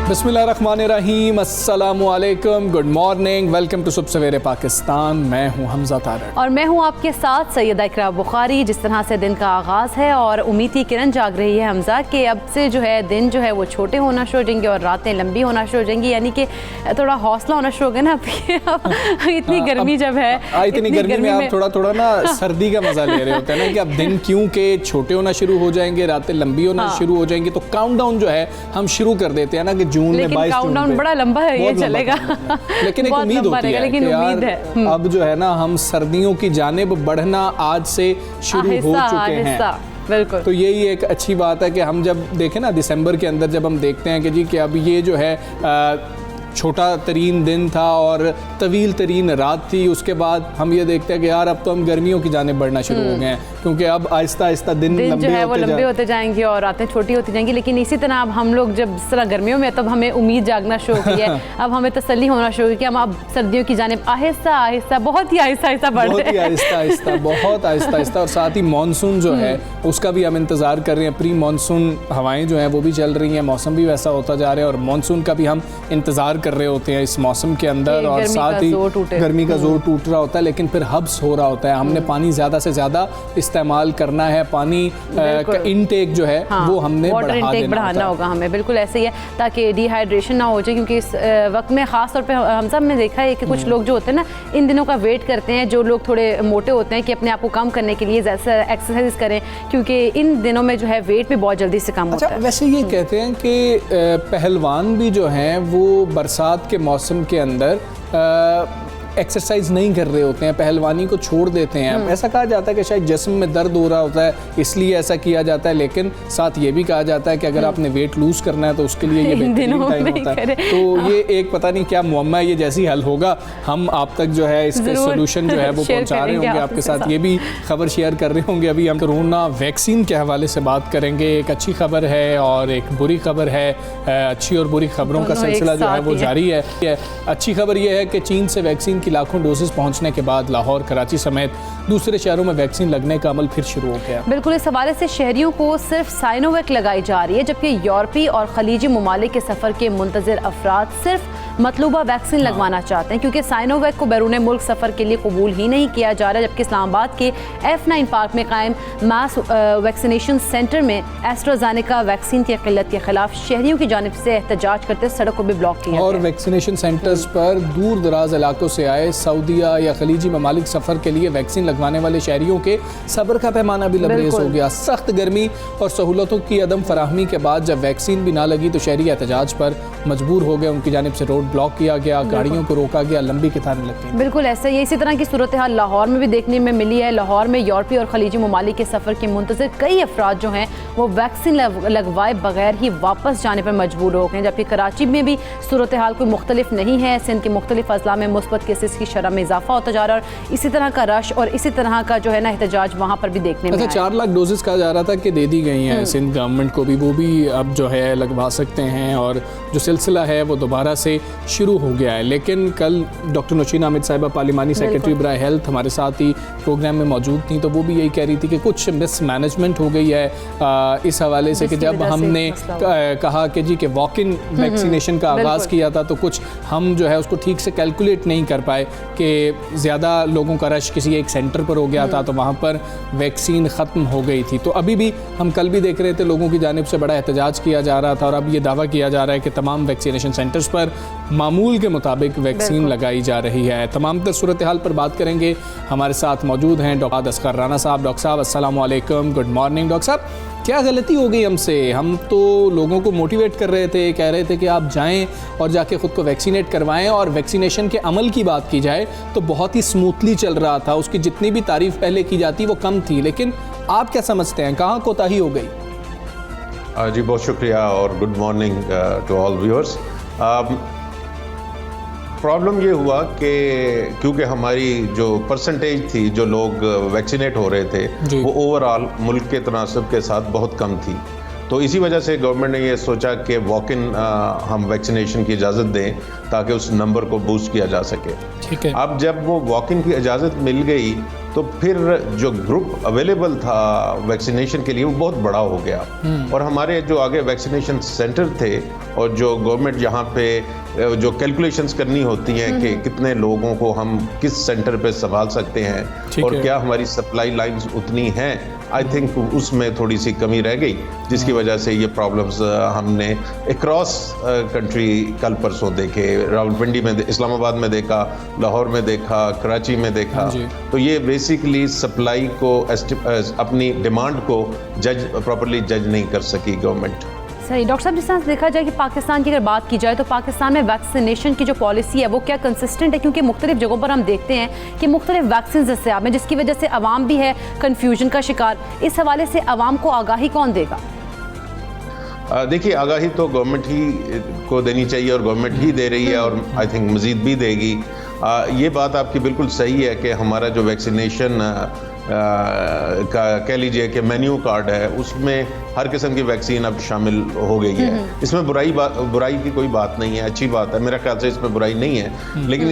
बिस्मिल्लाहिर्रहमानिर्रहीम, अस्सलामुअलैकुम, good morning, welcome to सुबह सवेरे पाकिस्तान। मैं हूं हमजा तारड़ और मैं हूं आपके साथ सैयदा इकरा बुखारी। जिस तरह से दिन का आगाज़ है और उम्मीद की किरण जाग रही है हमजा कि अब से जो है दिन जो है वो छोटे होना शुरू हो जाएंगे और रातें लंबी होना शुरू हो जाएंगी, यानी कि थोड़ा हौसला होना शुरू हो गया ना अब इतनी गर्मी जब है, इतनी गर्मी में आप थोड़ा थोड़ा ना सर्दी का मजा ले रहे होते हैं ना कि अब दिन क्यों के छोटे होना शुरू हो जाएंगे, रातें लंबी होना शुरू हो जाएंगी, तो काउंटडाउन जो है हम शुरू कर देते हैं ना कि जून में 22 काउंटडाउन बड़ा लंबा है, ये चलेगा लेकिन एक उम्मीद होती है कि यार अब जो है ना हम सर्दियों की जानिब बढ़ना आज से शुरू हो चुके हैं। बिल्कुल, तो यही एक अच्छी बात है कि हम जब देखें ना दिसंबर के अंदर जब हम देखते हैं कि जी कि अब ये जो है छोटा तरीन दिन था और तवील तरीन रात थी, उसके बाद हम ये देखते हैं कि यार अब तो हम गर्मियों की जाने बढ़ना शुरू हो गए हैं, क्योंकि अब आहिस्ता आहिस्ता दिन जो है वो लंबे होते जाएंगे और रातें छोटी होती जाएंगी। लेकिन इसी तरह अब हम लोग जब इस तरह गर्मियों में तब हमें उम्मीद जागना शुरू की है अब हमें तसल्ली होना शुरू की कि हम अब सर्दियों की जाने आहिस्ता आहिस्ता बहुत ही आहिस्ता बढ़ रहे हैं, बहुत आहिस्ता आहिस्ता। और साथ ही मानसून जो है उसका भी हम इंतज़ार कर रहे हैं। प्री मानसून हवाएं जो हैं वो भी चल रही हैं, मौसम भी वैसा होता जा रहा है और मानसून का भी हम इंतज़ार कर रहे होते हैं इस मौसम के अंदर। और साथ ही गर्मी का जोर टूट रहा होता है, लेकिन फिर हब्स हो रहा होता है। हमने पानी ज़्यादा से ज़्यादा इस्तेमाल करना है, पानी का इनटेक जो है वो हमने बढ़ाना होगा हमें। बिल्कुल ऐसे ही है ताकि डिहाइड्रेशन ना हो जाए, क्योंकि इस वक्त में ख़ास तौर पे हम सब ने देखा है कि कुछ लोग जो होते हैं ना इन दिनों का वेट करते हैं, जो लोग थोड़े मोटे होते हैं कि अपने आप को कम करने के लिए ज़्यादा एक्सरसाइज करें, क्योंकि इन दिनों में जो है वेट भी बहुत जल्दी से कम होता है। वैसे ये कहते हैं कि पहलवान भी जो हैं वो बरसात के मौसम के अंदर एक्सरसाइज नहीं कर रहे होते हैं, पहलवानी को छोड़ देते हैं। ऐसा कहा जाता है कि शायद जिस्म में दर्द हो रहा होता है इसलिए ऐसा किया जाता है, लेकिन साथ ये भी कहा जाता है कि अगर आपने वेट लूज करना है तो उसके लिए ये बेहतरीन टाइम होता है। तो ये एक पता नहीं क्या मुअम्मा है, ये जैसी हल होगा हम आप तक जो है इसके सोल्यूशन जो है वो पहुंचा रहे होंगे, आपके साथ ये भी खबर शेयर कर रहे होंगे। अभी हम कोरोना वैक्सीन के हवाले से बात करेंगे। एक अच्छी खबर है और एक बुरी खबर है। अच्छी और बुरी खबरों का सिलसिला जो है वो जारी है। अच्छी खबर ये है कि चीन से वैक्सीन की लाखों डोजेस पहुंचने के बाद लाहौर, कराची समेत दूसरे शहरों में वैक्सीन लगने का अमल फिर शुरू हो गया। बिल्कुल, इस हवाले से शहरियों को सिर्फ साइनोवैक लगाई जा रही है, जबकि यूरोपीय और खलीजी ममालिक के सफर के मुंतजिर अफराद सिर्फ मतलूबा वैक्सीन लगवाना चाहते हैं, क्योंकि साइनोवैक को बैरून मुल्क सफर के लिए कबूल ही नहीं किया जा रहा। जबकि इस्लामाबाद के F9 पार्क में कायम मास वैक्सीनेशन सेंटर में एस्ट्राजेनेका वैक्सीन की किल्लत के खिलाफ शहरियों की जानिब से एहतजाज करते सड़क को भी ब्लॉक किया और वैक्सीनेशन सेंटर्स पर दूर दराज इलाकों से आए सऊदीया या खलीजी ममालिक सफर के लिए वैक्सीन लगवाने वाले शहरियों के सब्र का पैमाना भी लबरेज हो गया। सख्त गर्मी और सहूलतों की अदम फराहमी के बाद जब वैक्सीन भी ना लगी तो शहरी एहतजाज पर मजबूर हो गए। उनकी जानिब से रोड ब्लॉक किया गया, गाड़ियों को रोका गया, लंबी कतारें लग गई। बिल्कुल ऐसा ही। इसी तरह की सूरत हाल लाहौर में भी देखने में मिली है। लाहौर में यूरोपीय और खलीजी ममालिक के सफर के मुंतजिर कई अफराद जो हैं वो वैक्सीन लगवाए बगैर ही वापस जाने पर मजबूर हो गए, जबकि कराची में भी सूरत हाल कोई मुख्तलिफ नहीं है। सिंध के मुख्तलिफ अजला में मुस्बत केसेस की शरह में इजाफा होता जा रहा है और इसी तरह का रश और इसी तरह का जो है ना एहतजाज वहाँ पर भी देखने में 4 लाख डोजेस कहा जा रहा था कि दे दी गई हैं सिंध गवर्नमेंट को भी, वो भी अब जो है लगवा सकते हैं और जो सिलसिला है वो दोबारा से शुरू हो गया है। लेकिन कल डॉक्टर नौशीन हामिद साहिबा पार्लिमानी सेक्रेटरी बराए हेल्थ हमारे साथ ही प्रोग्राम में मौजूद थी, तो वो भी यही कह रही थी कि कुछ मिसमैनेजमेंट हो गई है इस हवाले से कि जब हमने कहा कि जी कि वॉक इन वैक्सीनेशन का आगाज़ किया था तो कुछ हम जो है उसको ठीक से कैलकुलेट नहीं कर पाए कि ज़्यादा लोगों का रश किसी एक सेंटर पर हो गया था तो वहाँ पर वैक्सीन ख़त्म हो गई थी। तो अभी भी हम कल भी देख रहे थे लोगों की जानिब से बड़ा एहतजाज किया जा रहा था और अब ये दावा किया जा रहा है कि तमाम वैक्सीनेशन सेंटर्स पर मामूल के मुताबिक वैक्सीन लगाई जा रही है। तमाम तर सूरत हाल पर बात करेंगे। हमारे साथ मौजूद हैं डॉक्टर असगर राना साहब। डॉक्टर साहब अस्सलाम वालेकुम, गुड मॉर्निंग। डॉक्टर साहब, क्या गलती हो गई हमसे? हम तो लोगों को मोटिवेट कर रहे थे, कह रहे थे कि आप जाएं और जाके ख़ुद को वैक्सीनेट करवाएं, और वैक्सीनेशन के अमल की बात की जाए तो बहुत ही स्मूथली चल रहा था, उसकी जितनी भी तारीफ़ पहले की जाती वो कम थी। लेकिन आप क्या समझते हैं, कहाँ कोताही हो गई? जी बहुत शुक्रिया और good morning to all viewers. Problem ये हुआ कि क्योंकि हमारी जो परसेंटेज थी जो लोग वैक्सीनेट हो रहे थे वो ओवरऑल मुल्क के तनासब के साथ बहुत कम थी, तो इसी वजह से गवर्नमेंट ने ये सोचा कि वॉक इन हम वैक्सीनेशन की इजाज़त दें ताकि उस नंबर को बूस्ट किया जा सके। ठीक है। अब जब वो वॉक इन की इजाज़त मिल गई तो फिर जो ग्रुप अवेलेबल था वैक्सीनेशन के लिए वो बहुत बड़ा हो गया, और हमारे जो आगे वैक्सीनेशन सेंटर थे और जो गवर्नमेंट यहाँ पे जो कैलकुलेशंस करनी होती हैं कि कितने लोगों को हम किस सेंटर पे संभाल सकते हैं और क्या हमारी सप्लाई लाइंस उतनी हैं, आई थिंक उसमें थोड़ी सी कमी रह गई, जिसकी वजह से ये प्रॉब्लम्स हमने अक्रॉस कंट्री कल परसों देखे। रावलपिंडी में, इस्लामाबाद में देखा, लाहौर में देखा, कराची में देखा। तो ये बेसिकली सप्लाई को अपनी डिमांड को प्रॉपर्ली जज नहीं कर सकी गवर्नमेंट। सही। डॉक्टर साहब, जिस तरह से देखा जाए कि पाकिस्तान की अगर बात की जाए तो पाकिस्तान में वैक्सीनेशन की जो पॉलिसी है वो क्या कंसिस्टेंट है? क्योंकि मुख्तलिफ जगहों पर हम देखते हैं कि मुख्तलिफ वैक्सीन दस्तियाब हैं, जिसकी वजह से अवाम भी है कन्फ्यूजन का शिकार। इस हवाले से अवाम को आगाही कौन देगा? देखिए, आगाही तो गवर्नमेंट ही को देनी चाहिए और गवर्नमेंट ही दे रही है और आई थिंक मज़ीद भी देगी। ये बात आपकी बिल्कुल सही है कि हमारा जो वैक्सीनेशन का कह लीजिए कि मेन्यू कार्ड है उसमें हर किस्म की वैक्सीन अब शामिल हो गई है। इसमें बुराई की कोई बात नहीं है, अच्छी बात है, मेरा ख्याल से इसमें बुराई नहीं है। लेकिन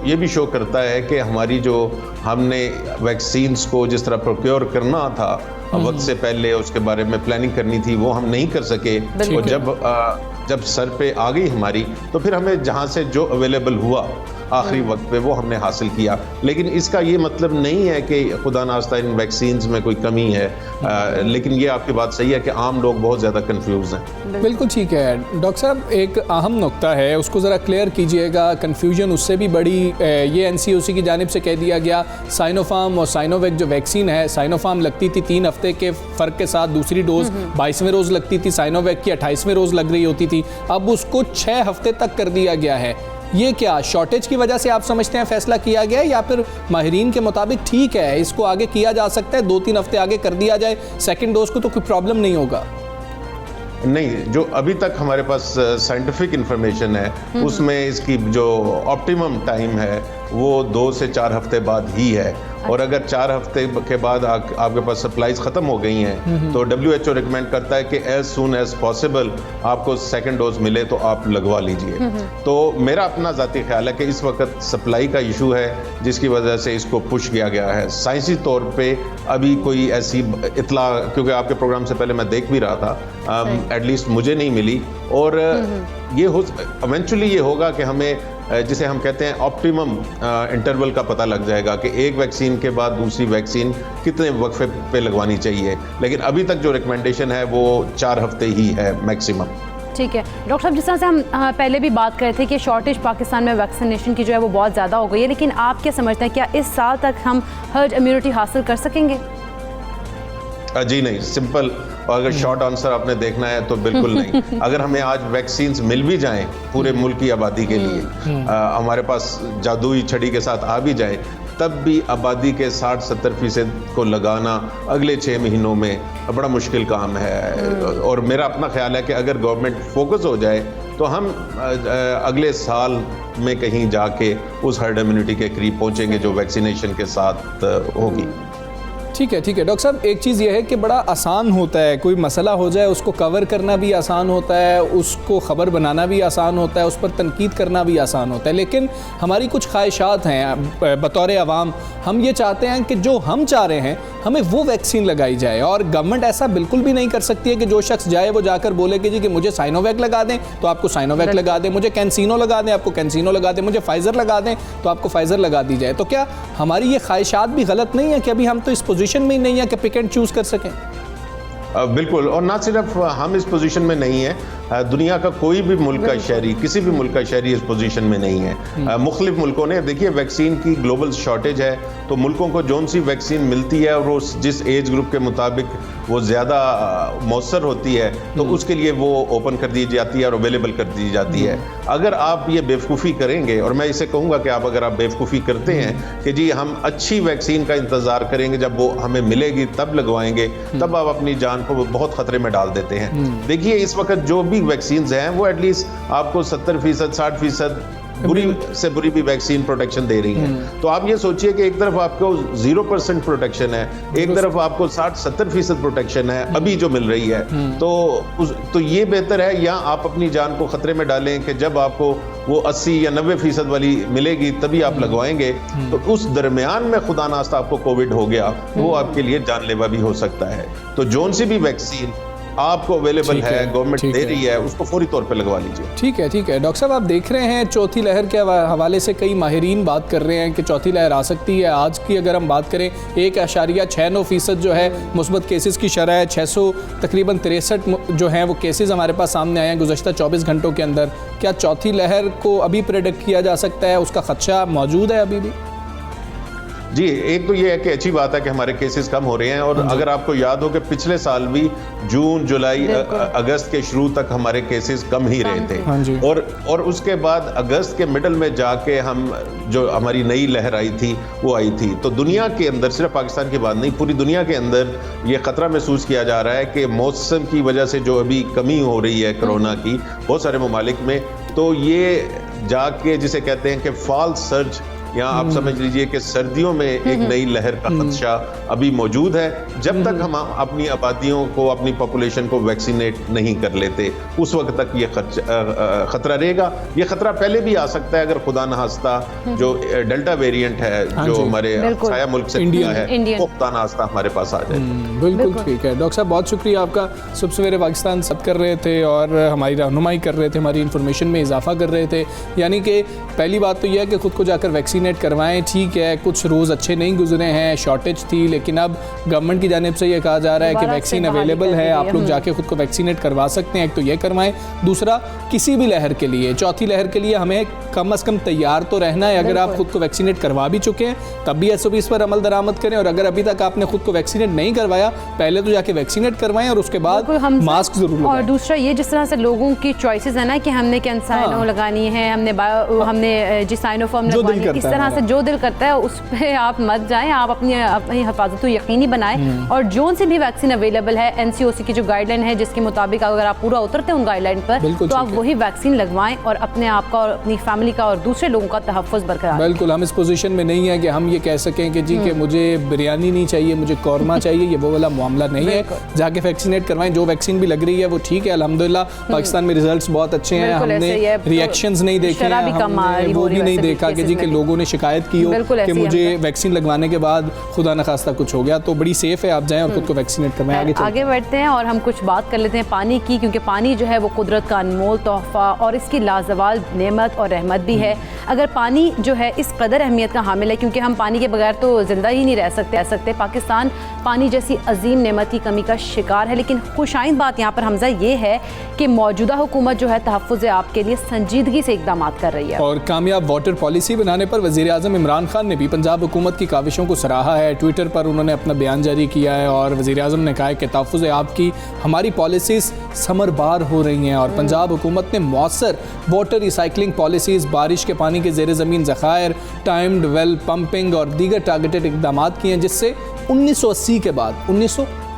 ये भी शो करता है कि हमारी जो हमने वैक्सीन्स को जिस तरह प्रोक्योर करना था वक्त से पहले, उसके बारे में प्लानिंग करनी थी, वो हम नहीं कर सके। और जब सर पे आ गई हमारी तो फिर हमें जहाँ से जो अवेलेबल हुआ आखिरी वक्त पे वो हमने हासिल किया। लेकिन इसका ये मतलब नहीं है कि खुदा नास्ता इन वैक्सीन्स में कोई कमी है, लेकिन ये आपकी बात सही है कि आम लोग बहुत ज़्यादा कंफ्यूज हैं। बिल्कुल ठीक है। डॉक्टर साहब, एक अहम नुक्ता है, उसको ज़रा क्लियर कीजिएगा। कन्फ्यूजन उससे भी बड़ी ये NCOC की जानिब से कह दिया गया, साइनोफार्म और साइनोवैक जो वैक्सीन है, साइनोफार्म लगती थी 3 हफ्ते के फ़र्क के साथ, दूसरी डोज 22वें रोज़ लगती थी, साइनोवैक की 28वें रोज़ लग रही होती थी, अब उसको 6 हफ्ते तक कर दिया गया है। ये क्या शॉर्टेज की वजह से आप समझते हैं फैसला किया गया है, या फिर माहिरीन के मुताबिक ठीक है, इसको आगे किया जा सकता है, 2-3 हफ्ते आगे कर दिया जाए, सेकंड डोज को तो कोई प्रॉब्लम नहीं होगा? नहीं, जो अभी तक हमारे पास साइंटिफिक इंफॉर्मेशन है उसमें इसकी जो ऑप्टिमम टाइम है वो 2 से 4 हफ्ते बाद ही है। और अगर 4 हफ्ते के बाद आपके पास सप्लाईज ख़त्म हो गई हैं तो WHO रिकमेंड करता है कि एज सून एज पॉसिबल आपको सेकंड डोज मिले तो आप लगवा लीजिए। तो मेरा अपना ज़ाती ख्याल है कि इस वक्त सप्लाई का इशू है जिसकी वजह से इसको पुश किया गया है। साइंसी तौर पे अभी कोई ऐसी इतला, क्योंकि आपके प्रोग्राम से पहले मैं देख भी रहा था, एटलीस्ट मुझे नहीं मिली। और ये इवेंचुअली ये होगा कि हमें जिसे हम कहते हैं ऑप्टिमम इंटरवल का पता लग जाएगा कि एक वैक्सीन के बाद दूसरी वैक्सीन कितने वक्फे पे लगवानी चाहिए। लेकिन अभी तक जो रिकमेंडेशन है वो 4 हफ्ते ही है मैक्सिमम। ठीक है। डॉक्टर साहब, जिस तरह से हम पहले भी बात कर रहे थे कि शॉर्टेज पाकिस्तान में वैक्सीनेशन की जो है वो बहुत ज़्यादा हो गई है, लेकिन आप क्या समझते हैं, क्या इस साल तक हम हर्ड इम्यूनिटी हासिल कर सकेंगे? जी नहीं, सिंपल। और अगर शॉर्ट आंसर आपने देखना है तो बिल्कुल नहीं। अगर हमें आज वैक्सीन्स मिल भी जाएं पूरे मुल्क की आबादी के लिए, हमारे पास जादुई छड़ी के साथ आ भी जाए, तब भी आबादी के 60-70% को लगाना अगले 6 महीनों में बड़ा मुश्किल काम है। और मेरा अपना ख्याल है कि अगर गवर्नमेंट फोकस हो जाए तो हम अगले साल में कहीं जाके उस हर्ड इम्यूनिटी के करीब पहुंचेंगे जो वैक्सीनेशन के साथ होगी। ठीक है डॉक्टर साहब, एक चीज़ यह है कि बड़ा आसान होता है, कोई मसला हो जाए उसको कवर करना भी आसान होता है, उसको ख़बर बनाना भी आसान होता है, उस पर तनकीद करना भी आसान होता है, लेकिन हमारी कुछ ख्वाहिशात हैं बतौर अवाम। हम ये चाहते हैं कि जो हम चाह रहे हैं हमें वो वैक्सीन लगाई जाए, और गवर्नमेंट ऐसा बिल्कुल भी नहीं कर सकती है कि जो शख्स जाए वो जाकर बोले कि जी कि मुझे साइनोवैक लगा दें तो आपको साइनोवैक लगा दें, मुझे कैंसिनो लगा दें आपको कैंसिनो लगा दें, मुझे फाइज़र लगा दें तो आपको फाइज़र लगा दी जाए। तो क्या हमारी ये ख्वाहिशात भी गलत नहीं है कि अभी हम तो इस पोजीशन में ही नहीं है कि पिक एंड चूज़ कर सकें? बिल्कुल, और ना सिर्फ हम इस पोजीशन में नहीं है, दुनिया का कोई भी मुल्क का शहरी, किसी भी मुल्क का शहरी इस पोजीशन में नहीं है। मुख्तलिफ मुल्कों ने, देखिए वैक्सीन की ग्लोबल शॉर्टेज है तो मुल्कों को जौन सी वैक्सीन मिलती है और वो जिस एज ग्रुप के मुताबिक वो ज़्यादा मौसर होती है तो उसके लिए वो ओपन कर दी जाती है और अवेलेबल कर दी जाती है। अगर आप ये बेवकूफ़ी करेंगे, और मैं इसे कहूँगा कि अगर आप बेवकूफ़ी करते हैं कि जी हम अच्छी वैक्सीन का इंतज़ार करेंगे, जब वो हमें मिलेगी तब लगवाएंगे, तब आप अपनी जान को बहुत ख़तरे में डाल देते हैं। देखिए इस वक्त जो भी वैक्सीन्स हैं वो एटलीस्ट आपको 70%, 60% बुरी से बुरी भी वैक्सीन प्रोटेक्शन दे रही है। तो आप ये सोचिए कि एक तरफ आपको 0% प्रोटेक्शन है, एक तरफ आपको 60-70% प्रोटेक्शन है अभी जो मिल रही है। तो ये बेहतर है, या आप अपनी जान को खतरे में डालें कि जब आपको वो 80 या 90% वाली मिलेगी तभी आप लगवाएंगे, तो उस दरमियान में खुदा नास्ता आपको कोविड हो गया, वो आपके लिए जानलेवा भी हो सकता है। तो जोन सी भी वैक्सीन आपको अवेलेबल है, गवर्नमेंट दे रही है, उसको फौरी तौर पे लगवा लीजिए। ठीक है डॉक्टर साहब, आप देख रहे हैं चौथी लहर के हवाले से कई माहिरीन बात कर रहे हैं कि चौथी लहर आ सकती है। आज की अगर हम बात करें 1.69% जो है मुस्बत केसेस की शरह है, 600 तकरीबन 63 जो हैं वो केसेस हमारे पास सामने आए हैं गुज़श्ता 24 घंटों के अंदर। क्या चौथी लहर को अभी प्रेडिक्ट किया जा सकता है, उसका खदशा मौजूद है अभी भी? जी, एक तो ये है कि अच्छी बात है कि हमारे केसेस कम हो रहे हैं, और अगर आपको याद हो कि पिछले साल भी जून, जुलाई, अगस्त के शुरू तक हमारे केसेस कम ही रहे थे, और उसके बाद अगस्त के मिडल में जाके हम जो हमारी नई लहर आई थी वो आई थी। तो दुनिया के अंदर, सिर्फ पाकिस्तान की बात नहीं, पूरी दुनिया के अंदर ये खतरा महसूस किया जा रहा है कि मौसम की वजह से जो अभी कमी हो रही है कोरोना की बहुत सारे ममालिक में, तो ये जाके जिसे कहते हैं कि फॉल्स सर्ज, या आप समझ लीजिए कि सर्दियों में एक नई लहर का खदशा अभी मौजूद है। जब तक हम अपनी आबादियों को, अपनी पॉपुलेशन को वैक्सीनेट नहीं कर लेते, उस वक्त तक ये खतरा रहेगा। ये खतरा पहले भी आ सकता है अगर खुदा न खास्ता जो डेल्टा वेरिएंट है जो हमारे साया मुल्क से इंडिया है, वो खुदा न खास्ता हमारे पास आ जाए। बिल्कुल ठीक है डॉक्टर साहब, बहुत शुक्रिया आपका। सुबह सवेरे पाकिस्तान सब कर रहे थे और हमारी रहनुमाई कर रहे थे, हमारी इन्फॉर्मेशन में इजाफा कर रहे थे। यानी कि पहली बात तो यह है कि खुद को जाकर वैक्सीनेट करवाएं। ठीक है, कुछ रोज़ अच्छे नहीं गुजरे हैं, शॉर्टेज थी, लेकिन अब गवर्नमेंट की जानिब से ये कहा जा रहा है कि वैक्सीन अवेलेबल है, आप लोग जाके खुद को वैक्सीनेट करवा सकते हैं। एक तो ये करवाएं। दूसरा, किसी भी लहर के लिए, चौथी लहर के लिए हमें कम से कम तैयार तो रहना है। अगर आप खुद को वैक्सीनेट करवा भी चुके हैं तब भी SOPs पर अमल दरामद करें, और अगर अभी तक आपने खुद को वैक्सीनेट नहीं करवाया, पहले तो जाके वैक्सीनेट करवाएं और उसके बाद मास्क जरूर लगाएं। और दूसरा ये, जिस तरह से लोगों की चॉइसेस है ना कि हमने कैंसाइनो लगानी है, हमने जिसाइनोफॉर्म लगवानी है, इस तरह से जो दिल करता है उस पर आप मत जाएं। आप अपनी हिफाजत को यकीनी बनाएं, और जोन से भी वैक्सीन अवेलेबल है, NCOC की जो गाइडलाइन है जिसके मुताबिक अगर आप पूरा उतरते हैं उन गाइडलाइन पर, तो आप वही वैक्सीन लगवाएं और अपने आप का और अपनी फैमिली का और दूसरे लोगों का तहफ़्फ़ुज़ बरकरार। बिल्कुल, हम इस पोजीशन में नहीं है कि हम ये कह सकें कि जी कि मुझे बिरयानी नहीं चाहिए, मुझे कौरमा चाहिए, ये वो वाला मामला नहीं है। जाके वैक्सीनेट करवाएं। जो वैक्सीन भी लग रही है वो ठीक है, अल्हम्दुलिल्लाह पाकिस्तान में रिजल्ट्स बहुत अच्छे हैं। हमने रिएक्शंस नहीं देखे हैं, हमने वो भी नहीं देखा कि जी कि लोगों ने शिकायत की हो कि मुझे वैक्सीन लगवाने के बाद खुदा न खास्ता कुछ हो गया। तो बड़ी सेफ है, आप जाएं और खुद को वैक्सीनेट करवाएं। आगे बढ़ते हैं और हम कुछ बात कर लेते हैं पानी की, क्योंकि पानी जो है वो कुदरत का अनमोल तोहफा और इसकी लाजवाल नेमत और रहमत भी है। अगर पानी जो है इस कदर अहमियत का हामिल है, क्योंकि हम पानी के बगैर तो जिंदा ही नहीं रह सकते। पाकिस्तान पानी जैसी अजीम नेमत की कमी का शिकार है। लेकिन खुशाइंद बात यहाँ पर हमजा ये है कि मौजूदा हुकूमत जो है तहफ़्फ़ुज़ आब के लिए संजीदगी से इक़दाम कर रही है, और कामयाब वाटर पॉलिसी बनाने पर वज़ीर आज़म इमरान खान ने भी पंजाब हुकूमत की काविशों को सराहा है। ट्विटर पर उन्होंने अपना बयान जारी किया है और वज़ीर आज़म ने कहा है कि तहफ़्फ़ुज़ आब की हमारी पॉलिसीज़ समरबार हो रही हैं, और पंजाब हुकूमत ने मौसर वाटर रिसाइकलिंग पॉलिसीज़, बारिश के पानी के ज़ेर ज़मीन ज़खायर, टाइम्ड वेल पंपिंग और दीगर टारगेटेड इक़दाम किए हैं, जिससे 1980 के बाद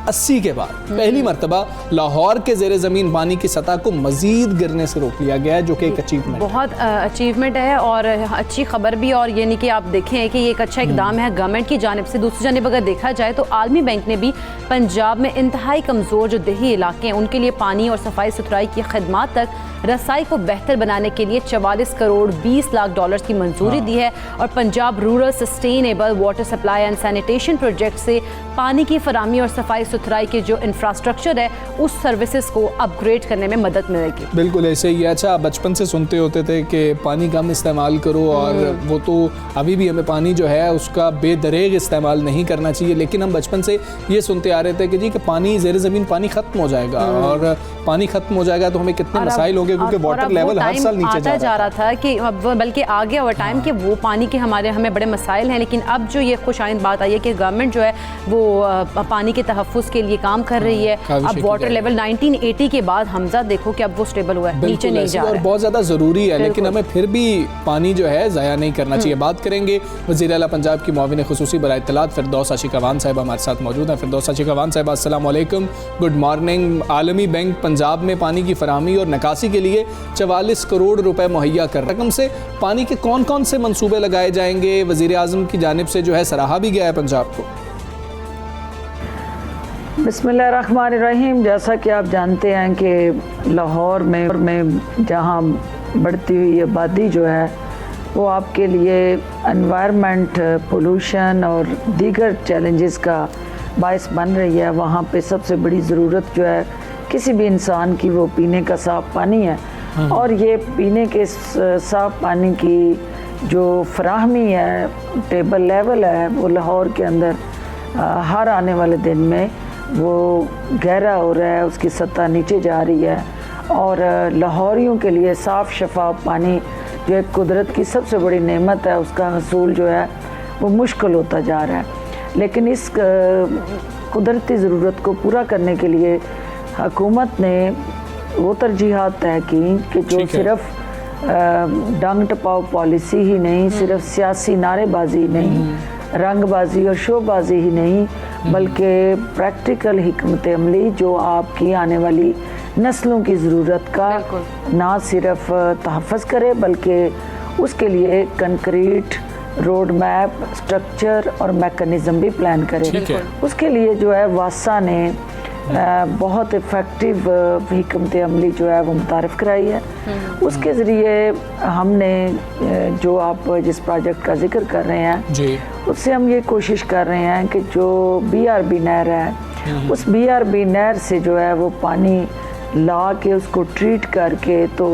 पहली मरतबा लाहौर के ज़ेरे ज़मीन पानी की सतह को मज़ीद गिरने से रोक लिया गया है, जो कि एक अचीवमेंट, बहुत अचीवमेंट है और अच्छी खबर भी। और यानी कि आप देखें कि ये एक अच्छा इकदाम है गवर्नमेंट की जानिब से। दूसरी जानिब अगर देखा जाए तो आलमी बैंक ने भी पंजाब में इंतहाई कमज़ोर जो देही इलाके हैं उनके लिए पानी और सफाई सुथराई की खदमात तक रसाई को बेहतर बनाने के लिए 44 करोड़ 20 लाख डॉलर की मंजूरी दी है, और Punjab rural sustainable water supply and sanitation project से पानी की फराहमी और सफाई सुथराई के जो इंफ्रास्ट्रक्चर है उस सर्विसेज को अपग्रेड करने में मदद मिलेगी। बिल्कुल ऐसे ही। अच्छा, बचपन से सुनते होते थे कि पानी कम इस्तेमाल करो, और वो तो अभी भी हमें पानी जो है उसका बेदरेग इस्तेमाल नहीं करना चाहिए, लेकिन हम बचपन से ये सुनते आ रहे थे कि जी कि पानी ज़ेरे ज़मीन पानी ख़त्म हो जाएगा, और पानी ख़त्म हो जाएगा तो हमें कितने मसाइल होंगे, क्योंकि वाटर लेवल हर साल नीचे जा रहा था कि अब बल्कि आगे ओवर टाइम कि वो पानी के हमें बड़े मसाइल हैं। लेकिन अब जो ये खुशाइंद बात आई है कि गवर्नमेंट जो है वो पानी के तहफ़्फ़ुज़ के लिए काम कर रही है। अब वाटर लेवल 1980 के बाद हमजा देखो कि अब वो स्टेबल हुआ है, नीचे नहीं जा रहा है, बहुत ज़्यादा ज़रूरी है। लेकिन हमें फिर भी पानी जो है ज़ाया नहीं करना चाहिए। बात करेंगे वज़ीर आला पंजाब की मुआविन ख़ुसूसी बराए इत्तलात फिरदौस आशिक़ावान साहिबा हमारे साथ मौजूद हैं। फिरदौस आशिक़ावान साहिबा, अस्सलाम वालेकुम, गुड मॉर्निंग। आलमी बैंक पंजाब में पानी की फराहमी और निकासी के लिए 44 करोड़ रुपए मुहैया कर रकम से पानी के कौन कौन से मंसूबे लगाए जाएंगे, वज़ीर आज़म की जानिब से जो है सराहा भी गया है पंजाब को। बिस्मिल्लाहिर्रहमानिर्रहीम। जैसा कि आप जानते हैं कि लाहौर में जहाँ बढ़ती हुई आबादी जो है वो आपके लिए एनवायरनमेंट, पोल्यूशन और दीगर चैलेंजेस का बायस बन रही है। वहाँ पे सबसे बड़ी ज़रूरत जो है किसी भी इंसान की वो पीने का साफ़ पानी है। और ये पीने के साफ़ पानी की जो फराहमी है, टेबल लेवल है, वो लाहौर के अंदर हर आने वाले दिन में वो गहरा हो रहा है, उसकी सतह नीचे जा रही है। और लाहौरियों के लिए साफ़ शफाफ पानी जो एक कुदरत की सबसे बड़ी नेमत है, उसका हसूल जो है वो मुश्किल होता जा रहा है। लेकिन इस कुदरती ज़रूरत को पूरा करने के लिए हुकूमत ने वो तरजीहात तय की कि जो सिर्फ डांग टपाओ पॉलिसी ही नहीं, सिर्फ सियासी नारेबाजी नहीं, रंगबाजी और शोबाजी ही नहीं, बल्कि प्रैक्टिकल हिकमत अमली जो आपकी आने वाली नस्लों की ज़रूरत का ना सिर्फ तहफ़्फ़ुज़ करे बल्कि उसके लिए कंक्रीट रोड मैप, स्ट्रक्चर और मैकेनिज़्म भी प्लान करे। उसके लिए जो है वासा ने बहुत इफ़ेक्टिव हिकमत अमली जो है वो मुतारफ़ कराई है। उसके ज़रिए हमने जो आप जिस प्रोजेक्ट का जिक्र कर रहे हैं जी, उससे हम ये कोशिश कर रहे हैं कि जो BRB नहर है उस BRB नहर से जो है वो पानी ला के उसको ट्रीट करके तो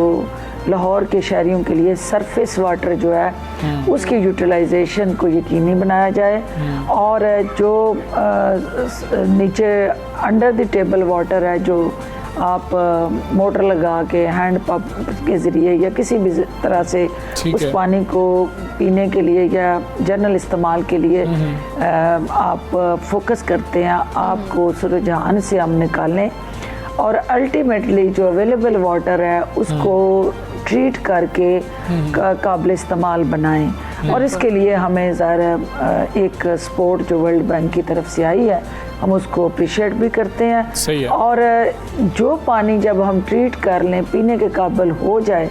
लाहौर के शहरियों के लिए सरफेस वाटर जो है उसकी यूटिलाइजेशन को यकीनी बनाया जाए। और जो नीचे अंडर द टेबल वाटर है, जो आप मोटर लगा के हैंड पंप के ज़रिए या किसी भी तरह से उस पानी को पीने के लिए या जनरल इस्तेमाल के लिए आप फोकस करते हैं, आपको उस रुझान से हम निकालें और अल्टीमेटली जो अवेलेबल वाटर है उसको ट्रीट करके काबिल इस्तेमाल बनाएं। और इसके लिए हमें ज़ाहिर एक सपोर्ट जो वर्ल्ड बैंक की तरफ से आई है हम उसको अप्रिशिएट भी करते हैं। सही है। और जो पानी जब हम ट्रीट कर लें, पीने के काबिल हो जाए,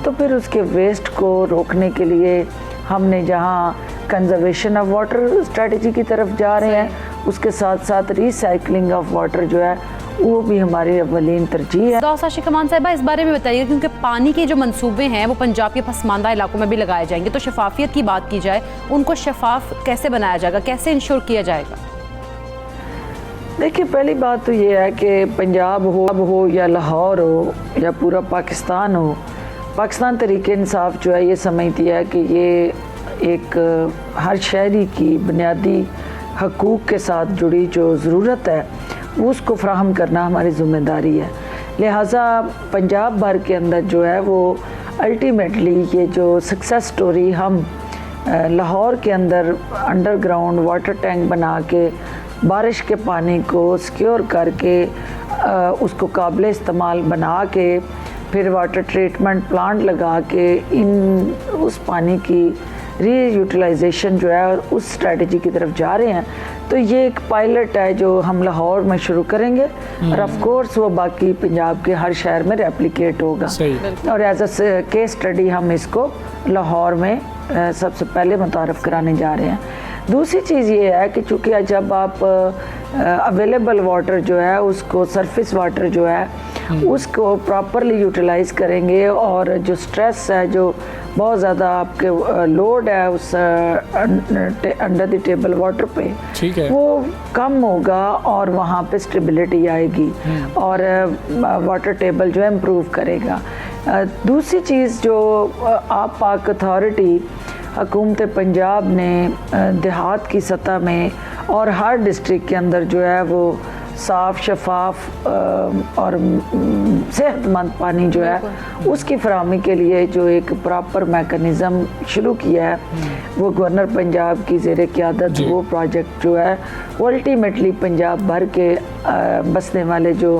तो फिर उसके वेस्ट को रोकने के लिए हमने जहाँ कंजर्वेशन ऑफ वाटर स्ट्रेटजी की तरफ जा रहे हैं, उसके साथ साथ रिसाइकलिंग ऑफ वाटर जो है वो भी हमारी अव्वलीन तरजीह है। साशी कमान साहिबा, इस बारे में बताइए, क्योंकि पानी के जो मंसूबे हैं वो पंजाब के पसमानदा इलाकों में भी लगाए जाएंगे, तो शफाफियत की बात की जाए, उनको शफाफ कैसे बनाया जाएगा, कैसे इंश्योर किया जाएगा? देखिए, पहली बात तो ये है कि पंजाब हो या लाहौर हो या पूरा पाकिस्तान हो, पाकिस्तान तरीके इंसाफ जो है ये समझती है कि ये एक हर शहरी की बुनियादी हकूक़ के साथ जुड़ी जो ज़रूरत है उसको फ्राहम करना हमारी ज़िम्मेदारी है। लिहाजा पंजाब भर के अंदर जो है वो अल्टीमेटली ये जो सक्सेस स्टोरी हम लाहौर के अंदर अंडरग्राउंड वाटर टैंक बना के बारिश के पानी को सिक्योर करके उसको काबिल इस्तेमाल बना के फिर वाटर ट्रीटमेंट प्लांट लगा के उस पानी की रीयूटिलाइजेशन जो है उस स्ट्रेटजी की तरफ जा रहे हैं। तो ये एक पायलट है जो हम लाहौर में शुरू करेंगे और ऑफ कोर्स वो बाकी पंजाब के हर शहर में रेप्लिकेट होगा। और एज अ केस स्टडी हम इसको लाहौर में सबसे पहले मुतारफ़ कराने जा रहे हैं। दूसरी चीज़ ये है कि चूँकि जब आप अवेलेबल वाटर जो है उसको सरफेस वाटर जो है उसको प्रॉपरली यूटिलाइज़ करेंगे और जो स्ट्रेस है, जो बहुत ज़्यादा आपके लोड है उस अंडर द टेबल वाटर पे, ठीक है, वो कम होगा और वहाँ पे स्टेबिलिटी आएगी और वाटर टेबल जो है इम्प्रूव करेगा। दूसरी चीज़ जो आप पाक अथॉरिटी हुकूमत पंजाब ने देहात की सतह में और हर डिस्ट्रिक्ट के अंदर जो है वो साफ़ शफाफ और सेहतमंद पानी जो है उसकी फराहमी के लिए जो एक प्रॉपर मैकेनिज़्म शुरू किया है वो गवर्नर पंजाब की ज़ेरे क़यादत वो प्रोजेक्ट जो है वो अल्टीमेटली पंजाब भर के बसने वाले जो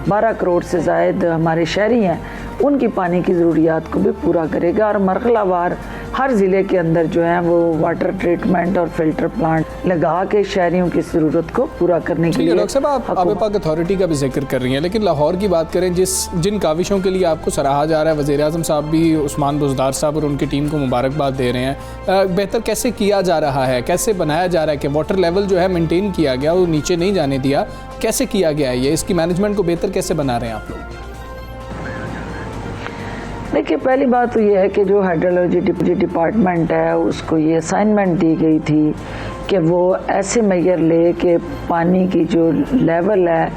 12 करोड़ से ज़ायद हमारे शहरी हैं उनकी पानी की ज़रूरियात को भी पूरा करेगा। और मरहलावार हर ज़िले के अंदर जो है वो वाटर ट्रीटमेंट और फिल्टर प्लांट लगा के शहरियों की ज़रूरत को पूरा करने के लिए। डॉक्टर साहब, आप आबे पाक अथॉरिटी का भी जिक्र कर रही हैं, लेकिन लाहौर की बात करें, जिन काविशों के लिए आपको सराहा जा रहा है, वज़ीर आज़म साहब भी उस्मान बुज़दार साहब और उनकी टीम को मुबारकबाद दे रहे हैं, बेहतर कैसे किया जा रहा है, कैसे बनाया जा रहा है कि वाटर लेवल जो है मेंटेन किया गया, वो नीचे नहीं जाने दिया, कैसे किया गया है ये, इसकी मैनेजमेंट को बेहतर कैसे बना रहे हैं आप लोग? देखिए, पहली बात तो ये है कि जो हाइड्रोलॉजी डिपार्टमेंट है उसको ये असाइनमेंट दी गई थी कि वो ऐसे मेजर ले कि पानी की जो लेवल है,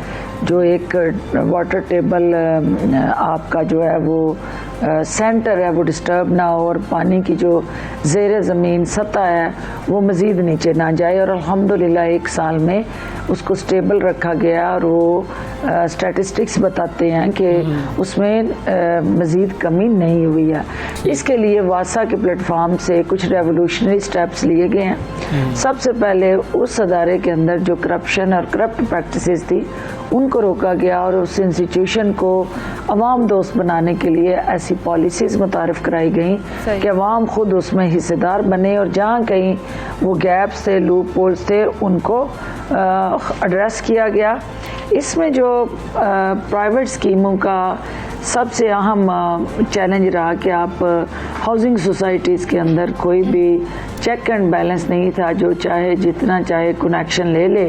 जो एक वाटर टेबल आपका जो है वो सेंटर है वो डिस्टर्ब ना हो और पानी की जो ज़ेर ज़मीन सतह है वो मज़ीद नीचे ना जाए। और अल्हम्दुलिल्लाह 1 साल में उसको स्टेबल रखा गया और वो स्टैटिस्टिक्स बताते हैं कि उसमें मज़ीद कमी नहीं हुई है। इसके लिए वासा के प्लेटफॉर्म से कुछ रेवोल्यूशनरी स्टेप्स लिए गए हैं। सबसे पहले उस अदारे के अंदर जो करप्शन और करप्ट प्रैक्टिसेस थी उनको रोका गया और उस इंस्टीट्यूशन को अवाम दोस्त बनाने के लिए ऐसी पॉलिसीज़ मुतारिफ कराई गई कि अवाम खुद उसमें हिस्सेदार बने और जहाँ कहीं वो गैप्स थे, लूप होल्स थे, उनको एड्रेस किया गया। इसमें जो प्राइवेट स्कीमों का सबसे अहम चैलेंज रहा कि आप हाउसिंग सोसाइटीज़ के अंदर कोई भी चेक एंड बैलेंस नहीं था, जो चाहे जितना चाहे कनेक्शन ले ले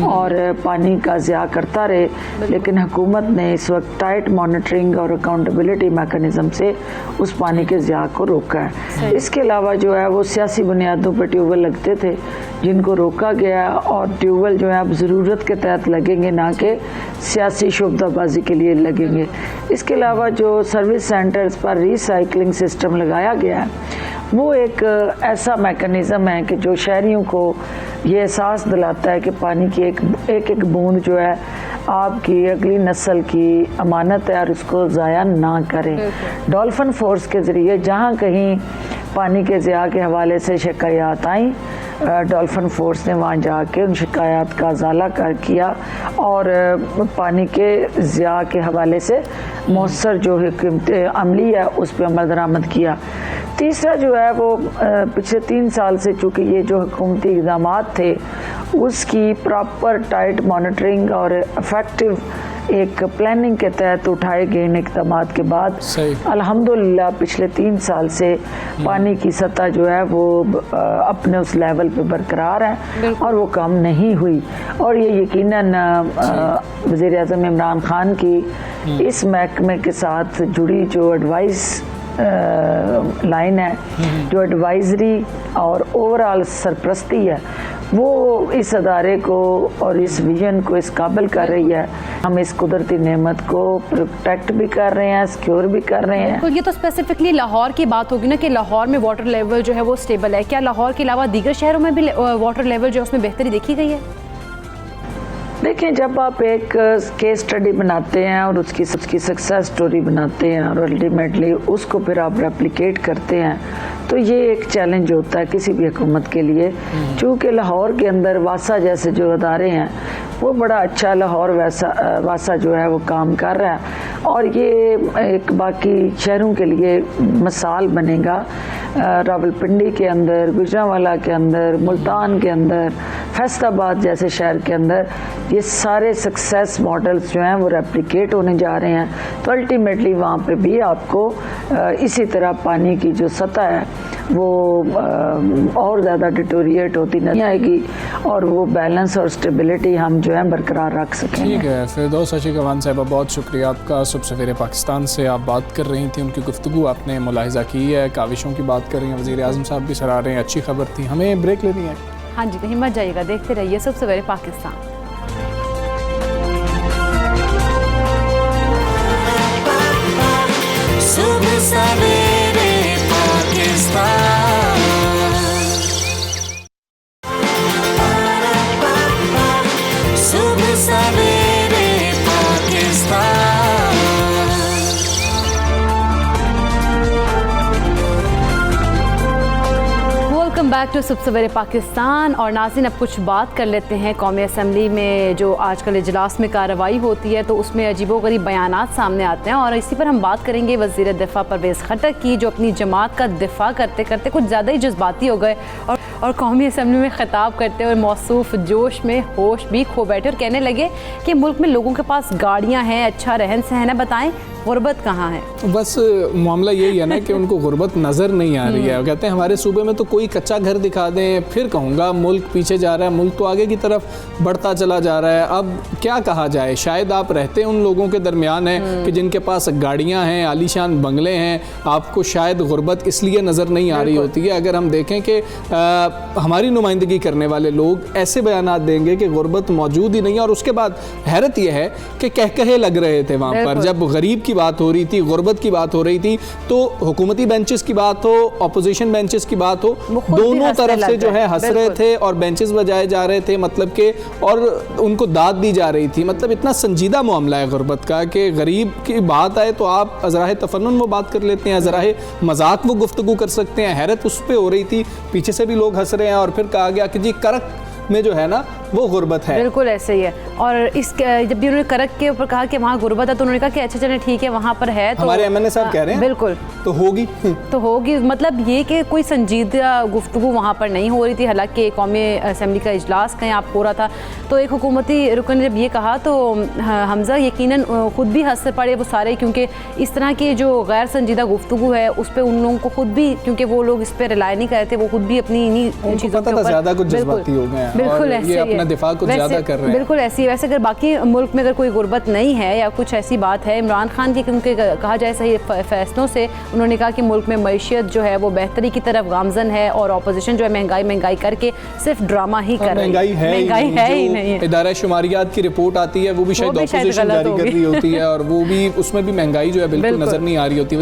और पानी का ज़िया करता रहे। लेकिन हुकूमत ने इस वक्त टाइट मॉनिटरिंग और अकाउंटेबिलिटी मैकेनिज़्म से उस पानी के ज़िया को रोका है। इसके अलावा जो है वो सियासी बुनियादों पर ट्यूबवेल लगते थे जिनको रोका गया और ट्यूबवेल जो है अब ज़रूरत के तहत लगेंगे, ना कि सियासी शुबदाबाजी के लिए लगेंगे। इसके अलावा जो सर्विस सेंटर्स पर रिसाइकलिंग सिस्टम लगाया गया है वो एक ऐसा मैकेनिज़्म है कि जो शहरियों को ये एहसास दिलाता है कि पानी की एक बूंद जो है आपकी अगली नस्ल की अमानत है और उसको ज़ाया ना करें। डॉल्फिन फोर्स के ज़रिए जहाँ कहीं पानी के ज़िया के हवाले से शिकायत आई, डॉल्फिन फोर्स ने वहाँ जाके उन शिकायत का अजाला किया और पानी के ज़िया के हवाले से मौसर जो हिकमत अमली है उस पर अमल दरामद किया। तीसरा जो है वो पिछले 3 साल से चूँकि ये जो हुकूमती इक़दामात थे उसकी प्रॉपर टाइट मॉनिटरिंग और इफ़ेक्टिव एक प्लानिंग के तहत उठाए गए इन इक़दामात के बाद अल्हम्दुलिल्लाह पिछले 3 साल से पानी की सतह जो है वो अपने उस लेवल पे बरकरार है और वो कम नहीं हुई। और ये यकीनन वज़ीर आज़म इमरान खान की इस महकमे के साथ जुड़ी जो एडवाइस लाइन है, जो एडवाइजरी और ओवरऑल सरपरस्ती है, वो इस अदारे को और इस विजन को इस काबिल कर रही है। हम इस कुदरती नेमत को प्रोटेक्ट भी कर रहे हैं, सिक्योर भी कर रहे हैं। तो ये तो स्पेसिफिकली लाहौर की बात होगी ना कि लाहौर में वाटर लेवल जो है वो स्टेबल है। क्या लाहौर के अलावा दीगर शहरों में भी वाटर लेवल जो है उसमें बेहतरी देखी गई है? देखिए, जब आप एक केस स्टडी बनाते हैं और उसकी सक्सेस स्टोरी बनाते हैं और अल्टीमेटली उसको फिर आप रेप्लिकेट करते हैं तो ये एक चैलेंज होता है किसी भी हुकूमत के लिए। चूँकि लाहौर के अंदर वासा जैसे जो अदारे हैं वो बड़ा अच्छा लाहौर वासा जो है वो काम कर रहा है और ये एक बाकी शहरों के लिए मिसाल बनेगा। रावलपिंडी के अंदर, गुजरांवाला के अंदर, मुल्तान के अंदर, फैसलाबाद जैसे शहर के अंदर ये सारे सक्सेस मॉडल्स जो हैं वो रेप्लिकेट होने जा रहे हैं। तो अल्टीमेटली वहाँ पे भी आपको इसी तरह पानी की जो सतह है वो और ज़्यादा डिटोरिएट होती नहीं आएगी और वो बैलेंस और स्टेबिलिटी हम जो है बरकरार रख सकें। ठीक है, फिरदौस अशीक अवान साहिबा, बहुत शुक्रिया आपका। सुबह सवेरे पाकिस्तान से आप बात कर रही थी, उनकी गुफ्तगू आपने मुलाहिजा की है, काविशों की बात कर रही हैं, वज़ीर आज़म साहब भी सराह रहे हैं, अच्छी खबर थी। हमें ब्रेक लेनी है। हाँ जी, कहीं मत जाइएगा, देखते रहिए सुबह सवेरे पाकिस्तान। सुबह सवेरे पाकिस्तान, सुबह सवेरे पाकिस्तान। वेलकम बैक टू सुबह सवेरे पाकिस्तान। और नाज़रीन, अब कुछ बात कर लेते हैं। कौमी असम्बली में जो आजकल इजलास में कार्रवाई होती है तो उसमें अजीबोगरीब बयानात सामने आते हैं और इसी पर हम बात करेंगे वज़ीर दिफा परवेज़ खट्टक की, जो अपनी जमात का दिफा करते करते कुछ ज़्यादा ही जज्बाती हो गए और कौमी असम्बली में ख़िताब करते हुए मौसूफ जोश में होश भी खो बैठे और कहने लगे कि मुल्क में लोगों के पास गाड़ियाँ हैं, अच्छा रहन सहन है, बताएं गुर्बत कहाँ है। बस मामला यही है ना कि उनको गुर्बत नज़र नहीं आ रही है। वो कहते हैं हमारे सूबे में तो कोई कच्चा घर दिखा दें, फिर कहूँगा मुल्क पीछे जा रहा है, मुल्क तो आगे की तरफ बढ़ता चला जा रहा है। अब क्या कहा जाए, शायद आप रहते उन लोगों के दरमियान हैं कि जिनके पास गाड़ियाँ हैं, आलीशान बंगले हैं, आपको शायद गुर्बत इसलिए नज़र नहीं आ रही होती है। अगर हम देखें कि हमारी नुमाइंदगी करने वाले लोग ऐसे बयानात देंगे कि गुर्बत मौजूद ही नहीं है, और उसके बाद हैरत यह है कि कहकहे लग रहे थे वहाँ पर जब गरीब की बात हो रही थी, गुर्बत की बात हो रही थी, तो हुकूमती बेंचेस की बात हो, अपोजिशन बेंचेस की बात हो, दोनों तरफ से जो है हंस रहे थे और बेंचेस बजाए जा रहे थे, मतलब के, और उनको दाद दी जा रही थी। मतलब इतना संजीदा मामला है गुर्बत का कि गरीब की बात आए तो आप अज़राए तफन्नुन वो बात कर लेते हैं, अज़राए मजाक वो गुफ्तगू कर सकते हैं। हैरत उस पर हो रही थी, पीछे से भी लोग हंस रहे हैं और फिर कहा गया कि जी करक में जो है ना वो गुर्बत है। बिल्कुल ऐसे ही है। और इस जब भी उन्होंने करक के ऊपर कहा कि वहाँ गुर्बत है तो उन्होंने कहा कि अच्छा चले ठीक है वहाँ पर है, तो हमारे एमएनए साहब कह रहे हैं बिल्कुल तो होगी तो होगी। मतलब ये कि कोई संजीदा गुफ्तगू वहाँ पर नहीं हो रही थी। हालांकि कौमी असम्बली का इजलास कहीं आप हो रहा था तो एक हुकूमती रुकन ने जब ये कहा तो हमजा यकीनन खुद भी हंस पड़े वो सारे, क्योंकि इस तरह की जो गैर संजीदा गुफ्तगू है उस पर उन लोगों को खुद भी, क्योंकि वो लोग इस पर रिलाई नहीं करते, वो खुद भी अपनी इन्हीं चीज़ों के ऊपर ज़्यादा कुछ जज्बाती हो गए हैं। बिल्कुल ऐसे ही है, दिफा कुछ ज़्यादा कर रहे हैं। बिल्कुल ऐसी। वैसे अगर बाकी मुल्क में अगर कोई गुर्बत नहीं है या कुछ ऐसी बात है, इमरान खान की क्योंकि कहा जाए सही फैसलों से उन्होंने कहा कि मुल्क में मईशत जो है वो बेहतरी की तरफ गामजन है और अपोजिशन जो है महंगाई करके सिर्फ ड्रामा ही कर रही है। महंगाई है ही नहीं है। इदारा शुमारियात की रिपोर्ट आती है वो भी शायद अपोजिशन जारी कर रही होती है और वो भी उसमें भी महंगाई जो है बिल्कुल नज़र नहीं आ रही होती।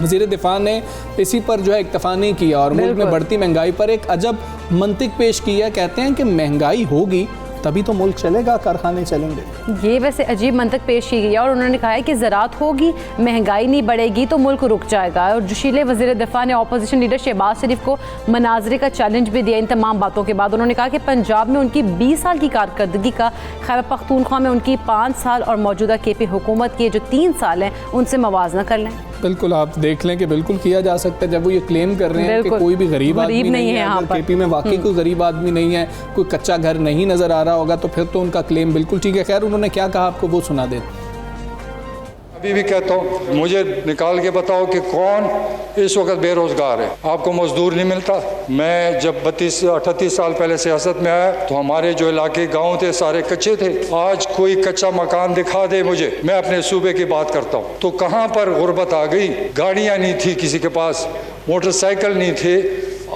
वज़ीर दिफा ने इसी पर जो है इक्तफा नहीं किया और मुल्क में बढ़ती महंगाई पर एक अजब मंतिक पेश किया। कहते हैं कि महंगाई होगी तभी तो मुल्क चलेगा, कारखाने चलेंगे। ये वैसे अजीब मंतक पेश की गई है और उन्होंने कहा है कि ज़राअत होगी, महंगाई नहीं बढ़ेगी तो मुल्क रुक जाएगा। और जोशीले वज़ीर दिफा ने अपोजिशन लीडर शहबाज शरीफ को मनाजरे का चैलेंज भी दिया। इन तमाम बातों के बाद उन्होंने कहा कि पंजाब में उनकी 20 साल की कारकर्दगी का खैबर पख्तूनख्वा में उनकी 5 साल और मौजूदा KP हुकूमत की जो 3 साल हैं उनसे मवाजना कर लें। बिल्कुल आप देख लें कि बिल्कुल किया जा सकता है। जब वो ये क्लेम कर रहे हैं कि कोई भी गरीब आदमी नहीं है यहाँ पर, KP में वाकई कोई गरीब आदमी नहीं है, कोई कच्चा घर नहीं नज़र आ रहा होगा, तो फिर तो उनका क्लेम बिल्कुल ठीक है। खैर उन्होंने क्या कहा आपको वो सुना दे। अभी भी कहता हूँ मुझे निकाल के बताओ कि कौन इस वक्त बेरोजगार है। आपको मजदूर नहीं मिलता। मैं जब 32-38 साल पहले सियासत में आया तो हमारे जो इलाके गांव थे सारे कच्चे थे। आज कोई कच्चा मकान दिखा दे मुझे, मैं अपने सूबे की बात करता हूँ, तो कहाँ पर गुर्बत आ गई। गाड़ियाँ नहीं थी किसी के पास, मोटरसाइकिल नहीं थे।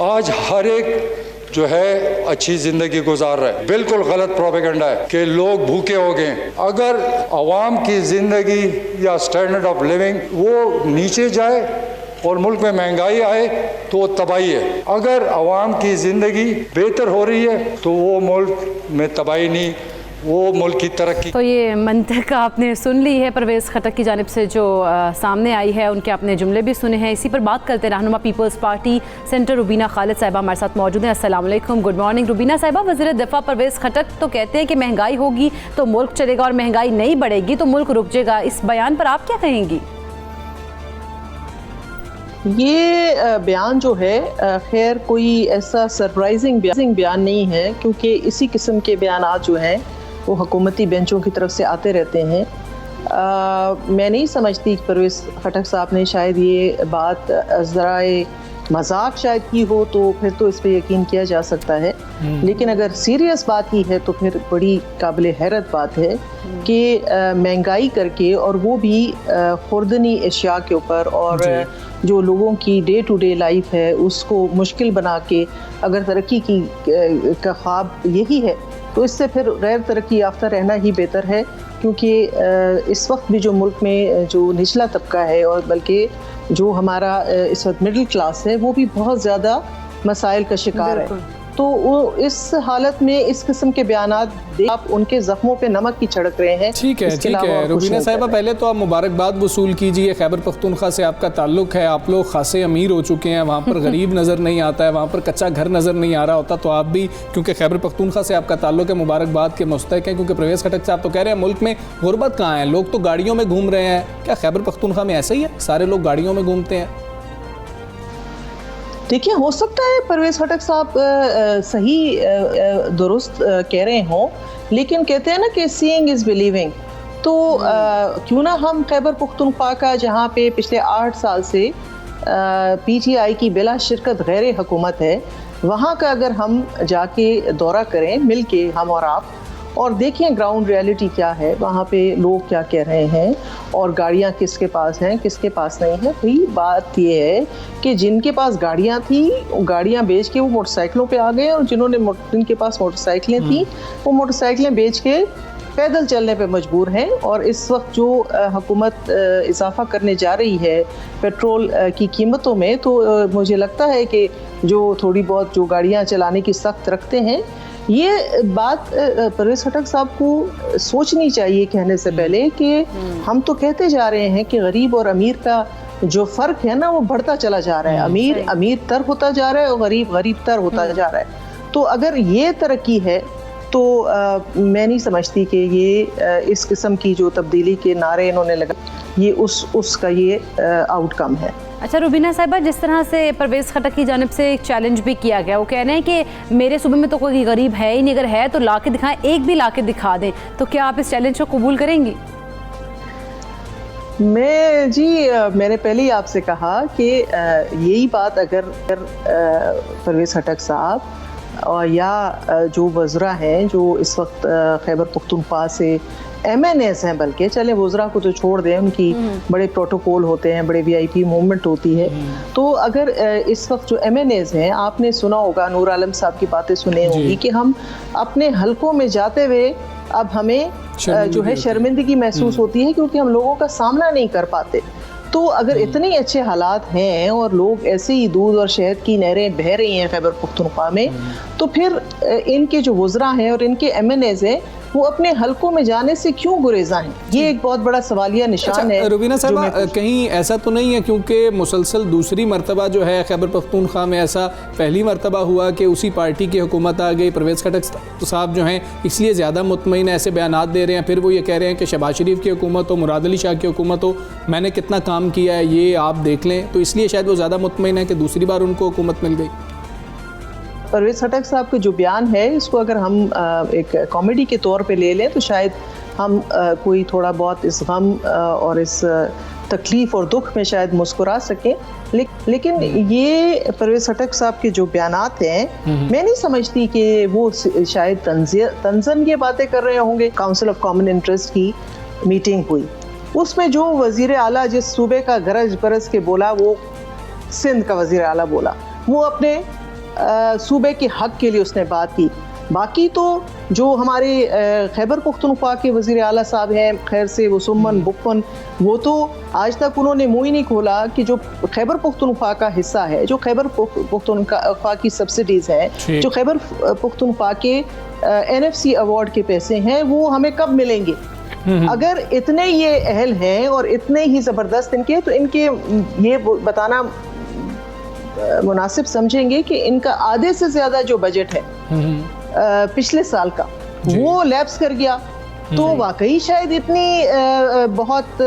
आज हर एक जो है अच्छी ज़िंदगी गुजार रहा है। बिल्कुल गलत प्रोपेगेंडा है कि लोग भूखे हो गए। अगर आवाम की ज़िंदगी या स्टैंडर्ड ऑफ लिविंग वो नीचे जाए और मुल्क में महंगाई आए तो वो तबाही है। अगर आवाम की ज़िंदगी बेहतर हो रही है तो वो मुल्क में तबाही नहीं, वो मुल्क की तरक्की। तो ये मंतक आपने सुन ली है परवेज़ खट्टक की जानिब से जो सामने आई है, उनके आपने जुमले भी सुने हैं। इसी पर बात करते हैं। रहनुमा peoples party senator Rubina Khalid साहिबा हमारे साथ मौजूद हैं। अस्सलाम वालेकुम, गुड मॉर्निंग रुबीना साहिबा। वज़ीर दिफा परवेज़ खट्टक तो कहते हैं कि महंगाई होगी तो मुल्क चलेगा और महंगाई नहीं बढ़ेगी तो मुल्क रुक जाएगा। इस बयान पर आप क्या कहेंगी? ये बयान जो है खैर कोई ऐसा सरप्राइजिंग बयान नहीं है, क्योंकि इसी किस्म के बयान जो हैं वो हुकूमती बेंचों की तरफ से आते रहते हैं। मैं नहीं समझती कि परवेज़ खट्टक साहब ने शायद ये बात ज़राए मजाक शायद की हो, तो फिर तो इस पर यकीन किया जा सकता है। लेकिन अगर सीरियस बात की है तो फिर बड़ी काबिल हैरत बात है कि महंगाई करके, और वो भी खुर्दनी अशिया के ऊपर, और जो लोगों की डे टू डे लाइफ है उसको मुश्किल बना के अगर तरक्की की का ख्वाब यही है तो इससे फिर गैर तरक्की याफ्ता रहना ही बेहतर है। क्योंकि इस वक्त भी जो मुल्क में जो निचला तबका है और बल्कि जो हमारा इस वक्त मिडिल क्लास है वो भी बहुत ज़्यादा मसाइल का शिकार है। तो वो इस हालत में इस किस्म के बयानात आप उनके जख्मों पे नमक की छिड़क रहे हैं। ठीक है, ठीक है रुबीना साहिबा, पहले तो आप मुबारकबाद वसूल कीजिए। खैबर पख्तूनख्वा से आपका ताल्लुक है, आप लोग खासे अमीर हो चुके हैं, वहाँ पर गरीब नज़र नहीं आता है, वहाँ पर कच्चा घर नज़र नहीं आ रहा होता, तो आप भी क्योंकि खैबर पख्तूनख्वा से आपका ताल्लुक है मुबारकबाद के मुस्तहिक हैं। क्योंकि परवेज़ खटक साहब तो कह रहे हैं मुल्क में गुरबत कहाँ है, लोग तो गाड़ियों में घूम रहे हैं। क्या खैबर पख्तूनख्वा में ऐसा ही है, सारे लोग गाड़ियों में घूमते हैं? देखिए, हो सकता है परवेज़ खटक साहब सही दुरुस्त कह रहे हों, लेकिन कहते हैं ना कि सीइंग इज़ बिलीविंग। तो क्यों ना हम खैबर पख्तूनख्वा का, जहाँ पे पिछले 8 साल से PTI की बिला शिरकत गैर हुकूमत है, वहाँ का अगर हम जाके दौरा करें मिल के, हम और आप, और देखें ग्राउंड रियलिटी क्या है, वहाँ पे लोग क्या कह रहे हैं और गाड़ियाँ किसके पास हैं किसके पास नहीं है। भाई बात ये है कि जिनके पास गाड़ियाँ थी वो गाड़ियाँ बेच के वो मोटरसाइकिलों पे आ गए, और जिनके पास मोटरसाइकिलें थी वो मोटरसाइकिलें बेच के पैदल चलने पे मजबूर हैं। और इस वक्त जो हुकूमत इजाफा करने जा रही है पेट्रोल की कीमतों में, तो मुझे लगता है कि जो थोड़ी बहुत जो गाड़ियाँ चलाने की सख्त रखते हैं, ये बात परवेज़ खटक साहब को सोचनी चाहिए कहने से पहले कि हम तो कहते जा रहे हैं कि गरीब और अमीर का जो फ़र्क है ना वो बढ़ता चला जा रहा है। अमीर अमीर तर होता जा रहा है और गरीब गरीब तर होता जा रहा है। तो अगर ये तरक्की है तो मैं नहीं समझती कि ये इस किस्म की जो तब्दीली के नारे इन्होंने लगा, ये उसका ये आउटकम है। अच्छा रुबीना साहिबा, जिस तरह से परवेज़ खटक की जानिब से एक चैलेंज भी किया गया, वो कह रहे हैं कि मेरे सूबे में तो कोई गरीब है ही नहीं, अगर है तो ला के दिखाएं, एक भी ला के दिखा दें, तो क्या आप इस चैलेंज को कबूल करेंगी? मैंने पहले ही आपसे कहा कि यही बात अगर परवेज़ खटक साहब और या जो वज़रा हैं जो इस वक्त खैबर पख्तूनख्वा से MNAs हैं, बल्कि चले वज़रा को तो छोड़ दें, उनकी बड़े प्रोटोकॉल होते हैं, बड़े VIP मूवमेंट होती है। तो अगर इस वक्त जो MNAs हैं, आपने सुना होगा, नूर आलम साहब की बातें सुनी होगी कि हम अपने हलकों में जाते हुए अब हमें जो है शर्मिंदगी महसूस होती है क्योंकि हम लोगों का सामना नहीं कर पाते। तो अगर इतने अच्छे हालात हैं और लोग ऐसे ही दूध और शहद की नहरें बह रही हैं खैबर पख्तूनख्वा में, तो फिर इनके जो वज़रा हैं और इनके MNAs हैं वो अपने हलकों में जाने से क्यों गुरेज़ा हैं? ये एक बहुत बड़ा सवालिया निशान है। रुबीना साहबा, कहीं ऐसा तो नहीं है क्योंकि मुसलसल दूसरी मरतबा जो है खैबर पख्तूनख्वा में ऐसा पहली मरतबा हुआ कि उसी पार्टी की हुकूमत आ गई, परवेज़ खटक साहब जो हैं इसलिए ज़्यादा मुतमईन ऐसे बयानात दे रहे हैं, फिर वो ये कह रहे हैं कि शहबाज शरीफ की हुकूमत हो, मुराद अली शाह की हुकूमत हो, मैंने कितना काम किया है ये आप देख लें, तो इसलिए शायद वो ज़्यादा मुतमईन है कि दूसरी बार उनको हुकूमत मिल गई। परवेज़ खटक साहब का जो बयान है इसको अगर हम एक कॉमेडी के तौर पे ले लें तो शायद हम कोई थोड़ा बहुत इस गम और इस तकलीफ़ और दुख में शायद मुस्कुरा सकें, लेकिन ये परवेज़ खटक साहब के जो बयानात हैं, मैं नहीं समझती कि वो शायद तंज़न ये बातें कर रहे होंगे। काउंसिल ऑफ कॉमन इंटरेस्ट की मीटिंग हुई, उसमें जो वज़ीर आला जिस सूबे का गरज बरस के बोला, वो सिंध का वज़ीर आला बोला, वो अपने सूबे के हक के लिए उसने बात की। बाकी तो जो हमारे खैबर पख्तूनख्वा के वज़ीर आला साहब हैं, खैर से वो सुमन बुकमन, वो तो आज तक उन्होंने मुँह ही नहीं खोला कि जो खैबर पख्तूनख्वा का हिस्सा है, जो खैबर पख्तूनख्वा की सब्सिडीज़ हैं, जो खैबर पख्तूनख्वा के NFC अवार्ड के पैसे हैं, वो हमें कब मिलेंगे? अगर इतने ये अहल हैं और इतने ही ज़बरदस्त इनके, तो इनके ये बताना मुनासिब समझेंगे कि इनका आधे से ज़्यादा जो बजट है पिछले साल का वो लैप्स कर गया। तो वाकई शायद इतनी बहुत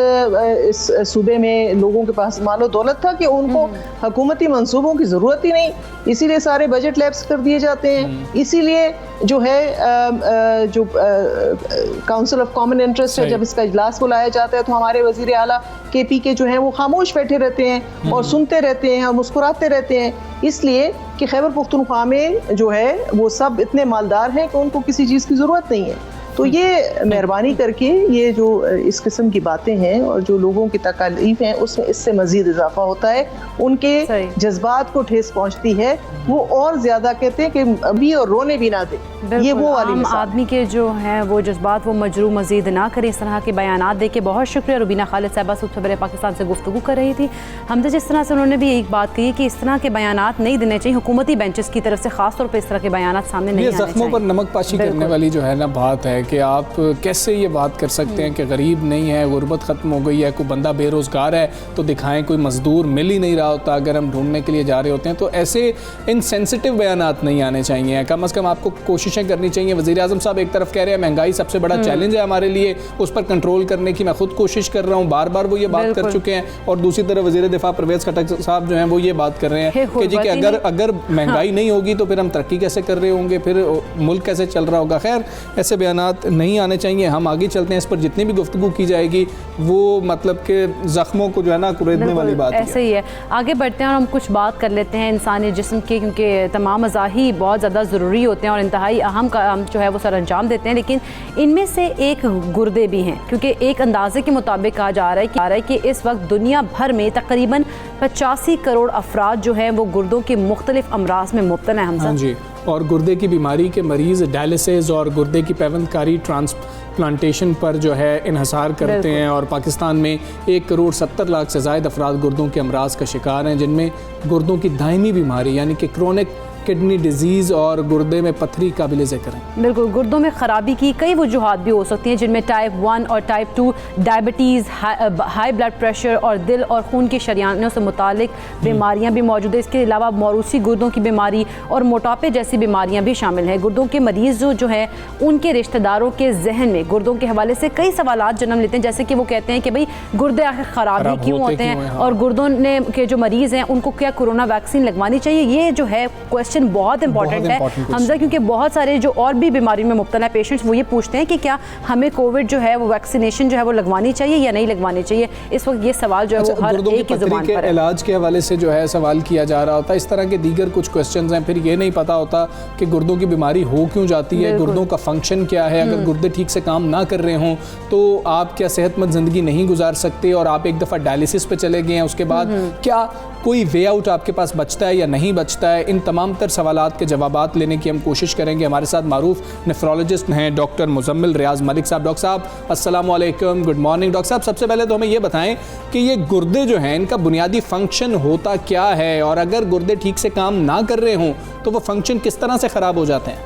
इस सूबे में लोगों के पास मालो दौलत था कि उनको हुकूमती मंसूबों की ज़रूरत ही नहीं, इसीलिए सारे बजट लैप्स कर दिए जाते हैं। इसीलिए जो है जो काउंसिल ऑफ कॉमन इंटरेस्ट है, जब इसका इजलास बुलाया जाता है तो हमारे वज़ीर आला KP के जो हैं वो खामोश बैठे रहते हैं और सुनते रहते हैं और मुस्कुराते रहते हैं, इसलिए कि खैबर पख्तूनख्वा में जो है वो सब इतने मालदार हैं कि उनको किसी चीज़ की ज़रूरत नहीं है। तो ये मेहरबानी करके ये जो इस किस्म की बातें हैं और जो लोगों की तकालीफ हैं उसमें इससे मज़ीद इजाफा होता है, उनके जज्बात को ठेस पहुँचती है, वो और ज़्यादा कहते हैं कि अभी और रोने भी ना दे। ये वो वाली आम मिसाल है। आदमी के जो हैं वो जज्बात वो मजरू मजीद ना करें। इस तरह के बयानात दे के बहुत शुक्रिया। रुबीना खालिद साहिबा सुबह सवेरे पाकिस्तान से गुफ्तगू कर रही थी। हमसे जिस तरह से उन्होंने भी एक बात कही कि इस तरह के बयानात नहीं देने चाहिए, हुकूमती बेंचेस की तरफ से खास तौर पर इस तरह के बयानात सामने नहीं ये आने जख्मों पर चाहिए। नमक पाशी करने वाली जो है ना बात है कि आप कैसे ये बात कर सकते हैं कि गरीब नहीं है, गुर्बत ख़त्म हो गई है, कोई बंदा बेरोज़गार है तो दिखाएं, कोई मज़दूर मिल ही नहीं रहा होता अगर हम ढूंढने के लिए जा रहे होते हैं, तो ऐसे इनसेंसिटिव बयानात नहीं आने चाहिए। कम अज़ कम आपको कोशिशें करनी चाहिए। वज़ीर आज़म साहब एक तरफ कह रहे हैं महंगाई सबसे बड़ा चैलेंज है हमारे लिए, उस पर कंट्रोल करने की मैं खुद कोशिश कर रहा हूँ, बार बार वो ये बात कर चुके हैं। और दूसरी तरफ वज़ीर दिफा परवेज़ खटक साहब जो हैं वो ये बात कर रहे हैं कि जी कि अगर महंगाई नहीं होगी तो फिर हम तरक्की कैसे कर रहे होंगे, फिर मुल्क कैसे चल रहा होगा। खैर ऐसे बयानात नहीं आने चाहिए। हम आगे चलते हैं, इस पर जितनी भी गुफ्तगू की जाएगी वो मतलब कि ज़ख्मों को जो है ना कुरेदने वाली बात ऐसे ही है। आगे बढ़ते हैं और हम कुछ बात कर लेते हैं इंसानी जिस्म की, क्योंकि तमाम अज़ाही बहुत ज़्यादा ज़रूरी होते हैं और इंतहाई अहम काम जो है वो सर अंजाम देते हैं, लेकिन इनमें से एक गुर्दे भी हैं। क्योंकि एक अंदाजे के मुताबिक कहा जा रहा है कि इस वक्त दुनिया भर में तकरीबन 85 करोड़ अफराद जो हैं वो गुर्दों के मुख्तलिफ अमराज में मुब्तला हैं। हाँ जी, और गुर्दे की बीमारी के मरीज़ डायलिसिस और गुर्दे की पैवंदकारी ट्रांसप्लांटेशन पर जो है इन्हसार करते हैं। और पाकिस्तान में 1 करोड़ 70 लाख से ज़ायद अफराद गुर्दों के अमराज का शिकार हैं, जिनमें गुर्दों की दायमी बीमारी यानी कि क्रोनिक किडनी डिजीज़ और गुर्दे में पथरी काबिल ज़िक्र है। बिल्कुल, गुर्दों में ख़राबी की कई वजूहात भी हो सकती हैं, जिनमें टाइप 1 और type 2 diabetes, high blood pressure और दिल और खून की शरियानों से मुतालिक बीमारियां भी मौजूद है। इसके अलावा मौरूसी गुर्दों की बीमारी और मोटापे जैसी बीमारियां भी शामिल हैं। गुर्दों के मरीज़ जो है उनके रिश्तेदारों के जहन में गुर्दों के हवाले से कई सवालात जन्म लेते हैं, जैसे कि वो कहते हैं कि भाई गुर्दे आखिर ख़राब क्यों होते हैं, हाँ। और गुर्दों ने के जो मरीज़ हैं उनको क्या कोरोना वैक्सीन लगवानी चाहिए। ये जो है क्वेश्चन बहुत इंपॉर्टेंट है हमजा, क्योंकि बहुत सारे जो और भी बीमारी में मुब्तला पेशेंट्स वो ये पूछते हैं कि क्या हमें कोविड जो है वो वैक्सीनेशन जो है वो लगवानी चाहिए या नहीं लगवानी चाहिए। इस वक्त ये सवाल जो है वो हर एक की ज़ुबान पर है। इलाज के हवाले से जो है सवाल किया जा रहा होता है, इस तरह के दीगर कुछ क्वेश्चंस हैं। फिर ये नहीं पता होता कि गुर्दों की बीमारी हो क्यों जाती है, गुर्दों का फंक्शन क्या है। अगर गुर्दे ठीक से काम ना कर रहे हों तो आप क्या सेहतमंद ज़िंदगी नहीं गुजार सकते, और आप एक दफ़ा डायलिसिस पे चले गए हैं उसके बाद क्या कोई वे आउट आपके पास बचता है या नहीं बचता है। इन तमाम तर सवालात के जवाबात लेने की हम कोशिश करेंगे। हमारे साथ मारूफ नेफ्रोलॉजिस्ट हैं डॉक्टर मुजम्मिल रियाज मलिक साहब। डॉक्टर साहब अस्सलाम वालेकुम, गुड मॉर्निंग। डॉक्टर साहब सबसे पहले तो हमें ये बताएं कि ये गुर्दे जो हैं इनका बुनियादी फंक्शन होता क्या है, और अगर गुर्दे ठीक से काम ना कर रहे हों तो वो फंक्शन किस तरह से ख़राब हो जाते हैं।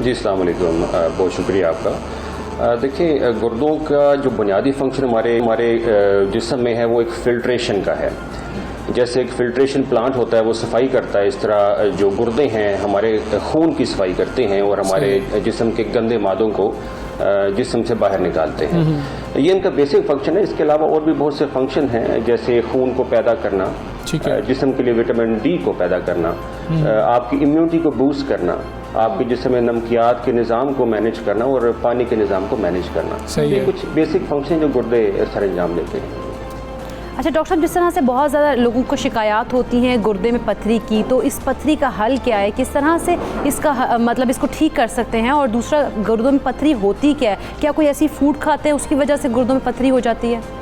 जी अस्सलाम वालेकुम, बहुत शुक्रिया आपका। देखिए, गुर्दों का जो बुनियादी फंक्शन हमारे जिस्म में है वो एक फ़िल्ट्रेशन का है। जैसे एक फ़िल्ट्रेशन प्लांट होता है वो सफाई करता है, इस तरह जो गुर्दे हैं हमारे खून की सफाई करते हैं और हमारे जिस्म के गंदे मादों को जिस्म से बाहर निकालते हैं। ये इनका बेसिक फंक्शन है। इसके अलावा और भी बहुत से फंक्शन हैं, जैसे खून को पैदा करना, जिस्म के लिए विटामिन डी को पैदा करना, आपकी इम्यूनिटी को बूस्ट करना, आपके जिस्म में नमकियात के निज़ाम को मैनेज करना और पानी के निज़ाम को मैनेज करना। ये कुछ बेसिक फंक्शन जो गुर्दे सर अंजाम लेते हैं। अच्छा डॉक्टर साहब, जिस तरह से बहुत ज़्यादा लोगों को शिकायत होती हैं गुर्दे में पथरी की, तो इस पथरी का हल क्या है, किस तरह से इसका मतलब इसको ठीक कर सकते हैं, और दूसरा गुर्दों में पथरी होती क्या है, क्या कोई ऐसी फूड खाते हैं उसकी वजह से गुर्दों में पथरी हो जाती है।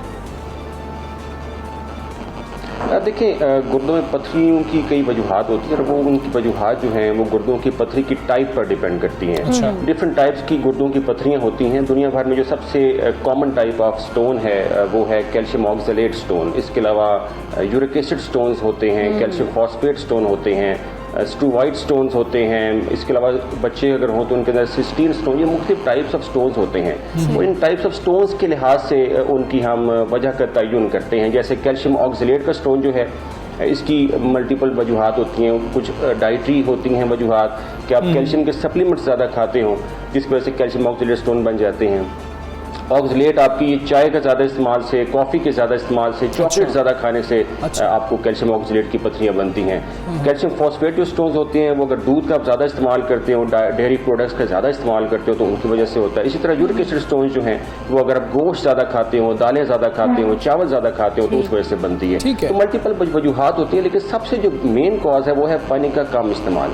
देखिए, गुर्दों में पथरियों की कई वजूहात होती हैं और वो उनकी वजूहात जो हैं वो गुर्दों की पथरी की टाइप पर डिपेंड करती हैं। डिफरेंट टाइप्स की गुर्दों की पथरियाँ होती हैं। दुनिया भर में जो सबसे कॉमन टाइप ऑफ स्टोन है वो है कैल्शियम ऑक्सलेट स्टोन। इसके अलावा यूरिक एसिड स्टोन्स होते हैं, कैल्शियम फॉस्फेट स्टोन होते हैं, स्टूवाइड स्टोन्स होते हैं। इसके अलावा बच्चे अगर हों तो उनके अंदर सिस्टीन स्टोन, ये मुख्तलिफ टाइप्स ऑफ स्टोन्स होते हैं। और इन टाइप्स ऑफ स्टोन्स के लिहाज से उनकी हम वजह का तयन करते हैं। जैसे कैल्शियम ऑक्सलेट का स्टोन जो है इसकी मल्टीपल वजूहात होती हैं। कुछ डाइटरी होती हैं वजूहात कि आप कैल्शियम के सप्लीमेंट्स ज़्यादा खाते हो जिसकी वजह से कैल्शियम ऑक्सलेट स्टोन बन जाते हैं। ऑक्सलेट आपकी चाय का ज़्यादा इस्तेमाल से, कॉफ़ी के ज़्यादा इस्तेमाल से, चॉकलेट ज़्यादा खाने से आपको कैल्शियम ऑक्सलेट की पथरियाँ बनती हैं। कैल्शियम फॉस्फेट जो स्टोन्स होते हैं वो अगर दूध का आप ज़्यादा इस्तेमाल करते हो, डेयरी प्रोडक्ट्स का ज़्यादा इस्तेमाल करते हो तो उनकी वजह से होता है। इसी तरह यूरिक एसिड स्टोन्स जो हैं वो अगर आप गोश्त ज़्यादा खाते हो, दालें ज़्यादा खाते हो, चावल ज़्यादा खाते हो तो उस वजह से बनती है। तो मल्टीपल वजूहात होती है, लेकिन सबसे जो मेन कॉज है वो है पानी का कम इस्तेमाल।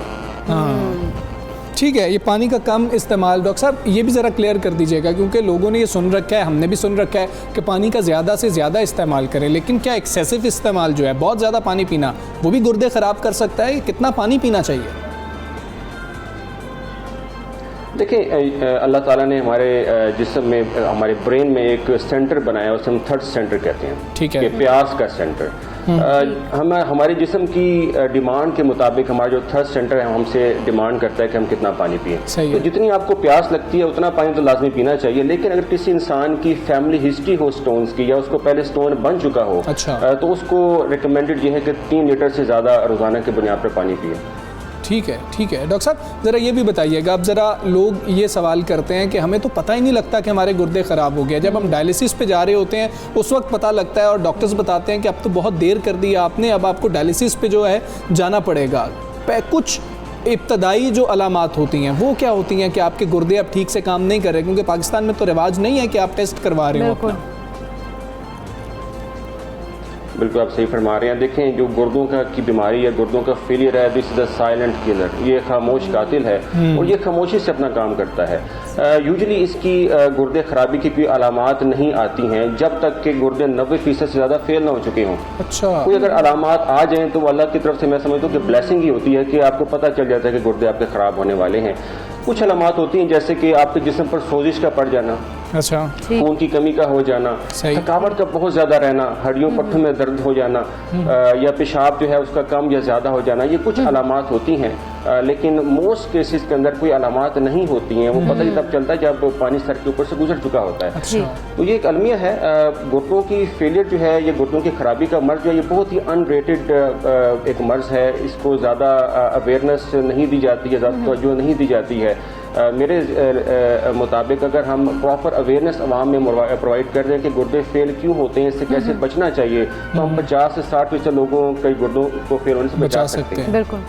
ठीक है, ये पानी का कम इस्तेमाल। डॉक्टर साहब ये भी ज़रा क्लियर कर दीजिएगा, क्योंकि लोगों ने ये सुन रखा है, हमने भी सुन रखा है कि पानी का ज़्यादा से ज़्यादा इस्तेमाल करें, लेकिन क्या एक्सेसिव इस्तेमाल जो है, बहुत ज़्यादा पानी पीना, वो भी गुर्दे ख़राब कर सकता है। कितना पानी पीना चाहिए? देखिए अल्लाह ताला ने हमारे जिस्म में हमारे ब्रेन में एक सेंटर बनाया है, उसे हम थर्ड सेंटर कहते हैं। ठीक है। कि प्यास का सेंटर। हमारे जिस्म की डिमांड के मुताबिक हमारा जो थर्ड सेंटर है हमसे डिमांड करता है कि हम कितना पानी पिए। तो जितनी आपको प्यास लगती है उतना पानी तो लाजमी पीना चाहिए, लेकिन अगर किसी इंसान की फैमिली हिस्ट्री हो स्टोन्स की या उसको पहले स्टोन बन चुका हो, तो उसको रिकमेंडेड ये है कि 3 लीटर से ज़्यादा रोज़ाना की बुनियाद पर पानी पिए। ठीक है, ठीक है। डॉक्टर साहब ज़रा ये भी बताइएगा, अब ज़रा लोग ये सवाल करते हैं कि हमें तो पता ही नहीं लगता कि हमारे गुर्दे ख़राब हो गए। जब हम डायलिसिस पे जा रहे होते हैं उस वक्त पता लगता है और डॉक्टर्स बताते हैं कि अब तो बहुत देर कर दी आपने, अब आपको डायलिसिस पे जो है जाना पड़ेगा। कुछ इब्तदाई जो अलामात होती हैं वो क्या होती हैं कि आपके गुर्दे अब ठीक से काम नहीं कर रहे? क्योंकि पाकिस्तान में तो रिवाज नहीं है कि आप टेस्ट करवा रहे हो अपना। बिल्कुल आप सही फरमा रहे हैं। देखें जो गुर्दों की बीमारी है, गुर्दों का फेलियर है, this is the silent killer, ये खामोश कातिल है और ये खामोशी से अपना काम करता है। यूजुअली इसकी गुर्दे खराबी की कोई अलामात नहीं आती हैं जब तक कि गुर्दे 90% से ज़्यादा फेल ना हो चुके हों। अच्छा। कोई अगर अलामात आ जाएं तो अल्लाह की तरफ से मैं समझता हूँ कि ब्लेसिंग ही होती है कि आपको पता चल जाता है कि गुर्दे आपके ख़राब होने वाले हैं। कुछ अलामात होती हैं जैसे कि आपके जिस्म पर सोजिश का पड़ जाना, अच्छा, खून की कमी का हो जाना, थकावट का बहुत ज़्यादा रहना, हड्डियों पट्टों में दर्द हो जाना या पेशाब जो है उसका कम या ज़्यादा हो जाना, ये कुछ अलामात होती हैं। लेकिन मोस्ट केसेस के अंदर कोई अलामात नहीं होती हैं। वो पता ही तब चलता है जब पानी सर के ऊपर से गुजर चुका होता है। अच्छा। तो ये एक अलमिया है। गुर्दों की फेलियर जो है, ये गुर्दों की खराबी का मर्ज जो है, ये बहुत ही अनरेटेड एक मर्ज है। इसको ज़्यादा अवेयरनेस नहीं दी जाती है, ज़्यादा तवज्जो नहीं दी जाती है। मेरे मुताबिक अगर हम प्रॉपर अवेयरनेस आवाम में प्रोवाइड कर दें कि गुर्दे फेल क्यों होते हैं, इससे कैसे बचना चाहिए, तो हम 50 से 60% लोगों के गुर्दों को फेल होने से बचा सकते हैं। बिल्कुल।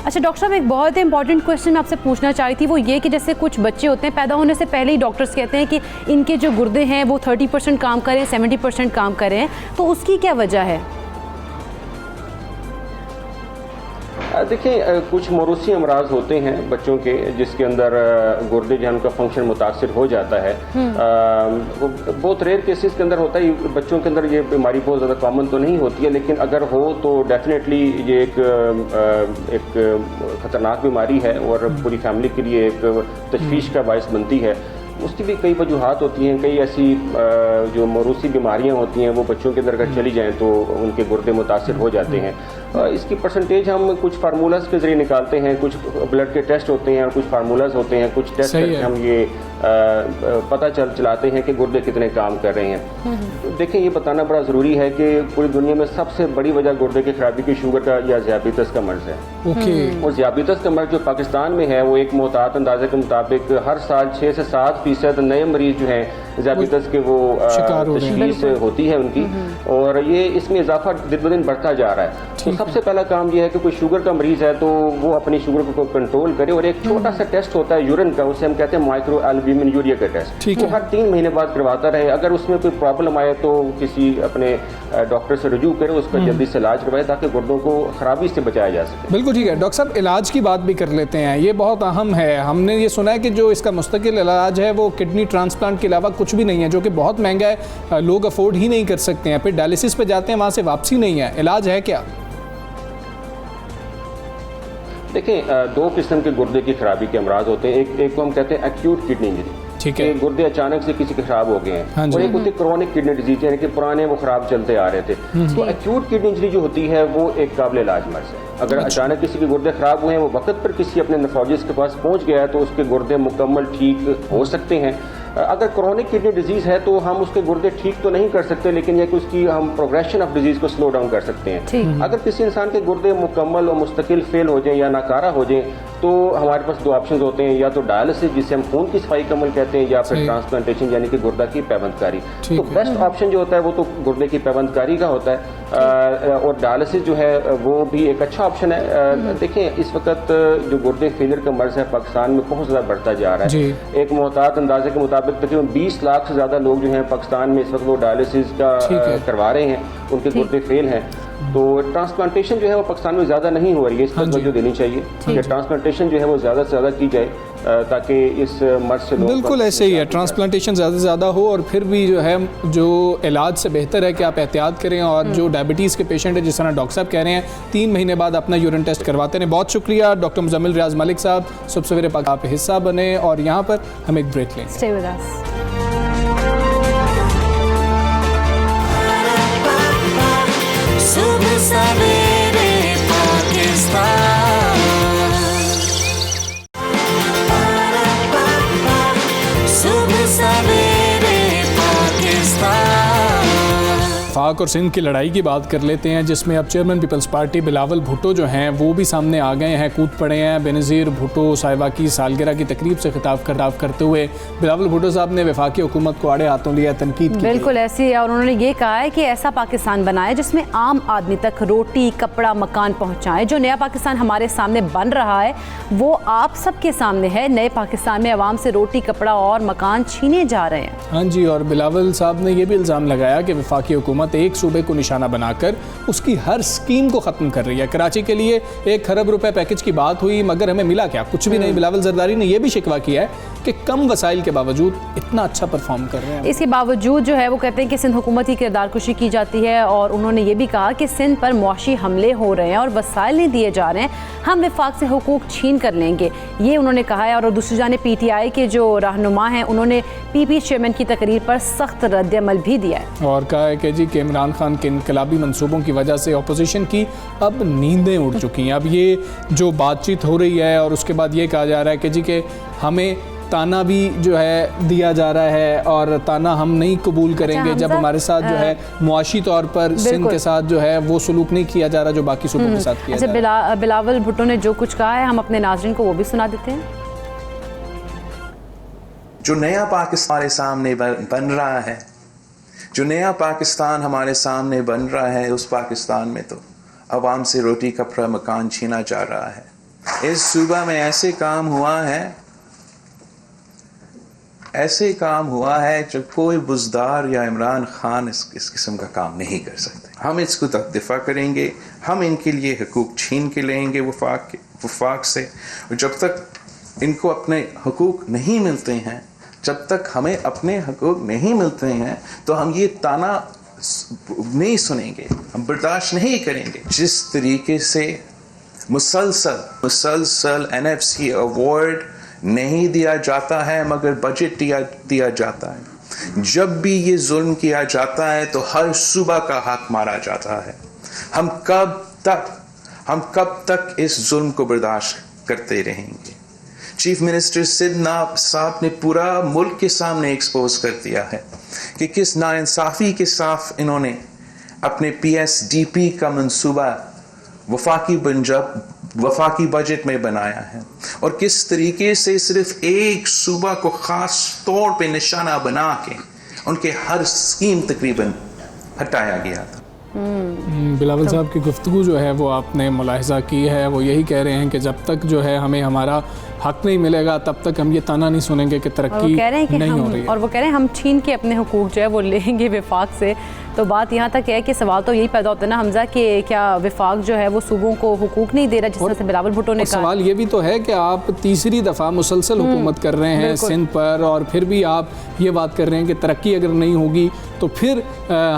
अच्छा डॉक्टर साहब, एक बहुत ही इंपॉर्टेंट क्वेश्चन मैं आपसे पूछना चाह रही थी, वो ये कि जैसे कुछ बच्चे होते हैं पैदा होने से पहले ही डॉक्टर्स कहते हैं कि इनके जो गुर्दे हैं वो 30% काम करें, 70% काम करें, तो उसकी क्या वजह है? देखिए कुछ मौरूसी अमराज होते हैं बच्चों के जिसके अंदर गुर्दे जो है उनका फंक्शन मुतासर हो जाता है। बहुत रेयर केसेस के अंदर होता है, बच्चों के अंदर ये बीमारी बहुत ज़्यादा कॉमन तो नहीं होती है, लेकिन अगर हो तो डेफिनेटली ये एक ख़तरनाक बीमारी है और पूरी फैमिली के लिए एक तशवीश का बायस बनती है। उसकी भी कई वजूहात होती हैं। कई ऐसी जो मौरूसी बीमारियां होती हैं वो बच्चों के अंदर अगर चली जाएं तो उनके गुर्दे मुतासर हो जाते हैं। इसकी परसेंटेज हम कुछ फार्मूलाज के ज़रिए निकालते हैं, कुछ ब्लड के टेस्ट होते हैं और कुछ फार्मूलाज होते हैं, कुछ टेस्ट करके हम ये पता चलाते हैं कि गुर्दे कितने काम कर रहे हैं। देखें ये बताना बड़ा ज़रूरी है कि पूरी दुनिया में सबसे बड़ी वजह गुर्दे की खराबी की शुगर का या ज़ियाबितस का मर्ज़ है। और ज़ियाबितस का मर्ज़ जो पाकिस्तान में है वो एक मोहतात अंदाजे के मुताबिक हर साल 6 से 7% नए मरीज जो हैं ज़ियाबितस के वो तशख़ीस होती है उनकी, और ये इसमें इजाफा दिन ब दिन बढ़ता जा रहा है। तो सबसे पहला काम यह है कि कोई शुगर का मरीज़ है तो वो अपनी शुगर को कंट्रोल करे, और एक छोटा सा टेस्ट होता है यूरिन का, उसे हम कहते हैं माइक्रो एल्ब्यूमिन यूरिया का टेस्ट, वो हर 3 महीने बाद करवाता रहे। अगर उसमें कोई प्रॉब्लम आए तो किसी अपने डॉक्टर से रुजू करे, उसका जल्दी से इलाज करवाए ताकि गुर्दों को खराबी से बचाया जा सके। बिल्कुल ठीक है। डॉक्टर साहब इलाज की बात भी कर लेते हैं, ये बहुत अहम है। हमने ये सुना है कि जो इसका मुस्तकिल इलाज है वो किडनी ट्रांसप्लांट के अलावा कुछ भी नहीं है, जो कि बहुत महंगा है, लोग अफोर्ड ही नहीं कर सकते हैं, फिर डायलिसिस पे जाते हैं, वहाँ से वापसी नहीं है। इलाज है क्या? देखिए 2 किस्म के गुर्दे की खराबी के अमराज होते हैं। एक को हम कहते हैं एक्यूट किडनी इंजरी, ठीक है, गुर्दे अचानक से किसी के खराब हो गए हैं, और एक होती है क्रोनिक किडनी डिजीज, यानी कि पुराने वो खराब चलते आ रहे थे। तो एक्यूट किडनी इंजरी जो होती है वो एक काबिल इलाज मर्ज है। अगर अचानक किसी के गुर्दे खराब हुए हैं, वो वक्त पर किसी अपने नेफ्रोलॉजिस्ट के पास पहुंच गया है तो उसके गुर्दे मुकम्मल ठीक हो सकते हैं। अगर क्रोनिक किडनी डिजीज़ है तो हम उसके गुर्दे ठीक तो नहीं कर सकते, लेकिन यह कि उसकी हम प्रोग्रेशन ऑफ डिजीज़ को स्लो डाउन कर सकते हैं। अगर किसी इंसान के गुर्दे मुकम्मल और मुस्तकिल फेल हो जाएं या नाकारा हो जाएं तो हमारे पास 2 ऑप्शन होते हैं, या तो डायलिसिस जिसे हम खून की सफाई का अमल कहते हैं, या फिर ट्रांसप्लांटेशन यानी कि गुर्दा की पैबंदकारी। तो बेस्ट ऑप्शन जो होता है वो तो गुर्दे की पैबंदकारी का होता है, और डायलिसिस जो है वो भी एक अच्छा ऑप्शन है। देखें इस वक्त जो गुर्दे फेलियर का मर्ज है पाकिस्तान में बहुत ज़्यादा बढ़ता जा रहा है। एक मोहतात अंदाजे के मुताबिक तकरीबन 20 लाख से ज़्यादा लोग जो हैं पाकिस्तान में इस वक्त वो डायलिसिस का करवा रहे हैं, उनके गुर्दे फेल हैं। तो ट्रांसप्लांटेशन जो है वो पाकिस्तान में ज़्यादा नहीं हो रही है, इस पर तवज्जो देनी चाहिए कि ट्रांसप्लांटेशन जो है वो ज़्यादा से ज़्यादा की जाए ताकि इस मर्ज से बिल्कुल ऐसे ही है, ट्रांसप्लांटेशन ज़्यादा से ज़्यादा हो और फिर भी जो है जो इलाज से बेहतर है कि आप एहतियात करें और जो डायबिटीज़ के पेशेंट है जिस तरह डॉक्टर साहब कह रहे हैं 3 महीने बाद अपना यूरिन टेस्ट करवाते हैं। बहुत शुक्रिया डॉक्टर मुजम्मिल रियाज मलिक साहब, सुबह सवेरे पाक आप हिस्सा बने और यहाँ पर हम एक ब्रेक लेंगे। Stay with us. सुबह सवेरे पाकिस्तान, सुबह सवेरे पाकिस्तान। वफाक और सिंध की लड़ाई की बात कर लेते हैं जिसमें अब chairman peoples party Bilawal Bhutto जो हैं वो भी सामने आ गए हैं, कूद पड़े हैं। बेनज़ीर भुट्टो साहिबा की सालगिरह की तकरीब से खिताब करते हुए बिलावल भुट्टो साहब ने वफाकी हुकूमत को आड़े हाथों लिया, तनकीद की। बिल्कुल ऐसी है और उन्होंने ये कहा है कि ऐसा पाकिस्तान बनाए जिसमें आम आदमी तक रोटी कपड़ा मकान पहुँचाए। जो नया पाकिस्तान हमारे सामने बन रहा है वो आप सबके सामने है। नए पाकिस्तान में अवाम से रोटी कपड़ा और मकान छीने जा रहे हैं। हाँ जी, और बिलावल साहब ने यह भी इल्ज़ाम लगाया कि वफाकी हुकूमत एक सूबे को निशाना बनाकर उसकी हर स्कीम को ख़त्म कर रही है। कराची के लिए 1 खरब रुपए पैकेज की बात हुई मगर हमें मिला क्या? कुछ भी नहीं। बिलावल जरदारी ने यह भी शिकवा किया है कि कम वसाइल के बावजूद इतना अच्छा परफॉर्म कर रहे हैं। इसके बावजूद जो है वो कहते हैं कि सिंध हुकूमत की किरदार कुशी की जाती है और उन्होंने ये भी कहा कि सिंध पर मुआशी हमले हो रहे हैं और वसाइल नहीं दिए जा रहे हैं, हम विफाक से हुकूक छीन कर लेंगे, ये उन्होंने कहा है। और दूसरी जानिब PTI के जो रहनुमा हैं उन्होंने PP चेयरमैन की तकरीर पर सख्त रद्द-ए-अमल भी दिया है और कहा है कि जी कि इमरान खान के इनकलाबी मंसूबों की वजह से अपोजिशन की अब नींदें उड़ चुकी हैं। अब ये जो बातचीत हो रही है और उसके बाद ये कहा जा रहा है कि जी कि हमें ताना भी जो है दिया जा रहा है और ताना हम नहीं कबूल करेंगे जब हमारे साथ जो है मुआशी तौर पर सिंध के साथ जो है वो सलूक नहीं किया जा रहा जो बाकी सूबों के साथ किया जा रहा है। बिलावल भुट्टो ने जो कुछ कहा है हम अपने नाज़रीन को वो भी सुना देते हैं। जो नया पाकिस्तान हमारे सामने बन रहा है, जो नया पाकिस्तान हमारे सामने बन रहा है, उस पाकिस्तान में तो अवाम से रोटी कपड़ा मकान छीना जा रहा है। इस सूबा में ऐसे काम हुआ है जो कोई बुज़दार या इमरान खान इस किस्म का काम नहीं कर सकते। हम इसको तक दिफा करेंगे, हम इनके लिए हुकूक छीन के लेंगे वफाक से। और जब तक इनको अपने हुकूक नहीं मिलते हैं, जब तक हमें अपने हुकूक नहीं मिलते हैं तो हम ये ताना नहीं सुनेंगे, हम बर्दाश्त नहीं करेंगे। जिस तरीके से मुसलसल NFC अवार्ड नहीं दिया जाता है मगर बजट दिया जाता है, जब भी ये जुल्म किया जाता है तो हर सूबा का हक मारा जाता है। हम कब तक इस जुल्म को बर्दाश्त करते रहेंगे? चीफ मिनिस्टर सिंध साहब ने पूरा मुल्क के सामने एक्सपोज कर दिया है कि किस नाइंसाफ़ी के साथ इन्होंने अपने PSDP का मंसूबा वफाकी बजट में बनाया है और किस तरीके से सिर्फ एक सूबा को ख़ास तौर पे निशाना बना के उनके हर स्कीम तकरीबन हटाया गया था। बिलावल साहब की गुफ्तगू जो है वो आपने मुलाहिज़ा की है, वो यही कह रहे हैं कि जब तक जो है हमें हमारा हक नहीं मिलेगा तब तक हम ये ताना नहीं सुनेंगे कि तरक्की नहीं हो रही है। और वो कह रहे हैं हम छीन के अपने हुकूक जो है वो लेंगे विफाक से। तो बात यहाँ तक है कि सवाल तो यही पैदा होता है ना हमजा कि क्या विफाक जो है वो सूबों को हुकूक नहीं दे रहा, जिस तरह से बिलावल भुट्टो ने कहा। सवाल ये भी तो है कि आप तीसरी दफ़ा मुसलसल हुकूमत कर रहे हैं सिंध पर और फिर भी आप ये बात कर रहे हैं कि तरक्की अगर नहीं होगी तो फिर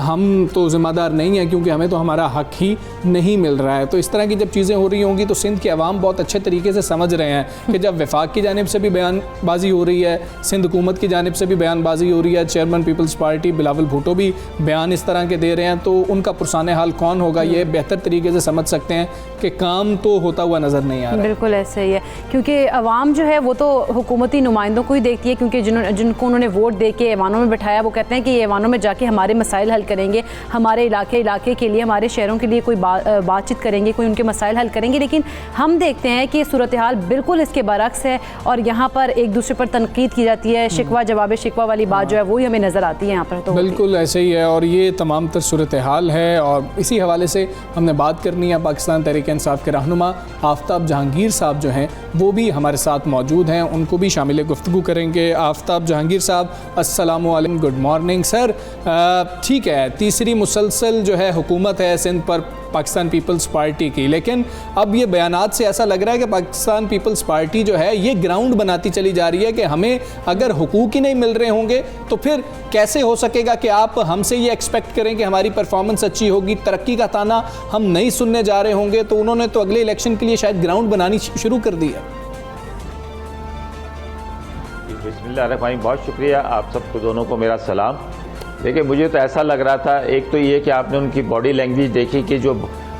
हम तो ज़िम्मेदार नहीं हैं क्योंकि हमें तो हमारा हक ही नहीं मिल रहा है। तो इस तरह की जब चीज़ें हो रही होंगी तो सिंध के अवाम बहुत अच्छे तरीके से समझ रहे हैं कि जब वफाक की जानिब से भी बयानबाजी हो रही है, सिंध हुकूमत की जानिब से भी बयानबाजी हो रही है, chairman peoples party Bilawal Bhutto भी बयान इस तरह के दे रहे हैं, तो उनका पुरसान हाल कौन होगा ये बेहतर तरीके से समझ सकते हैं कि काम तो होता हुआ नज़र नहीं आ रहा। बिल्कुल ऐसे ही है क्योंकि अवाम जो है वो तो हुकूमती नुमाइंदों को ही देखती है क्योंकि जिनको उन्होंने वोट दे के ऐवानों में बिठाया वो कहते हैं कि ये ऐवानों में जाके हमारे मसाइल हल करेंगे, हमारे इलाके के लिए, हमारे शहरों के लिए कोई बातचीत करेंगे, कोई उनके मसाइल हल करेंगे। लेकिन हम देखते हैं कि सूरत हाल बिल्कुल इसके बरक्स है और यहाँ पर एक दूसरे पर तनकीद की जाती है, शिकवा जवाब शिकवा वाली बात जो है वही हमें नज़र आती है यहाँ पर। तो बिल्कुल ऐसे ही है और ये तमाम तर सूरत हाल है और इसी हवाले से हमने बात करनी है। पाकिस्तान तहरीक इंसाफ के रहनुमा आफ्ताब जहांगीर साहब जो हैं वो भी हमारे साथ मौजूद हैं, उनको भी शामिल गुफ्तगू करेंगे। आफ्ताब जहांगीर साहब अस्सलामु अलैकुम, गुड मॉर्निंग सर। ठीक है, तीसरी मुसलसल जो है हुकूमत है सिंध पर पाकिस्तान पीपल्स पार्टी की। लेकिन अब ये बयानात से ऐसा लग रहा है कि पाकिस्तान पीपल्स पार्टी जो है ये ग्राउंड बनाती चली जा रही है कि हमें अगर हुकूक ही नहीं मिल रहे होंगे तो फिर कैसे हो सकेगा कि आप हमसे ये एक्सपेक्ट करें कि हमारी परफॉर्मेंस अच्छी होगी, तरक्की का ताना हम नहीं सुनने जा रहे होंगे। तो उन्होंने तो अगले इलेक्शन के लिए शायद ग्राउंड बनानी शुरू कर दी है। बिस्मिल्लाहिर्रहमानिर्रहीम, बहुत शुक्रिया आप सबको दोनों को मेरा सलाम। देखिए मुझे तो ऐसा लग रहा था, एक तो ये कि आपने उनकी बॉडी लैंग्वेज देखी कि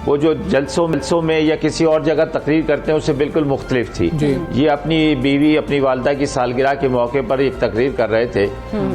वो जो जलसों में या किसी और जगह तकरीर करते हैं उससे बिल्कुल मुख्तलिफ थी। ये अपनी बीवी अपनी वालदा की सालगिरह के मौके पर एक तकरीर कर रहे थे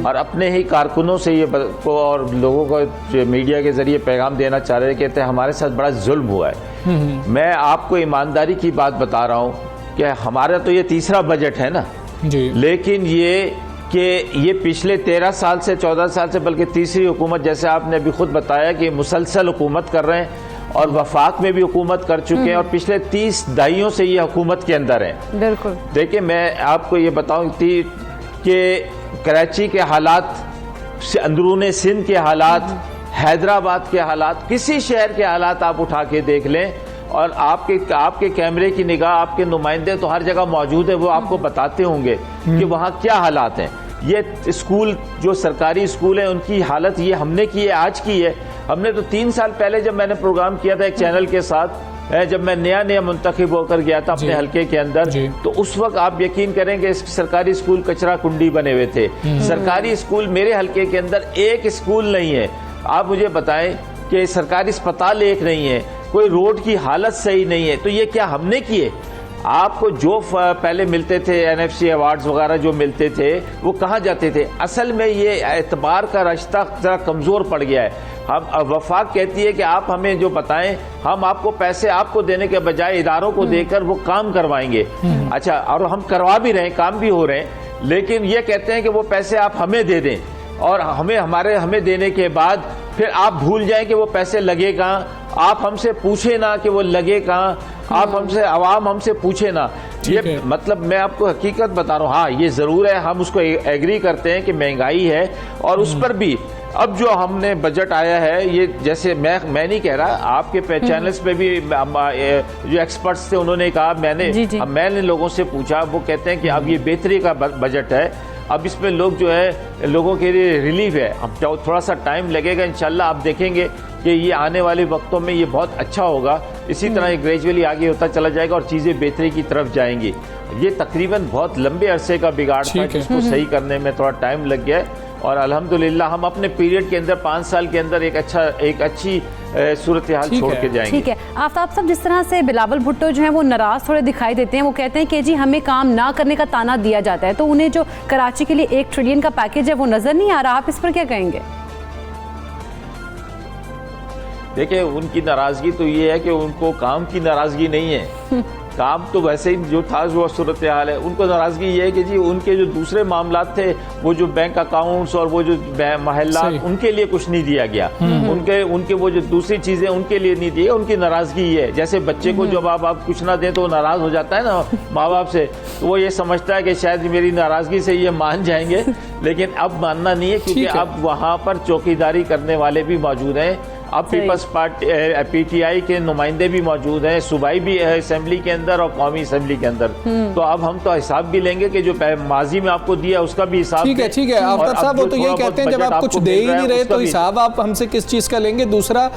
और अपने ही कारकुनों से ये को और लोगों को मीडिया के जरिए पैगाम देना चाह रहे कहते हैं हमारे साथ बड़ा जुल्म हुआ है। मैं आपको ईमानदारी की बात बता रहा हूँ कि हमारा तो ये तीसरा बजट है ना जी, लेकिन ये पिछले 13 साल से 14 साल से बल्कि तीसरी हुकूमत, जैसे आपने अभी खुद बताया कि मुसलसल हुकूमत कर रहे हैं और वफाक में भी हुकूमत कर चुके हैं और पिछले 30 दहाइयों से ये हुकूमत के अंदर है। बिल्कुल। देखिए मैं आपको ये बताऊं कि कराची के हालात, अंदरूनी सिंध के हालात, हैदराबाद के हालात, किसी शहर के हालात आप उठा के देख लें और आपके कैमरे की निगाह, आपके नुमाइंदे तो हर जगह मौजूद है, वो आपको बताते होंगे कि वहाँ क्या हालात हैं। ये स्कूल जो सरकारी स्कूल है उनकी हालत ये हमने की है, आज की है। हमने तो 3 साल पहले जब मैंने प्रोग्राम किया था एक चैनल के साथ, जब मैं नया मुंतखब होकर गया था अपने हलके के अंदर, तो उस वक्त आप यकीन करेंगे सरकारी स्कूल कचरा कुंडी बने हुए थे। सरकारी स्कूल मेरे हलके के अंदर एक स्कूल नहीं है। आप मुझे बताएं कि सरकारी अस्पताल एक नहीं है, कोई रोड की हालत सही नहीं है। तो ये क्या हमने किए? आपको जो पहले मिलते थे NFC अवार्ड्स वगैरह जो मिलते थे वो कहाँ जाते थे? असल में ये एतबार का रिश्ता जरा कमज़ोर पड़ गया है। हम वफाक कहती है कि आप हमें जो बताएं हम आपको पैसे आपको देने के बजाय इदारों को देकर वो काम करवाएंगे। अच्छा, और हम करवा भी रहे हैं, काम भी हो रहे हैं, लेकिन ये कहते हैं कि वो पैसे आप हमें दे दें और हमें देने के बाद फिर आप भूल जाएं कि वो पैसे लगे कहाँ। आप हमसे पूछे ना कि वो लगे कहाँ, आप हमसे आवाम हमसे पूछे ना। ये मतलब मैं आपको हकीकत बता रहा हूँ। हाँ, ये जरूर है, हम उसको एग्री करते हैं कि महंगाई है और उस पर भी अब जो हमने बजट आया है, ये जैसे मैं नहीं कह रहा, आपके चैनल्स पे भी जो एक्सपर्ट्स थे उन्होंने कहा, मैंने लोगों से पूछा, वो कहते हैं कि अब ये बेहतरी का बजट है, अब इसमें लोग जो है लोगों के लिए रिलीफ है। अब थोड़ा सा टाइम लगेगा, इंशाल्लाह आप देखेंगे कि ये आने वाले वक्तों में ये बहुत अच्छा होगा। इसी तरह ये ग्रेजुअली आगे होता चला जाएगा और चीज़ें बेहतरी की तरफ जाएंगी। ये तकरीबन बहुत लंबे अरसे का बिगाड़ था जिसको सही करने में थोड़ा टाइम लग गया और अल्हम्दुलिल्लाह हम अपने पीरियड के अंदर 5 साल के अंदर एक अच्छी सूरत हाल छोड़ के जाएंगे। ठीक है आफ्ताब साहब, जिस तरह से बिलावल भुट्टो जो हैं वो नाराज थोड़े दिखाई देते हैं, वो कहते हैं कि जी हमें काम ना करने का ताना दिया जाता है, तो उन्हें जो कराची के लिए 1 ट्रिलियन का पैकेज है वो नजर नहीं आ रहा। आप इस पर क्या कहेंगे? देखिए उनकी नाराजगी तो ये है कि उनको काम की नाराजगी नहीं है, काम तो वैसे ही जो था वो सूरत हाल है। उनको नाराजगी ये है कि जी उनके जो दूसरे मामलात थे, वो जो बैंक अकाउंट्स और वो जो महल्ला, उनके लिए कुछ नहीं दिया गया, उनके वो जो दूसरी चीजें उनके लिए नहीं दिए। उनकी नाराजगी ये है, जैसे बच्चे को जब आप कुछ ना दें तो नाराज हो जाता है ना माँ बाप से, तो वो ये समझता है कि शायद मेरी नाराजगी से ये मान जाएंगे, लेकिन अब मानना नहीं है, क्योंकि अब वहाँ पर चौकीदारी करने वाले भी मौजूद हैं। अब पीपल्स पार्टी PTI के नुमाइंदे भी मौजूद हैं, सूबाई भी है असेंबली के अंदर और कौमी असेंबली के अंदर। तो अब हम तो हिसाब भी लेंगे कि जो माजी में आपको दिया उसका भी हिसाब। ठीक है आफ्ताब साहब, वो तो यही कहते हैं जब आप कुछ दे ही नहीं रहे तो हिसाब आप हमसे किस चीज़ का लेंगे। दूसरा,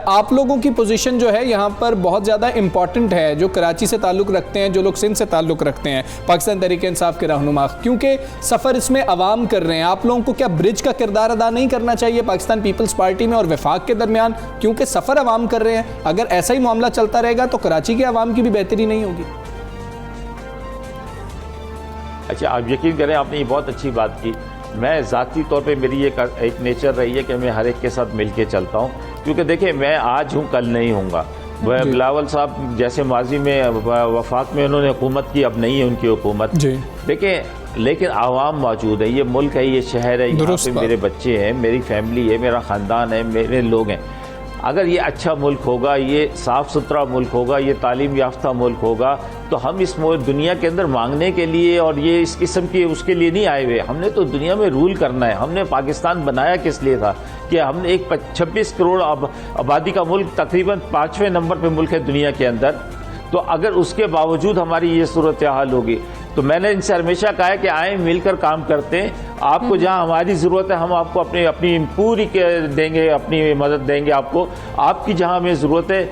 आप लोगों की पोजीशन जो है यहाँ पर बहुत ज़्यादा इंपॉर्टेंट है, जो कराची से ताल्लुक़ रखते हैं, जो लोग सिंध से ताल्लुक़ रखते हैं, पाकिस्तान तहरीक इंसाफ के रहनुमा, क्योंकि सफ़र इसमें अवाम कर रहे हैं। आप लोगों को क्या ब्रिज का किरदार अदा नहीं करना चाहिए पाकिस्तान पीपल्स पार्टी में और वफाक के दरमियान, क्योंकि सफर अवाम कर रहे हैं? अगर ऐसा ही मामला चलता रहेगा तो कराची के अवाम की भी बेहतरी नहीं होगी। अच्छा, आप यकीन करें, आपने ये बहुत अच्छी बात की। मैं ज़ाती तौर पे मेरी एक नेचर रही है कि मैं हर एक के साथ मिल के चलता हूँ, क्योंकि देखिए मैं आज हूँ कल नहीं हूँगा। बिलावल साहब जैसे माजी में वफाक में उन्होंने हुकूमत की, अब नहीं है उनकी हुकूमत। देखिए लेकिन आवाम मौजूद है, ये मुल्क है, ये शहर है, यहाँ पे मेरे बच्चे हैं, मेरी फैमिली है, मेरा ख़ानदान है, मेरे लोग हैं। अगर ये अच्छा मुल्क होगा, ये साफ़ सुथरा मुल्क होगा, ये तालीम याफ्ता मुल्क होगा, तो हम इस दुनिया के अंदर मांगने के लिए और ये इस किस्म के उसके लिए नहीं आए हुए। हमने तो दुनिया में रूल करना है। हमने पाकिस्तान बनाया किस लिए था कि हमने एक 26 करोड़ आबादी का मुल्क, तकरीबन 5वें नंबर पे मुल्क है दुनिया के अंदर। तो अगर उसके बावजूद हमारी ये सूरत हाल होगी, तो मैंने इनसे हमेशा कहा है कि आए मिलकर काम करते हैं। आपको जहां हमारी ज़रूरत है हम आपको अपनी पूरी देंगे, अपनी मदद देंगे आपको। आपकी जहां हमें ज़रूरत है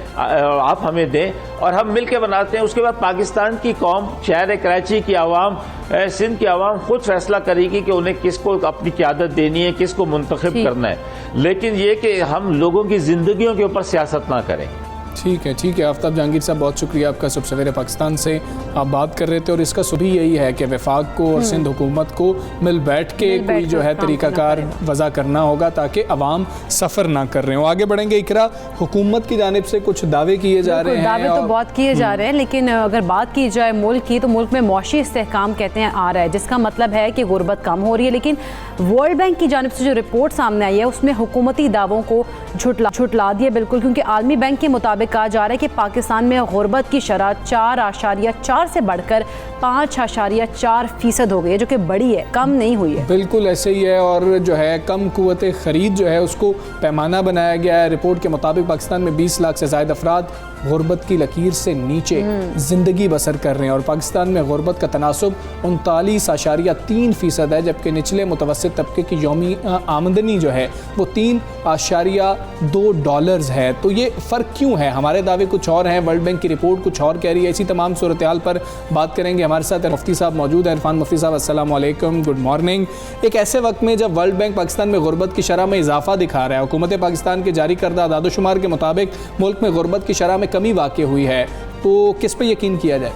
आप हमें दें और हम मिलकर बनाते हैं। उसके बाद पाकिस्तान की कौम, शहर कराची की आवाम, सिंध की आवाम खुद फैसला करेगी कि उन्हें किसको अपनी क़यादत देनी है, किसको मुंतखब करना है। लेकिन ये कि हम लोगों की ज़िंदगियों के ऊपर सियासत ना करें। ठीक है आफ्ताब जहांगीर साहब, बहुत शुक्रिया आपका। सुबह सवेरे पाकिस्तान से आप बात कर रहे थे और इसका सुबह यही है कि वफाक को और सिंध हुकूमत को मिल बैठ के कोई जो है तरीक़ाकार वज़ा करना होगा ताकि अवाम सफ़र ना कर रहे हो। आगे बढ़ेंगे। इकरा, हुकूमत की जानिब से कुछ दावे किए जा रहे हैं, दावे तो बहुत किए जा रहे हैं, लेकिन अगर बात की जाए मुल्क की, तो मुल्क में मौशी इस्तेहकाम कहते हैं आ रहा है, जिसका मतलब है कि गुर्बत कम हो रही है। लेकिन वर्ल्ड बैंक की जानिब से जो रिपोर्ट सामने आई है उसमें हुकूमती दावों को झुटला दिया बिल्कुल, क्योंकि आलमी बैंक के मुताबिक कहा जा रहा है कि पाकिस्तान में गुर्बत की शरह 4.4 से बढ़कर 5.4% हो गई है, जो कि बड़ी है, कम नहीं हुई है। बिल्कुल ऐसे ही है। और जो है कम कुव्वत ख़रीद जो है उसको पैमाना बनाया गया है। रिपोर्ट के मुताबिक पाकिस्तान में 20 लाख से ज़ायद अफराद गुर्बत की लकीर से नीचे ज़िंदगी बसर कर रहे हैं और पाकिस्तान में गुर्बत का तनासुब 39.3% है, जबकि निचले मुतवस्सित तबके की यौमी आमदनी जो है वो $3.2 है। तो ये फ़र्क क्यों है? हमारे दावे कुछ और हैं, वर्ल्ड बैंक की रिपोर्ट कुछ और कह रही है। इसी तमाम सूरत हाल पर बात करेंगे। हमारे साथ मुफ्ती साहब मौजूद हैं। इरफान मुफ्ती साहब, अस्सलाम वालेकुम, गुड मॉर्निंग। एक ऐसे वक्त में जब वर्ल्ड बैंक पाकिस्तान में गुर्बत की शरह में इजाफा दिखा रहा है, हुकूमत पाकिस्तान के जारी करदा आदादोशुमार के मुताबिक मुल्क में गुर्बत की शरह में कमी वाक़ई हुई है, तो किस पे यकीन किया जाए?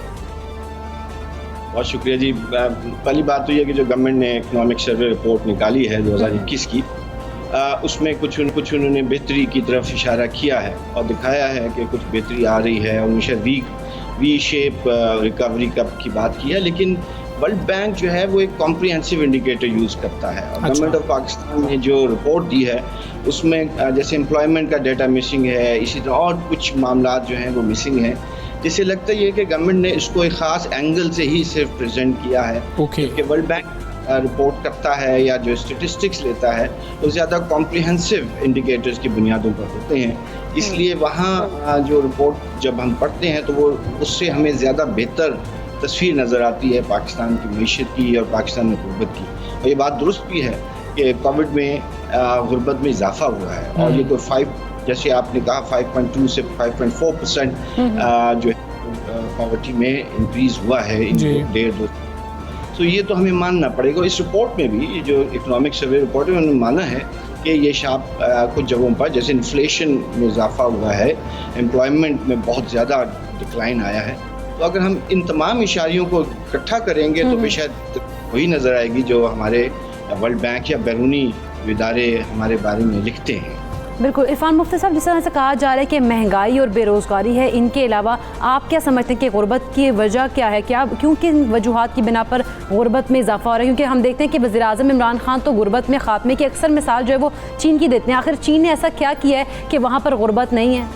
बहुत शुक्रिया जी। पहली बात तो यह कि जो गवर्नमेंट ने इकनॉमिक सर्वे रिपोर्ट निकाली है 2021 की, उसमें कुछ उन्होंने बेहतरी की तरफ इशारा किया है और दिखाया है कि कुछ बेहतरी आ रही है और हमेशा वी शेप रिकवरी की बात की है। लेकिन वर्ल्ड बैंक जो है वो एक कॉम्प्रिहेंसिव इंडिकेटर यूज़ करता है और गवर्नमेंट ऑफ पाकिस्तान ने जो रिपोर्ट दी है उसमें जैसे एम्प्लॉयमेंट का डाटा मिसिंग है, इसी तरह और कुछ मामला जो हैं वो मिसिंग हैं, जिससे लगता है कि गवर्नमेंट ने इसको एक ख़ास एंगल से ही सिर्फ प्रेजेंट किया है। कि वर्ल्ड बैंक रिपोर्ट करता है या जो स्टेटिस्टिक्स लेता है वो ज़्यादा कॉम्प्रिहेंसिव इंडिकेटर्स की बुनियादों पर होते हैं, इसलिए वहाँ जो रिपोर्ट जब हम पढ़ते हैं तो वो उससे हमें ज़्यादा बेहतर तस्वीर नज़र आती है पाकिस्तान की मईशत की और पाकिस्तान में गुर्बत की। और ये बात दुरुस्त भी है कि कोविड में गुर्बत में इजाफा हुआ है और ये कोई 5, जैसे आपने कहा 5.2 से 5.4% जो है पॉवर्टी में इंक्रीज़ हुआ है इन 1.5-2। तो ये तो हमें मानना पड़ेगा। इस रिपोर्ट में भी जो इकनॉमिक सर्वे रिपोर्ट है उन्होंने माना है कि ये कुछ जगहों पर जैसे इन्फ्लेशन में इजाफा हुआ है, एम्प्लॉयमेंट में बहुत ज़्यादा डिक्लाइन आया है। तो अगर हम इन तमाम इशारियों को इकट्ठा करेंगे तो भी शायद वही नज़र आएगी जो हमारे वर्ल्ड बैंक या बैरूनी इदारे हमारे बारे में लिखते हैं। बिल्कुल। इरफान मुफ्ती साहब, जिस तरह से कहा जा रहा है कि महंगाई और बेरोज़गारी है, इनके अलावा आप क्या समझते हैं कि गुर्बत की वजह क्या है? क्यों किन वजूहात की बिना पर गुर्बत में इजाफा हो रहा है? क्योंकि हम देखते हैं कि वज़ीर-ए-आज़म इमरान खान तो गुर्बत में खात्मे की अक्सर मिसाल जो है वो चीन की देते हैं। आखिर चीन ने ऐसा क्या किया है कि वहाँ पर गुर्बत नहीं है?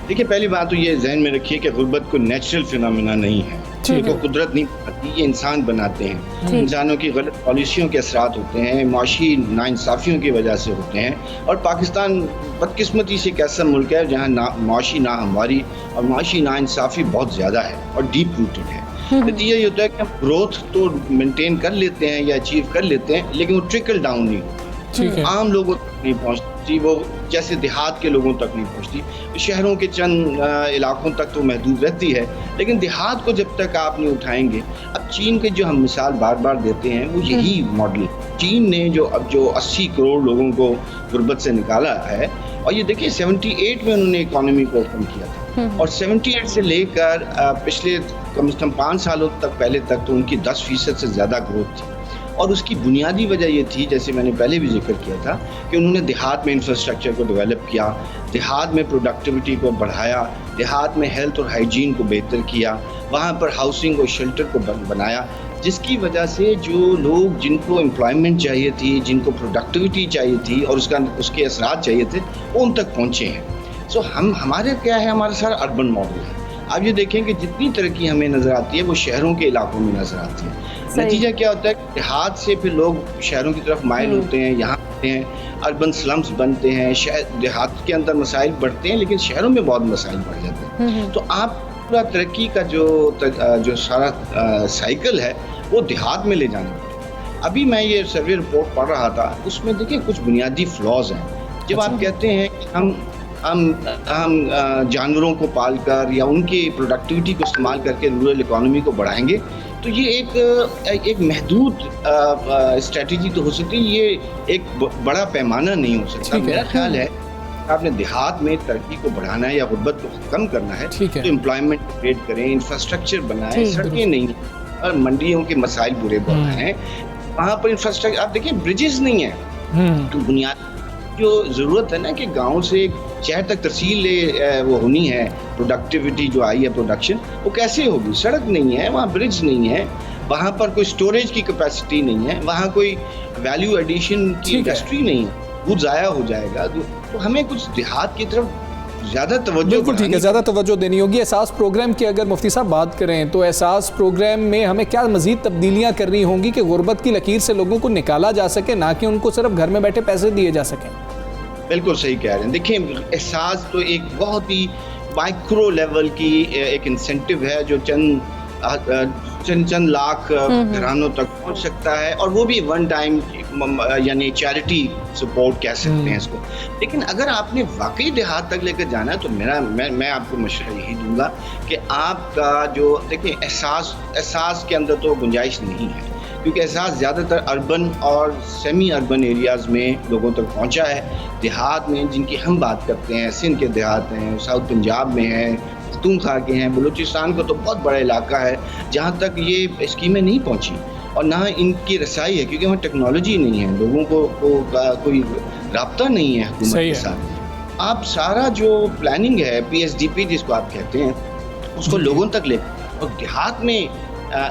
देखिए, पहली बात तो ये जहन में रखिए कि गुर्बत को नेचुरल फिनोमेना नहीं है, इसको कुदरत नहीं बनाती, ये इंसान बनाते हैं। इंसानों की गलत पॉलिसियों के असरात होते हैं, माशी नाइंसाफ़ियों की वजह से होते हैं। और पाकिस्तान बदकिस्मती से एक ऐसा मुल्क है जहाँ माशी नाहमवारी और माशी नाइंसाफ़ी बहुत ज़्यादा है और डीप रूटेड है। नतीजा ये होता है कि हम ग्रोथ तो मेंटेन कर लेते हैं या अचीव कर लेते हैं, लेकिन वो ट्रिकल डाउन नहीं होती, आम लोगों तक नहीं पहुँचती, वो जैसे देहात के लोगों तक नहीं पहुँचती। शहरों के चंद इलाकों तक तो महदूद रहती है, लेकिन देहात को जब तक आप नहीं उठाएंगे। अब चीन के जो हम मिसाल बार बार देते हैं वो यही मॉडल, चीन ने जो 80 करोड़ लोगों को गुर्बत से निकाला है, और ये देखिए 78 में उन्होंने इकोनॉमी को ओपन किया था और 78 से लेकर पिछले कम से कम 5 सालों तक पहले तक तो उनकी 10% से ज़्यादा ग्रोथ थी। और उसकी बुनियादी वजह ये थी, जैसे मैंने पहले भी जिक्र किया था, कि उन्होंने देहात में इंफ्रास्ट्रक्चर को डेवलप किया, देहात में प्रोडक्टिविटी को बढ़ाया, देहात में हेल्थ और हाइजीन को बेहतर किया, वहाँ पर हाउसिंग और शेल्टर को बनाया, जिसकी वजह से जो लोग जिनको एम्प्लॉयमेंट चाहिए थी, जिनको प्रोडक्टिविटी चाहिए थी और उसके असरात चाहिए थे, वो उन तक पहुँचे हैं। सो हमारे क्या है, हमारा सारा अर्बन मॉडल है। आप ये देखें कि जितनी तरक्की हमें नज़र आती है वो शहरों के इलाकों में नज़र आती है। नतीजा क्या होता है, देहात से फिर लोग शहरों की तरफ माइल होते हैं, यहाँ आते हैं, अर्बन स्लम्स बनते हैं, देहात के अंदर मसाइल बढ़ते हैं, लेकिन शहरों में बहुत मसाइल बढ़ जाते हैं। तो आप पूरा तरक्की का जो सारा साइकिल है वो देहात में ले जाना पड़ेगा। अभी मैं ये सर्वे रिपोर्ट पढ़ रहा था, उसमें देखिए कुछ बुनियादी फ्लॉज हैं। जब आप कहते हैं कि हम जानवरों को पालकर या उनकी प्रोडक्टिविटी को इस्तेमाल करके रूरल इकोनॉमी को बढ़ाएंगे, तो ये एक महदूद स्ट्रेटजी तो हो सकती है, ये एक बड़ा पैमाना नहीं हो सकता। मेरा ख्याल है आपने देहात में तरक्की को बढ़ाना है या गुर्बत को कम करना है तो एम्प्लॉयमेंट क्रिएट करें, इंफ्रास्ट्रक्चर बनाएं, सड़कें नहीं और मंडियों के मसाइल बुरे बढ़ाएं, वहाँ पर इंफ्रास्ट्रक्चर। आप देखिए ब्रिजेस नहीं है, तो बुनियादी जो ज़रूरत है ना कि गांव से शहर तक तरसील वो होनी है, प्रोडक्टिविटी जो आई है, प्रोडक्शन, वो कैसे होगी? सड़क नहीं है, वहाँ ब्रिज नहीं है, वहाँ पर कोई स्टोरेज की कैपेसिटी नहीं है, वहाँ कोई वैल्यू एडिशन की इंडस्ट्री नहीं है, वो ज़ाया हो जाएगा। तो हमें कुछ देहात की तरफ ज़्यादा तवज्जो, बिल्कुल ठीक है, ज़्यादा तवज्जो देनी होगी। एहसास प्रोग्राम की अगर मुफ्ती साहब बात करें तो एहसास प्रोग्राम में हमें क्या मज़ीद तब्दीलियाँ करनी होंगी कि गुर्बत की लकीर से लोगों को निकाला जा सके, ना कि उनको सिर्फ घर में बैठे पैसे दिए जा सकें? बिल्कुल सही कह रहे हैं। देखिए, एहसास तो एक बहुत ही माइक्रो लेवल की एक इंसेंटिव है जो चंद लाख घरानों तक पहुंच सकता है, और वो भी वन टाइम यानी चैरिटी सपोर्ट कह सकते हैं इसको। लेकिन अगर आपने वाकई देहात तक लेकर जाना है तो मैं आपको मशवरा यही दूंगा कि आपका जो देखिए एहसास के अंदर तो गुंजाइश नहीं है, क्योंकि एहसास ज़्यादातर अर्बन और सेमी अर्बन एरियाज़ में लोगों तक पहुंचा है। देहात में जिनकी हम बात करते हैं, सिंध के देहात हैं, साउथ पंजाब में हैं, पख्तूनख्वा के हैं, बलूचिस्तान का तो बहुत बड़ा इलाका है जहाँ तक ये स्कीमें नहीं पहुँची और ना इनकी रसाई है, क्योंकि वहाँ टेक्नोलॉजी नहीं है, लोगों को कोई राब्ता नहीं है हुकूमत के साथ। आप सारा जो प्लानिंग है, PSDP जिसको आप कहते हैं, उसको लोगों तक ले और देहात में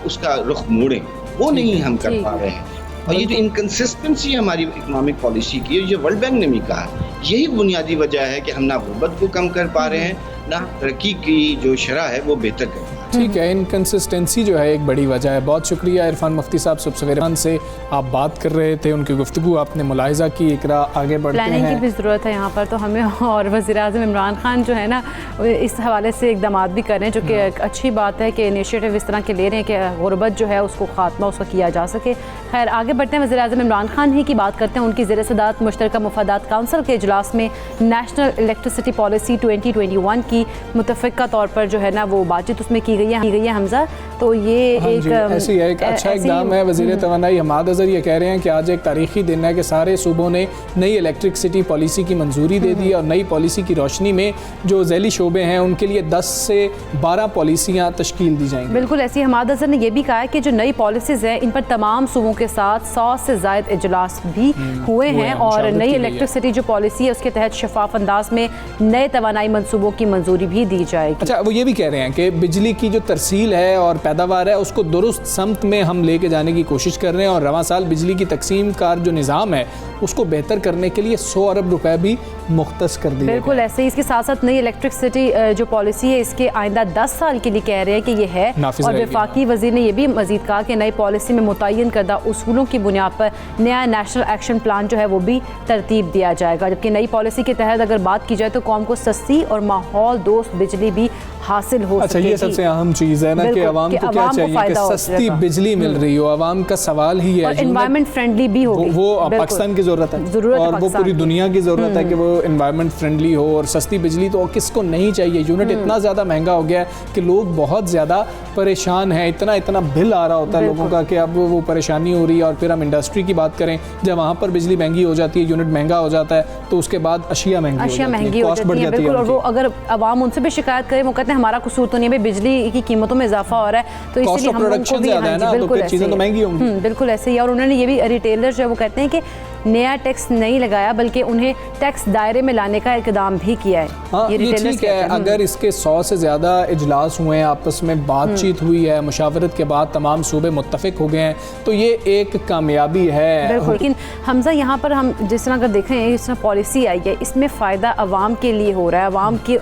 उसका रुख मोड़ें, वो नहीं हम कर पा रहे हैं। और ये जो इनकंसिस्टेंसी हमारी इकोनॉमिक पॉलिसी की है, ये वर्ल्ड बैंक ने भी कहा, यही बुनियादी वजह है कि हम ना गुर्बत को कम कर पा रहे हैं, ना तरक्की की जो शरह है वो बेहतर कर पा रहे हैं। ठीक है, इनकंसिस्टेंसी जो है एक बड़ी वजह है। बहुत शुक्रिया इरफान मुफ्ती साहब, सुबह सवेरे से आप बात कर रहे थे, उनकी गुफ्तगू आपने मुलाहिजा की। इकरा आगे बढ़ते हैं, प्लानिंग की भी ज़रूरत है यहाँ पर तो हमें, और वज़ीर-ए-आज़म इमरान खान जो है ना इस हवाले से इक़दामात भी कर रहे हैं, जो कि एक अच्छी बात है कि इनिशिएटिव इस तरह के ले रहे हैं कि गुर्बत जो है उसको ख़ात्मा उसका किया जा सके। खैर आगे बढ़ते हैं, वज़ीर-ए-आज़म इमरान खान ही की बात करते हैं। उनकी ज़ेर सदारत मुश्तरका मुफादात काउंसिल के इजलास में नेशनल इलेक्ट्रिसिटी पॉलिसी 2021 की मुतफ़िक़ा तौर पर जो है ना वो बातचीत उसमें की गई है हमजा। तो ये एक ऐसी है, एक अच्छा इक़दाम है। वज़ीर तवानाई हमाद अज़हर ये कह रहे हैं कि आज एक तारीखी दिन है कि सारे सूबों ने नई इलेक्ट्रिसिटी पॉलिसी की मंजूरी दे दी और नई पॉलिसी की रोशनी में जो ज़ैली शोबे हैं उनके लिए 10 से 12 पॉलिसियाँ तश्कील दी जाएंगी। बिल्कुल ऐसी हमाद अज़हर ने यह भी कहा है कि जो नई पॉलिसीज़ हैं इन पर तमाम सूबों के साथ 100 से ज़ायद इजलास भी हुए हैं और नई इलेक्ट्रिसिटी जो पॉलिसी है उसके तहत शफाफ अंदाज में नए तवानाई मनसूबों की मंजूरी भी दी जाएगी। अच्छा, वो ये भी कह रहे हैं कि बिजली की जो तरसील है और पैदावार है उसको दुरुस्त समत में हम लेके जाने की कोशिश कर रहे हैं और रवां साल बिजली की तकसीम का जो निज़ाम है उसको बेहतर करने के लिए 100 अरब रुपए भी मुख्तस कर दिए। बिल्कुल ऐसे ही इसके साथ साथ नई इलेक्ट्रिसिटी जो पॉलिसी है इसके आइंदा 10 साल के लिए कह रहे हैं कि ये है, और वफाकी वज़ीर ने यह भी मजीद कहा कि नई पॉलिसी में मुतय्यन करदा उसूलों की बुनियाद पर नया नेशनल एक्शन प्लान जो है वो भी तरतीब दिया जाएगा। जबकि नई पॉलिसी के तहत अगर बात की जाए तो कौम को सस्ती और माहौल दोस्त बिजली भी हासिल हो अच्छा, ये सबसे अहम चीज़ है ना कि आवाम को क्या चाहिए कि सस्ती बिजली मिल रही हो। आवाम का सवाल ही है एनवायरमेंट फ्रेंडली भी हो, वो पाकिस्तान की ज़रूरत है और वो पूरी दुनिया की ज़रूरत है कि वो एनवायरनमेंट फ्रेंडली हो और सस्ती बिजली तो किसको नहीं चाहिए। यूनिट इतना ज़्यादा महंगा हो गया है कि लोग बहुत ज़्यादा परेशान हैं, इतना बिल आ रहा होता है लोगों का कि अब वो परेशानी हो रही है। और फिर हम इंडस्ट्री की बात करें, जब वहाँ पर बिजली महंगी हो जाती है, यूनिट महंगा हो जाता है, तो उसके बाद अशिया महंगी हो जाती है, बिल्कुल। और वो अगर आवाम उनसे भी शिकायत करे, वो कहते हैं हमारा कसूर तो नहीं है, बिजली की कीमतों में इजाफा हो रहा है तो इसलिए हम उनको भी, बिल्कुल चीज़ें तो महंगी होंगी। बिल्कुल ऐसे ही। और उन्होंने ये भी रिटेलर जो है वो कहते हैं कि नया टैक्स नहीं लगाया बल्कि उन्हें टैक्स दायरे में लाने का इक़दाम भी किया है। हाँ, ये ठीक है। अगर इसके 100 से ज़्यादा इजलास हुए हैं, आपस में बातचीत हुई है, मुशावरत के बाद तमाम सूबे मुत्तफिक हो गए हैं, तो ये एक कामयाबी है। बिल्कुल। लेकिन हमजा यहाँ पर हम जिस तरह अगर देखें, इस तरह पॉलिसी आई है, इसमें फ़ायदा आवाम के लिए हो रहा है।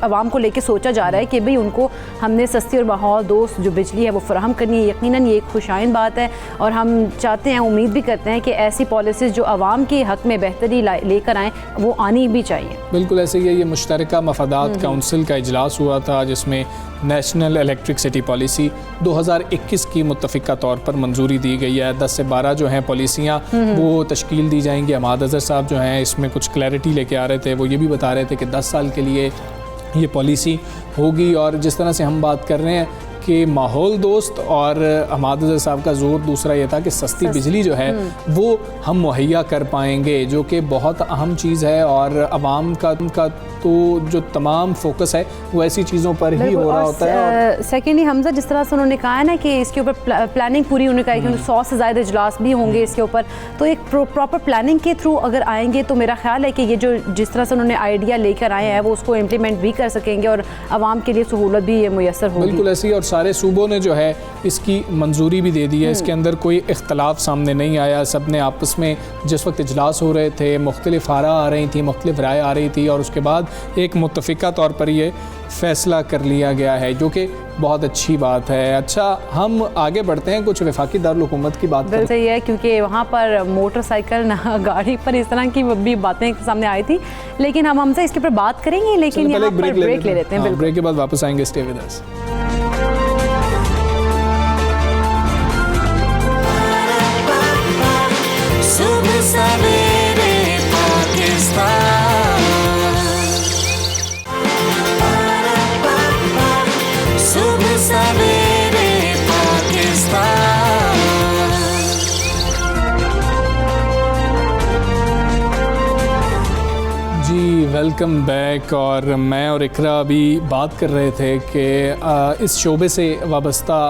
आवाम को लेके सोचा जा रहा है कि भाई उनको हमने सस्ती और माहौल दोस्त जो बिजली है वो फराहम करनी है। यकीनन ये एक खुशाइन बात है और हम चाहते हैं, उम्मीद भी करते हैं कि ऐसी पॉलिसीज़ जो आवाम के हक़ में बेहतरी लेकर आएँ वो आनी भी चाहिए। बिल्कुल ऐसे ही है। ये मुश्तरका मफादात काउंसिल का इजलास हुआ था जिसमें नेशनल इलेक्ट्रिसिटी पॉलिसी 2021 की मुत्तफ़िका तौर पर मंजूरी दी गई है। 10 से 12 जो हैं पॉलिसियाँ वो तश्कील दी जाएंगी। अहमद अज़हर साहब जो हैं इसमें कुछ क्लैरिटी लेके आ रहे थे, वो ये भी बता रहे थे कि 10 साल के लिए ये पॉलिसी होगी। और जिस तरह से हम बात कर रहे हैं कि माहौल दोस्त, और अहमद अज़हर साहब का ज़ोर दूसरा ये था कि सस्ती बिजली जो है वो हम मुहैया कर पाएंगे, जो कि बहुत अहम चीज़ है। और आवाम का तो जो तमाम फोकस है वो ऐसी चीज़ों पर ही हो रहा होता है। सेकेंडली हमजा, जिस तरह से उन्होंने कहा है ना कि इसके ऊपर प्लानिंग पूरी होने का है, क्योंकि 100 से ज़्यादा इजलास भी होंगे इसके ऊपर, तो एक प्रॉपर प्लानिंग के थ्रू अगर आएंगे तो मेरा ख्याल है कि ये जो जिस तरह से उन्होंने आइडिया लेकर आए हैं वो उसको इम्प्लीमेंट भी कर सकेंगे और आवाम के लिए सहूलत भी ये मुयसर होगी। बिल्कुल ऐसी। और सारे सूबों ने जो है इसकी मंजूरी भी दे दी है। इसके अंदर कोई इख्तलाफ सामने नहीं आया। सब ने आपस में जिस वक्त इजलास हो रहे थे मुख्तलिफ आरा आ रही थी, मुख्तलिफ राय आ रही थी, और उसके बाद एक मुत्तफ़िका तौर पर ये फ़ैसला कर लिया गया है, जो कि बहुत अच्छी बात है। अच्छा, हम आगे बढ़ते हैं, कुछ वफाकी दारुल हुकूमत की बात करते हैं, क्योंकि वहाँ पर मोटरसाइकिल ना गाड़ी पर इस तरह की भी बातें सामने आई थी, लेकिन हम हमसे इसके ऊपर बात करेंगे, लेकिन यहाँ पर ब्रेक ले लेते हैं। ब्रेक के बाद वापस आएंगे। Stay with us. सुबह सवेरे पाकिस्तान, सुबह सवेरे पाकिस्तान। जी, वेलकम बैक। और मैं और इकरा अभी बात कर रहे थे कि इस शोबे से वाबस्ता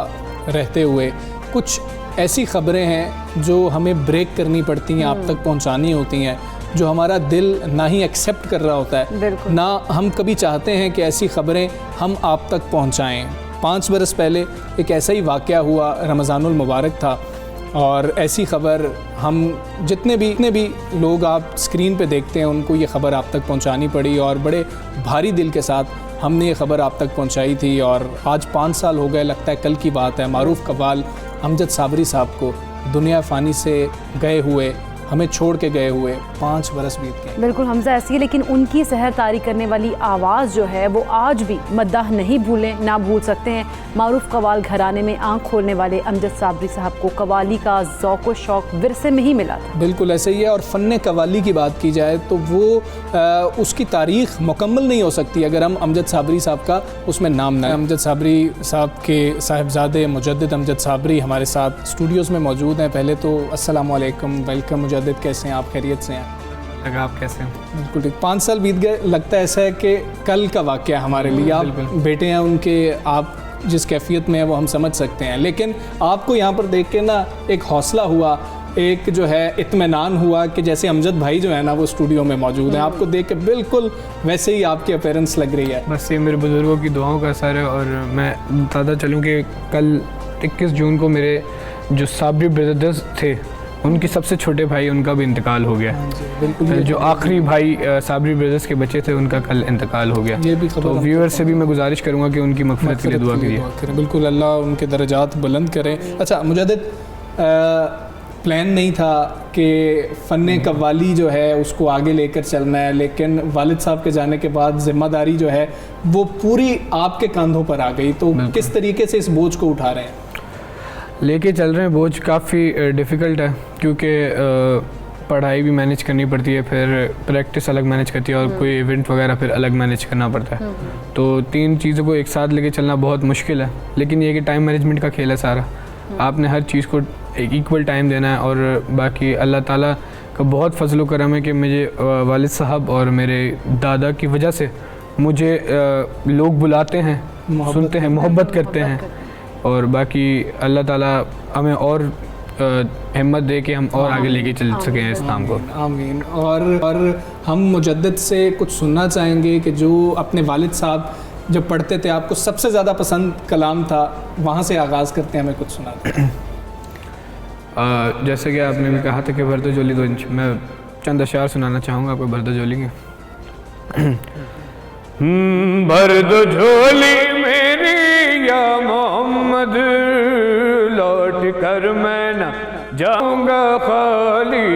रहते हुए कुछ ऐसी ख़बरें हैं जो हमें ब्रेक करनी पड़ती हैं, आप तक पहुंचानी होती हैं, जो हमारा दिल ना ही एक्सेप्ट कर रहा होता है, ना हम कभी चाहते हैं कि ऐसी ख़बरें हम आप तक पहुंचाएं। 5 बरस पहले एक ऐसा ही वाक़या हुआ, रमज़ानुल मुबारक था, और ऐसी ख़बर हम जितने भी लोग आप स्क्रीन पे देखते हैं उनको ये ख़बर आप तक पहुंचानी पड़ी, और बड़े भारी दिल के साथ हमने ये ख़बर आप तक पहुंचाई थी। और आज 5 साल हो गए, लगता है कल की बात है। मारूफ कव्वाल अमजद साबरी साहब को दुनिया फ़ानी से गए हुए, हमें छोड़ के गए हुए 5 बरस बीत गए। बिल्कुल हमजा ऐसी है, लेकिन उनकी सहर तारी करने वाली आवाज़ जो है वो आज भी मद्दाह नहीं भूलें, ना भूल सकते हैं। मारूफ कव्वाल घराने में आंख खोलने वाले अमजद साबरी साहब को कव्वाली का ज़ौक़ व शौक़ विरसे में ही मिला था। बिल्कुल ऐसे ही है। और फ़न कव्वाली की बात की जाए तो वो उसकी तारीख़ मुकम्मल नहीं हो सकती अगर हम अमजद साबरी साहब का उसमें नाम ना। अमजद साबरी साहब के साहिबजादे मुजद्दिद अमजद साबरी हमारे साथ स्टूडियोज़ में मौजूद हैं। पहले तो अस्सलाम वालेकुम, वेलकम मुजद्दिद, कैसे हैं आप? खैरियत से हैं? लगा आप कैसे हैं? बिल्कुल ठीक। 5 साल बीत गए, लगता है ऐसा है कि कल का वाक़या हमारे लिए। आप बेटे हैं उनके, आप जिस कैफियत में है वो हम समझ सकते हैं, लेकिन आपको यहाँ पर देख के ना एक हौसला हुआ, एक जो है इत्मीनान हुआ कि जैसे अमजद भाई जो है ना वो स्टूडियो में मौजूद हैं। आपको देख के बिल्कुल वैसे ही आपकी अपीयरेंस लग रही है। बस ये मेरे बुज़ुर्गों की दुआओं का असर है। और मैं बताता चलूँ कि कल 21 जून को मेरे जो साबरी ब्रदर्स थे उनकी सबसे छोटे भाई, उनका भी इंतकाल हो गया। बिल्कुल। जो आखिरी भाई साबरी ब्रदर्स के बच्चे थे उनका कल इंतकाल हो गया। ये भी खबर, तो व्यूअर से भी मैं गुजारिश करूंगा कि उनकी मग़फ़िरत के लिए दुआ कीजिए। बिल्कुल, अल्लाह उनके दर्जात बुलंद करें। अच्छा मुजद्दिद, प्लान नहीं था कि फ़न कव्वाली जो है उसको आगे लेकर चलना है, लेकिन वालिद साहब के जाने के बाद ज़िम्मेदारी जो है वो पूरी आपके कंधों पर आ गई। तो किस तरीके से इस बोझ को उठा रहे हैं? लेके चल रहे हैं। बोझ काफ़ी डिफ़िकल्ट है, क्योंकि पढ़ाई भी मैनेज करनी पड़ती है, फिर प्रैक्टिस अलग मैनेज करती है, और कोई इवेंट वगैरह फिर अलग मैनेज करना पड़ता है। तो 3 चीज़ों को एक साथ लेके चलना बहुत मुश्किल है, लेकिन ये कि टाइम मैनेजमेंट का खेल है सारा। आपने हर चीज़ को एक इक्वल टाइम देना है। और बाकी अल्लाह ताला का बहुत फजल व करम है कि मुझे वालिद साहब और मेरे दादा की वजह से मुझे लोग बुलाते हैं, सुनते हैं, मोहब्बत करते हैं। और बाकी अल्लाह ताला हमें और हिम्मत दे कि हम और आगे लेके चल सकें इस काम को। आमीन। और हम मुजद्दिद से कुछ सुनना चाहेंगे कि जो अपने वालिद साहब जब पढ़ते थे आपको सबसे ज़्यादा पसंद कलाम था, वहाँ से आगाज़ करते हैं, हमें कुछ सुना दें। जैसे कि आपने भी कहा था कि बर्द जोली दो इंच, मैं चंद अशार सुनाना चाहूँगा आपको बर्द जोली के। बर्द झोली मेरी या मोहम्मद, लौट कर मैं न जाऊँगा खाली।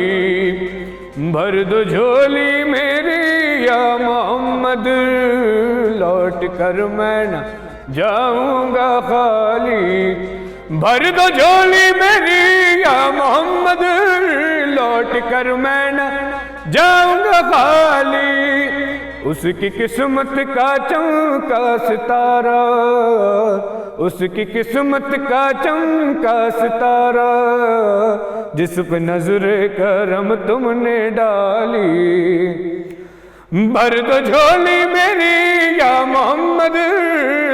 बर्द झोली मेरी या मोहम्मद, लौट कर मैं न जाऊँगा खाली। भर दो झोली मेरी या मोहम्मद, लौट कर मैं न जाऊँगा खाली। उसकी किस्मत का चमका सितारा, उसकी किस्मत का चमका सितारा, जिस पे नजर करम तुमने डाली। भर दो झोली मेरी या मोहम्मद,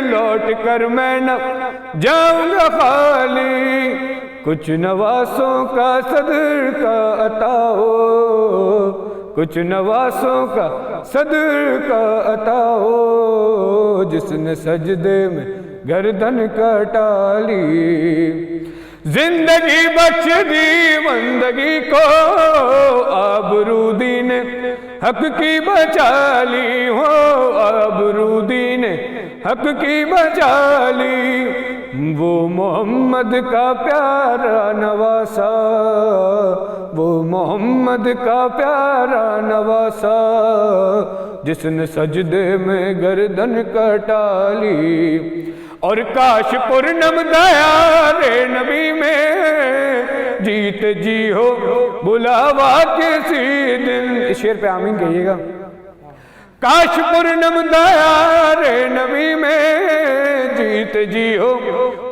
लौट कर मैं न जाऊँगा खाली। कुछ नवासों का सदका अता हो, कुछ नवासों का सदका अता हो, जिसने सजदे में गर्दन कटाली। जिंदगी बख्श दी बंदगी को, आबरू ने हक की बचा ली हो, आबरू ने हक की बचा ली। वो मोहम्मद का प्यारा नवासा, वो मोहम्मद का प्यारा नवासा, जिसने सजदे में गर्दन कटाली। और काश पूर्णम दया रे नबी में, जीत जी हो बुलावा किसी दिन। इस शेर पे आमीन कहिएगा। काश पूर्णम दया रे नबी में, जीत जी हो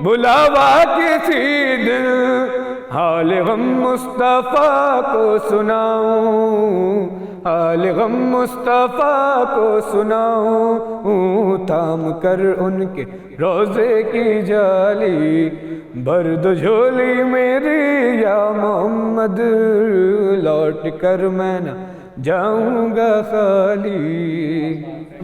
बुलावा किसी दिन। हाल गम मुस्तफ़ा को सुनाऊं, हाल गम मुस्तफ़ा को सुनाऊं, थाम कर उनके रोज़े की जाली। बर्द झोली मेरी या मोहम्मद, लौट कर मैं न जाऊँगा खाली।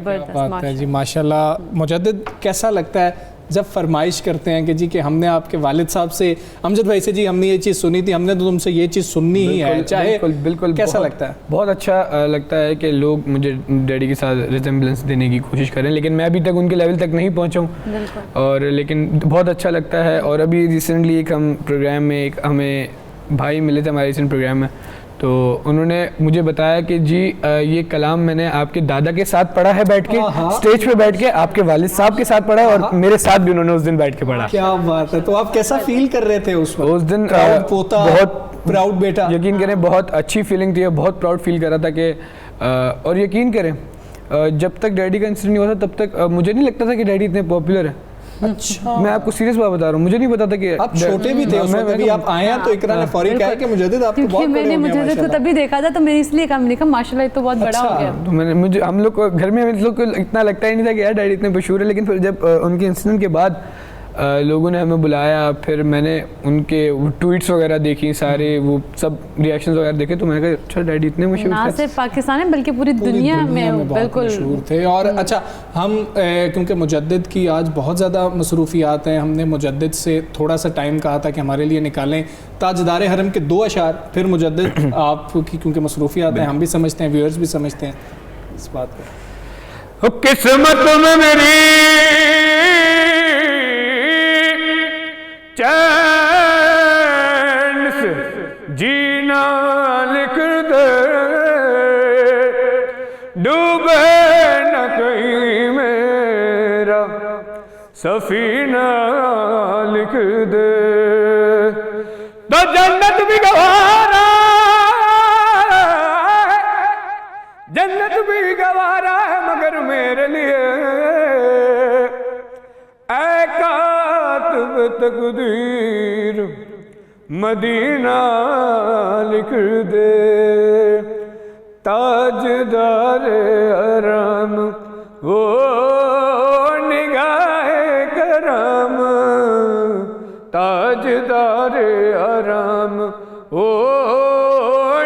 बात है जी, माशाल्लाह। मुजद्दिद, कैसा लगता है जब फरमाइश करते हैं कि जी कि हमने आपके वालिद साहब से, अमजद भाई से, जी हमने ये चीज़ सुनी थी, हमने तो तुमसे ये चीज़ सुननी ही है, चाहे बिल्कुल कैसा लगता है? बहुत अच्छा लगता है कि लोग मुझे डैडी के साथ रिजेम्बलेंस देने की कोशिश करें, लेकिन मैं अभी तक उनके लेवल तक नहीं पहुंचा हूं। और लेकिन बहुत अच्छा लगता है। और अभी रिसेंटली एक हम प्रोग्राम में, एक हमें भाई मिले थे हमारे रिसेंट प्रोग्राम में, तो उन्होंने मुझे बताया कि जी ये कलाम मैंने आपके दादा के साथ पढ़ा है बैठ के, स्टेज पे बैठ के, आपके वालिद साहब के साथ पढ़ा है, और मेरे साथ भी उन्होंने उस दिन बैठ के पढ़ा। क्या बात है। तो आप कैसा फील कर रहे थे उस वक्त? उस दिन प्राउड पोता, बहुत प्राउड बेटा। यकीन करें बहुत अच्छी फीलिंग थी, बहुत प्राउड फील कर रहा था कि और यकीन करें जब तक डैडी का इंसिडेंट नहीं हुआ था तब तक मुझे नहीं लगता था कि डैडी इतने पॉपुलर है। अच्छा, मैं आपको सीरियस बात बता रहा हूँ, मुझे नहीं पता था कि आप छोटे भी थे उस वक्त। अभी आप आए हैं तो इकरा ने फौरी कहा कि मुजद्दिद आपको बहुत बड़े हो गए। मैंने मुजद्दिद को तभी देखा था तो मैंने इसलिए कहा, मैंने कहा माशाल्लाह ये तो बहुत बड़ा हो गया। तो मैंने मुझे हम लोग को घर में हम लोग को इतना लगता ही नहीं था कि यार डैडी इतने मशहूर है, लेकिन फिर जब उनके इंसिडेंट के बाद लोगों ने हमें बुलाया, फिर मैंने उनके ट्वीट्स वगैरह देखी, सारे वो सब रिएक्शंस वगैरह देखे, तो मैंने कहा अच्छा डैडी इतने मशहूर ना सिर्फ पाकिस्तान में बल्कि पूरी दुनिया में बिल्कुल मशहूर थे। और अच्छा, हम क्योंकि मुजद्दिद की आज बहुत ज़्यादा मसरूफियात हैं, हमने मुजद्दिद से थोड़ा सा टाइम कहा था कि हमारे लिए निकालें ताजदार हरम के 2 अशार, फिर मुजद्दिद आपकी क्योंकि मसरूफियात हैं, हम भी समझते हैं, व्यूअर्स भी समझते हैं इस बात को। किस्मत में मेरी चैन से जीना लिख दे, डूबे न कहीं मेरा सफीना लिख दे, तो जन्नत भी गवारा, जन्नत भी गवारा है मगर मेरे लिए ऐ कातिब तकदीर मदीना लिख दे, ताजदार हरम वो निगाहे करम, ताजदार हरम करम, ओ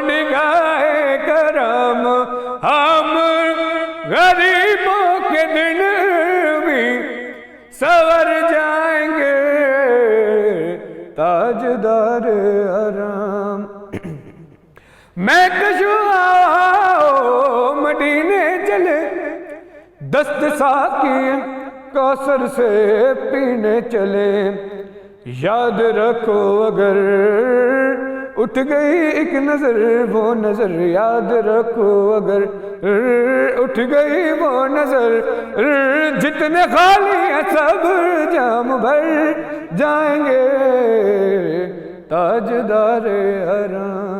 निगाहे करम, हम गरीबों के दिन भी सवर जाएंगे, ताजदार हराम। मैं कशुआ मदीने चले, दस्त साकी कौसर से पीने चले, याद रखो अगर उठ गई एक नजर वो नजर, याद रखो अगर उठ गई वो नजर, जितने खाली है सब जाम भर जाएंगे, ताजदार हराम।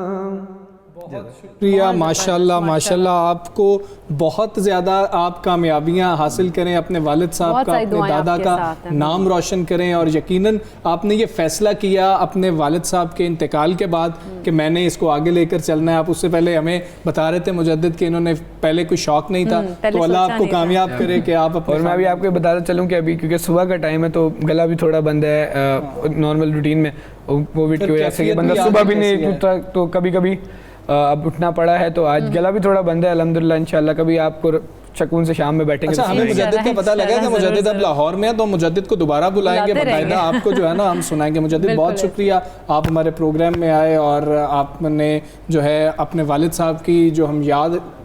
शुक्रिया, माशाल्लाह माशाल्लाह। आपको बहुत ज़्यादा आप कामयाबियाँ हासिल करें, अपने वालिद साहब का, अपने दादा का नाम रोशन करें, और यकीनन आपने ये फ़ैसला किया अपने वालिद साहब के इंतकाल के बाद कि मैंने इसको आगे लेकर चलना है। आप उससे पहले हमें बता रहे थे मुजद्दिद कि इन्होंने पहले कोई शौक़ नहीं था, तो अल्लाह आपको कामयाब करे कि आप अपने। और मैं अभी आपको बताता चलूँ कि अभी क्योंकि सुबह का टाइम है तो गला भी थोड़ा बंद है नॉर्मल रूटीन में, कोविड की वजह से ये बंदा सुबह भी नहीं उठता, तो कभी कभी अब उठना पड़ा है, तो आज गला भी थोड़ा बंद है। अल्हम्दुलिल्लाह इंशाल्लाह कभी आपको सकून से शाम में बैठेंगे। अच्छा, हमें मुजद्दिद का पता लगा कि मुजद्दिद अब लाहौर में है, तो मुजद्दिद को दोबारा बुलाएंगे, बाकायदा आपको जो है ना हम सुनाएंगे। मुजद्दिद बहुत शुक्रिया, आप हमारे प्रोग्राम में आए और आपने जो है अपने वालिद साहब की जो हम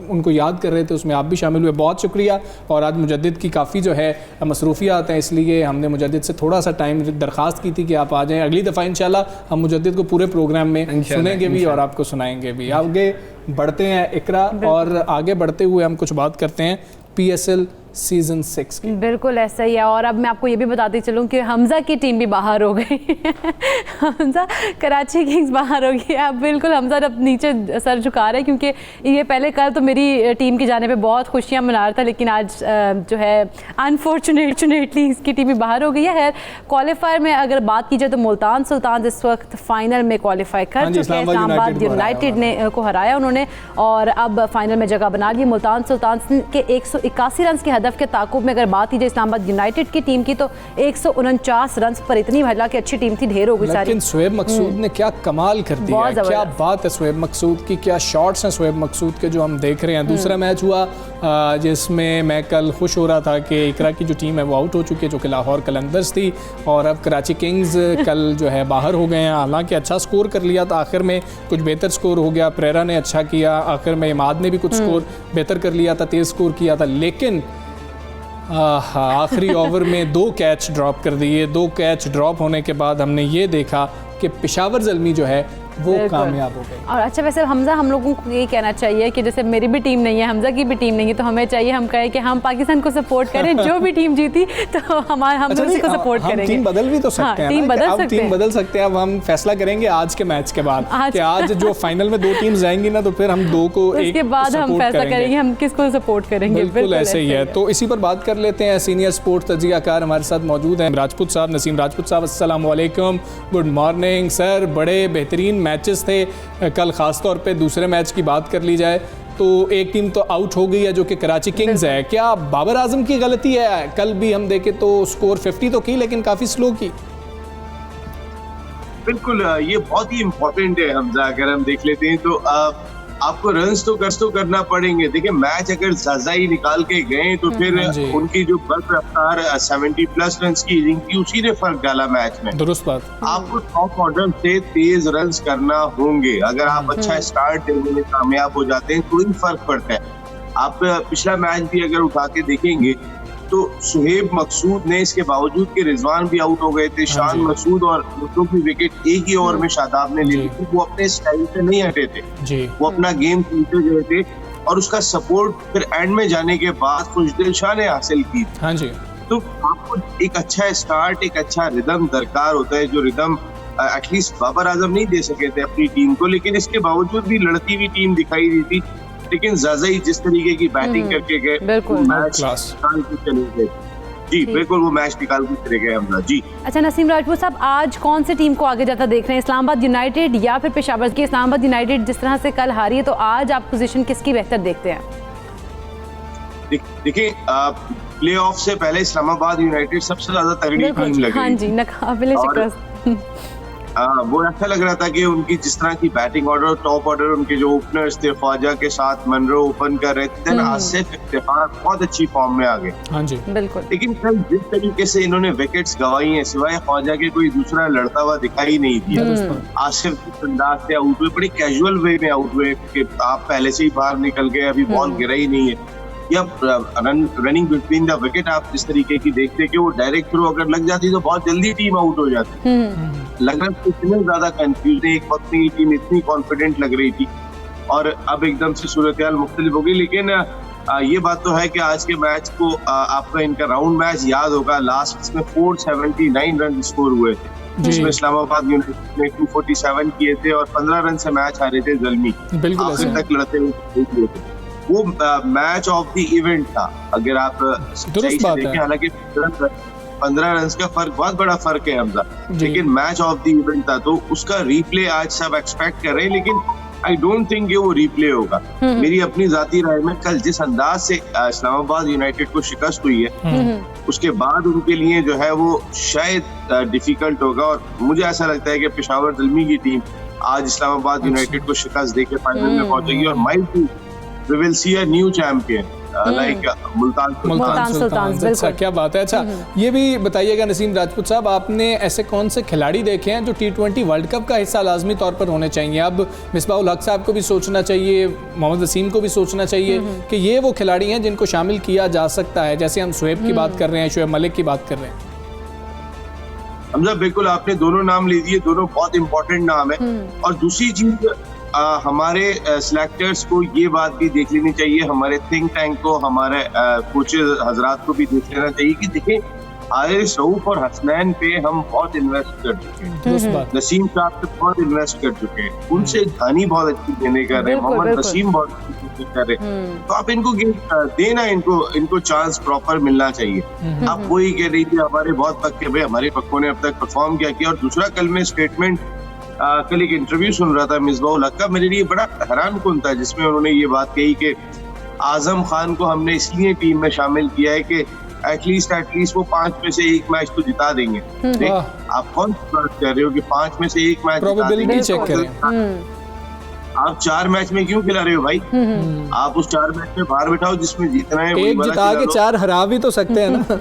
उनको याद कर रहे थे उसमें आप भी शामिल हुए, बहुत शुक्रिया। और आज मुजद्दिद की काफ़ी जो है मसरूफियात हैं, इसलिए हमने मुजद्दिद से थोड़ा सा टाइम दरख्वास्त की थी कि आप आ जाएँ। अगली दफ़ा इंशाल्लाह हम मुजद्दिद को पूरे प्रोग्राम में सुनेंगे भी और आपको सुनाएंगे भी। आगे बढ़ते हैं इकरा, और आगे बढ़ते हुए हम कुछ बात करते हैं PSL सीजन 6 की। बिल्कुल ऐसा ही है। और अब मैं आपको ये भी बताती चलूँ कि हमजा की टीम भी बाहर हो गई हमजा, कराची किंग्स बाहर हो गई। अब बिल्कुल हमजा अब नीचे सर झुका रहे हैं, क्योंकि ये पहले कल तो मेरी टीम की जाने पे बहुत खुशियां मना रहा था, लेकिन आज जो है अनफॉर्चुनेटली इसकी टीम भी बाहर हो गई है। खैर, क्वालिफायर में अगर बात की जाए तो मुल्तान सुल्तान इस वक्त फाइनल में क्वालिफाई कर चुके हैं। इस्लामाबाद यूनाइटेड ने को हराया उन्होंने, और अब फाइनल में जगह बना ली। मुल्तान सुल्तान के 181 रन के हदफ के ताकुब में अगर बात की जाए इस्लामाबाद यूनाइटेड की टीम की, तो 149 रन पर, इतनी भला की अच्छी टीम थी, ढेर हो गई सारी। लेकिन शोएब मकसूद ने क्या कमाल कर दिया है, क्या बात है शोएब मकसूद की, क्या शॉट्स हैं शोएब मकसूद के जो हम देख रहे हैं। दूसरा मैच हुआ जिसमें मैं कल खुश हो रहा था कि इकरा की जो टीम है वो आउट हो चुकी है, जो कि लाहौर कलंदर्स थी, और अब कराची किंग्स कल जो है बाहर हो गए हैं। हालांकि अच्छा स्कोर कर लिया था, आखिर में कुछ बेहतर स्कोर हो गया, प्रेरा ने अच्छा किया, आखिर में इमाद ने भी कुछ स्कोर बेहतर कर लिया था, तेज़ स्कोर किया था, लेकिन आखिरी ओवर में 2 कैच ड्रॉप कर दिए। 2 कैच ड्रॉप होने के बाद हमने ये देखा कि पेशावर ज़ल्मी जो है वो कामयाब हो गई। और अच्छा, वैसे हमजा हम लोगों को ये कहना चाहिए कि जैसे मेरी भी टीम नहीं है, हमजा की भी टीम नहीं है, तो हमें चाहिए हम कहें कि हम पाकिस्तान को सपोर्ट करें, जो भी टीम जीती तो हम उसी को सपोर्ट करेंगे। टीम बदल भी तो सकते हैं, टीम बदल सकते हैं। अब हम फैसला करेंगे आज के मैच के बाद कि आज जो फाइनल में 2 टीम जाएंगी ना, तो फिर हम 2 को उसके बाद हम फैसला करेंगे हम किसको सपोर्ट करेंगे। बिल्कुल ऐसे ही है। तो इसी पर बात कर लेते हैं। सीनियर स्पोर्ट्स तज्जियाकार हमारे साथ मौजूद हैं राजपूत साहब, नसीम राजपूत साहब। अस्सलाम वालेकुम, गुड मॉर्निंग सर। बड़े बेहतरीन मैचेस थे कल, ख़ास तौर पे दूसरे मैच की बात कर ली जाए तो एक टीम तो आउट हो गई है जो कि कराची किंग्स है। क्या बाबर आजम की गलती है? कल भी हम देखें तो स्कोर 50 तो की, लेकिन काफ़ी स्लो की। बिल्कुल, ये बहुत ही इम्पोर्टेंट है हमजा। अगर हम देख लेते हैं तो आपको रन्स तो करना पड़ेंगे। देखिए, मैच अगर ज़्यादा ही निकाल के गए तो फिर उनकी जो बर्फ रफ्तार 70+ रन की थी, उसी ने फर्क डाला मैच में। दुरुस्त बात। आपको टॉप ऑर्डर से तेज रन्स करना होंगे। अगर आप अच्छा स्टार्ट देने में कामयाब हो जाते हैं तो ही फर्क पड़ता है। आप पिछला मैच भी अगर उठा के देखेंगे तो सुहेब मकसूद ने, इसके बावजूद कि रिजवान भी आउट हो गए थे, शान मसूद और दूसरों की विकेट एक ही ओवर में शादाब ने ली थी, वो अपने स्टाइल से नहीं हटे थे, वो अपना गेम खेलते गए थे, और उसका सपोर्ट फिर एंड में जाने के बाद खुशदिल शाह ने हासिल की। हाँ जी। तो आपको एक अच्छा स्टार्ट, एक अच्छा रिदम दरकार होता है, जो रिदम एटलीस्ट बाबर आजम नहीं दे सके थे अपनी टीम को, लेकिन इसके बावजूद भी लड़ती हुई टीम दिखाई दी थी। लेकिन ज़ाज़ई जिस तरीके की बैटिंग करके गए, मैच निकाल के चले गए। जी बिल्कुल, वो मैच निकाल के चले गए हमला। जी अच्छा, नसीम राजपूत साहब, आज कौन सी टीम को आगे जाता देख रहे हैं, इस्लामाबाद यूनाइटेड या फिर पेशावर की? इस्लामाबाद यूनाइटेड जिस तरह से कल हारी है, तो आज आप पोजीशन किसकी बेहतर देखते हैं? देखिए, प्ले ऑफ से पहले इस्लामाबाद यूनाइटेड सबसे ज्यादा तगड़ी टीम लगी। हाँ जी, नाकाबिले शिकस्त। वो ऐसा लग रहा था कि उनकी जिस तरह की बैटिंग ऑर्डर, टॉप ऑर्डर, उनके जो ओपनर्स थे, ख्वाजा के साथ मनरो ओपन कर रहे थे, आसिफ इफ्तिखार बहुत अच्छी फॉर्म में आ गए। हाँ जी बिल्कुल। लेकिन कल जिस तरीके से इन्होंने विकेट्स गंवाई हैं, सिवाय ख्वाजा के कोई दूसरा लड़ता हुआ दिखाई नहीं दिया। आसिफ किस अंदाज से आउट हुए, बड़ी कैजुअल वे में आउट हुए कि आप पहले से ही बाहर निकल गए, अभी बॉल गिरा ही नहीं है, या रनिंग बिटवीन द विकेट आप इस तरीके की देखते कि वो डायरेक्ट थ्रो अगर लग जाती तो बहुत जल्दी टीम आउट हो जाती। लग रहा था इतने ज्यादा कंफ्यूज है, एक वक्त में ये टीम इतनी कॉन्फिडेंट लग रही थी और अब एकदम से सूरत हाल मुख्तलिफ हो गई। लेकिन ये बात तो है कि आज के मैच को आपका इनका राउंड मैच याद होगा, लास्ट इसमें 479 रन स्कोर हुए थे, जिसमें इस्लामाबाद यूनाइटेड ने 247 किए थे और 15 रन से मैच हारे थे ज़ल्मी, आखिर तक लड़ते हुए थे। वो मैच ऑफ द इवेंट था अगर आप सही से देखें, हालांकि 15 रन का फर्क बहुत बड़ा फर्क है हमजा, लेकिन मैच ऑफ द इवेंट था, तो उसका रिप्ले आज सब एक्सपेक्ट कर रहे हैं, लेकिन आई डोंट थिंक वो रिप्ले होगा। मेरी अपनी जाती राय में कल जिस अंदाज से इस्लामाबाद यूनाइटेड को शिकस्त हुई है, उसके बाद उनके लिए जो है वो शायद डिफिकल्ट होगा, और मुझे ऐसा लगता है कि पेशावर ज़ल्मी की टीम आज इस्लामाबाद यूनाइटेड को शिकस्त देके फाइनल में पहुंचेगी और might be we will see a new champion like Multan Sultan. क्या बात है। अच्छा ये भी बताइएगा नसीम राजपूत साहब, आपने ऐसे कौन से खिलाड़ी देखे हैं जो T20 वर्ल्ड कप का हिस्सा लाजमी तौर पर होने चाहिए? अब मिसबाहुल हक साहब को भी सोचना चाहिए, मोहम्मद वसीम को भी सोचना चाहिए कि ये वो खिलाड़ी हैं जिनको शामिल किया जा सकता है, जैसे हम शुएब की बात कर रहे हैं, शुएब मलिक की बात कर रहे हैं। हमजा बिल्कुल आपने दोनों नाम ले दिए, दोनों बहुत इंपॉर्टेंट नाम है। और दूसरी चीज हमारे सिलेक्टर्स को ये बात भी देख लेनी चाहिए, हमारे थिंक टैंक को, हमारे कोचेज हजरात को भी देख लेना चाहिए कि देखें हारिस रऊफ और हसनैन पे हम बहुत इन्वेस्ट कर चुके हैं, नसीम साहब पे बहुत इन्वेस्ट कर चुके हैं, उनसे धानी बहुत अच्छी गेंदें कर रहे हैं, मोहम्मद वसीम बहुत अच्छी गेंदें कर रहे हैं, तो आप इनको देना, इनको चांस प्रॉपर मिलना चाहिए। आप वही कह रही थी हमारे बहुत पक्के भाई, हमारे पक्कों ने अब तक परफॉर्म क्या किया। और दूसरा कल में स्टेटमेंट, कल एक इंटरव्यू सुन रहा था मिसबाहुल हक का, मेरे लिए बड़ा हैरान कुन था, जिसमें उन्होंने ये बात कही कि आजम खान को हमने इसलिए टीम में शामिल किया है कि एटलीस्ट वो 5 में से 1 मैच तो जिता देंगे। आप कौन सी बात कर रहे हो कि 5 में से 1 मैच प्रोबेबिलिटी चेक करें। आप 4 मैच में क्यों खिला रहे हो भाई? आप उस 4 मैच में बाहर बिठाओ जिसमें जीतना है, एक जिता के 4 हरा भी तो सकते हैं ना।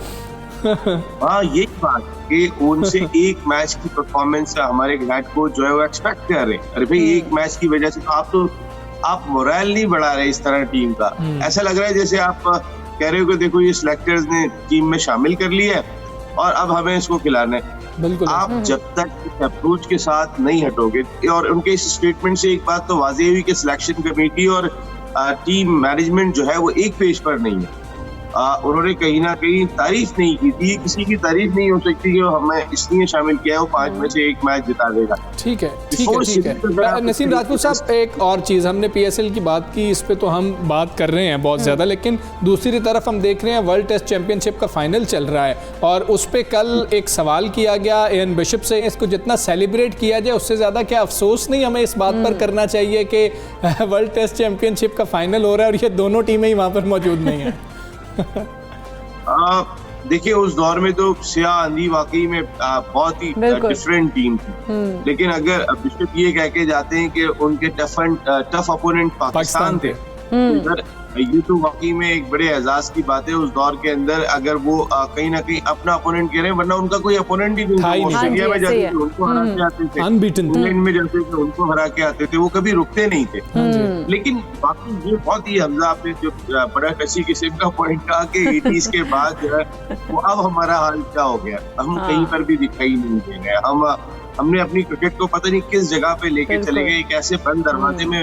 हाँ यही बात कि उनसे एक मैच की परफॉर्मेंस हमारे हेड कोच जो है वो एक्सपेक्ट कर रहे हैं। अरे भाई एक मैच की वजह से तो आप मोरल नहीं बढ़ा रहे इस तरह टीम का। ऐसा लग रहा है जैसे आप कह रहे हो कि देखो ये सिलेक्टर्स ने टीम में शामिल कर लिया है और अब हमें इसको खिलाना है। बिल्कुल। आप जब तक इस अप्रोच के साथ नहीं हटोगे, और उनके इस स्टेटमेंट से एक बात तो वाज़ेह हुई कि सिलेक्शन कमेटी और टीम मैनेजमेंट जो है वो एक पेज पर नहीं है। उन्होंने कहीं ना कहीं तारीफ नहीं की थी, किसी की तारीफ नहीं हो सकती कि हमें इसलिए शामिल किया है वो 5 में से 1 मैच जिता देगा। ठीक है नसीम राजपूत साहब, एक और चीज़, हमने PSL की बात की, इस पे तो हम बात कर रहे हैं बहुत ज़्यादा, लेकिन दूसरी तरफ हम देख रहे हैं वर्ल्ड टेस्ट चैंपियनशिप का फाइनल चल रहा है और उस पर कल एक सवाल किया गया एन बिशप से, इसको जितना सेलिब्रेट किया जाए उससे ज़्यादा क्या अफसोस नहीं हमें इस बात पर करना चाहिए कि वर्ल्ड टेस्ट चैंपियनशिप का फाइनल हो रहा है और ये दोनों टीमें ही वहाँ पर मौजूद नहीं है? देखिए उस दौर में तो सिया आंधी वाकई में बहुत ही डिफरेंट टीम थी, लेकिन अगर बिशप ये कह के जाते हैं कि उनके टफ अपोनेंट पाकिस्तान थे, ये तो वाकई में एक बड़े एजाज की बात है उस दौर के अंदर। अगर वो कहीं ना कहीं अपना अपोनेंट कह रहे हैं, वरना उनका कोई अपोनेंट ही नहीं था। ऑस्ट्रेलिया में जाते थे उनको हरा के आते थे, इंग्लैंड में जाते थे उनको हरा के आते थे, वो कभी रुकते नहीं थे। लेकिन बाकी ये बहुत ही हमजा आपने जो बड़ा कसी किस्म का पॉइंट कहा कि 80s के बाद जो है वो अब हमारा हाल क्या हो गया, हम कहीं पर भी दिखाई नहीं दे रहे। हमने अपनी क्रिकेट को पता नहीं किस जगह पे लेके चले गए, एक ऐसे बंद दरवाजे में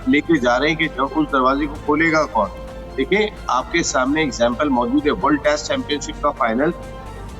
लेके जा रहे हैं कि जब उस दरवाजे को खोलेगा कौन। देखिए आपके सामने एग्जांपल मौजूद है, वर्ल्ड टेस्ट चैंपियनशिप का फाइनल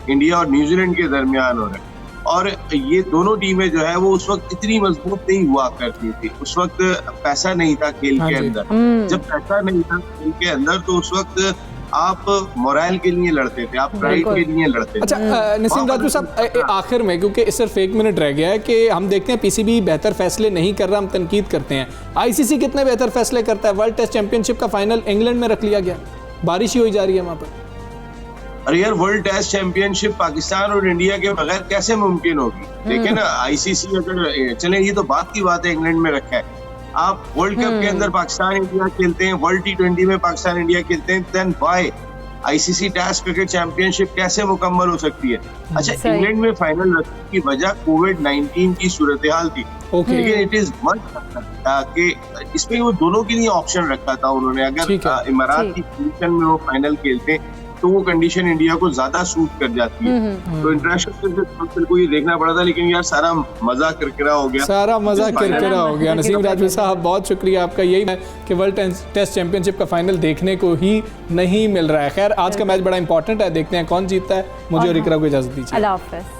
इंडिया और न्यूजीलैंड के दरमियान हो रहा है और ये दोनों टीमें जो है वो उस वक्त इतनी मजबूत नहीं हुआ करती थी। उस वक्त पैसा नहीं था खेल के अंदर, जब पैसा नहीं था खेल के अंदर तो उस वक्त आप मोरल के लिए लड़ते थे, आप प्राइड के लिए लड़ते थे। अच्छा नसीम राजपूत साहब, आखिर में क्योंकि सिर्फ 1 मिनट रह गया है कि हम देखते हैं PCB बेहतर फैसले नहीं कर रहा, हम तनकीद करते हैं, ICC कितने बेहतर फैसले करता है। वर्ल्ड टेस्ट चैंपियनशिप का फाइनल इंग्लैंड में रख लिया गया, बारिश ही हो जा रही है वहाँ पर। अरे यार वर्ल्ड टेस्ट चैंपियनशिप पाकिस्तान और इंडिया के बगैर कैसे मुमकिन होगी? देखिए ना आईसीसी अगर चले, ये तो बात की बात है, इंग्लैंड में रखा है। आप वर्ल्ड कप के अंदर पाकिस्तान इंडिया खेलते हैं, वर्ल्ड T20 में पाकिस्तान इंडिया खेलते हैं, then why ICC test cricket championship कैसे मुकम्मल हो सकती है? अच्छा, इंग्लैंड में फाइनल रखने की वजह कोविड-19 की सूरत हाल थी, लेकिन इट इज मच कि इसमें वो दोनों के लिए ऑप्शन रखा था उन्होंने। अगर इमारात की कंडीशन में वो फाइनल खेलते तो वो कंडीशन इंडिया को ज्यादा सूट कर जाती है। तो इंटरनेशनल क्रिकेट को ये देखना पड़ा था, लेकिन यार सारा मजा किरकिरा हो गया, सारा मजा किरकिरा हो गया। नसीम राजवी साहब बहुत शुक्रिया आपका। यही है कि वर्ल्ड टेस्ट चैंपियनशिप का फाइनल देखने को ही नहीं मिल रहा है। खैर आज का मैच बड़ा इंपॉर्टेंट है, देखते हैं कौन जीतता है। मुझे और इकरा को इजाजत दीजिए, अल्लाह हाफ़िज़।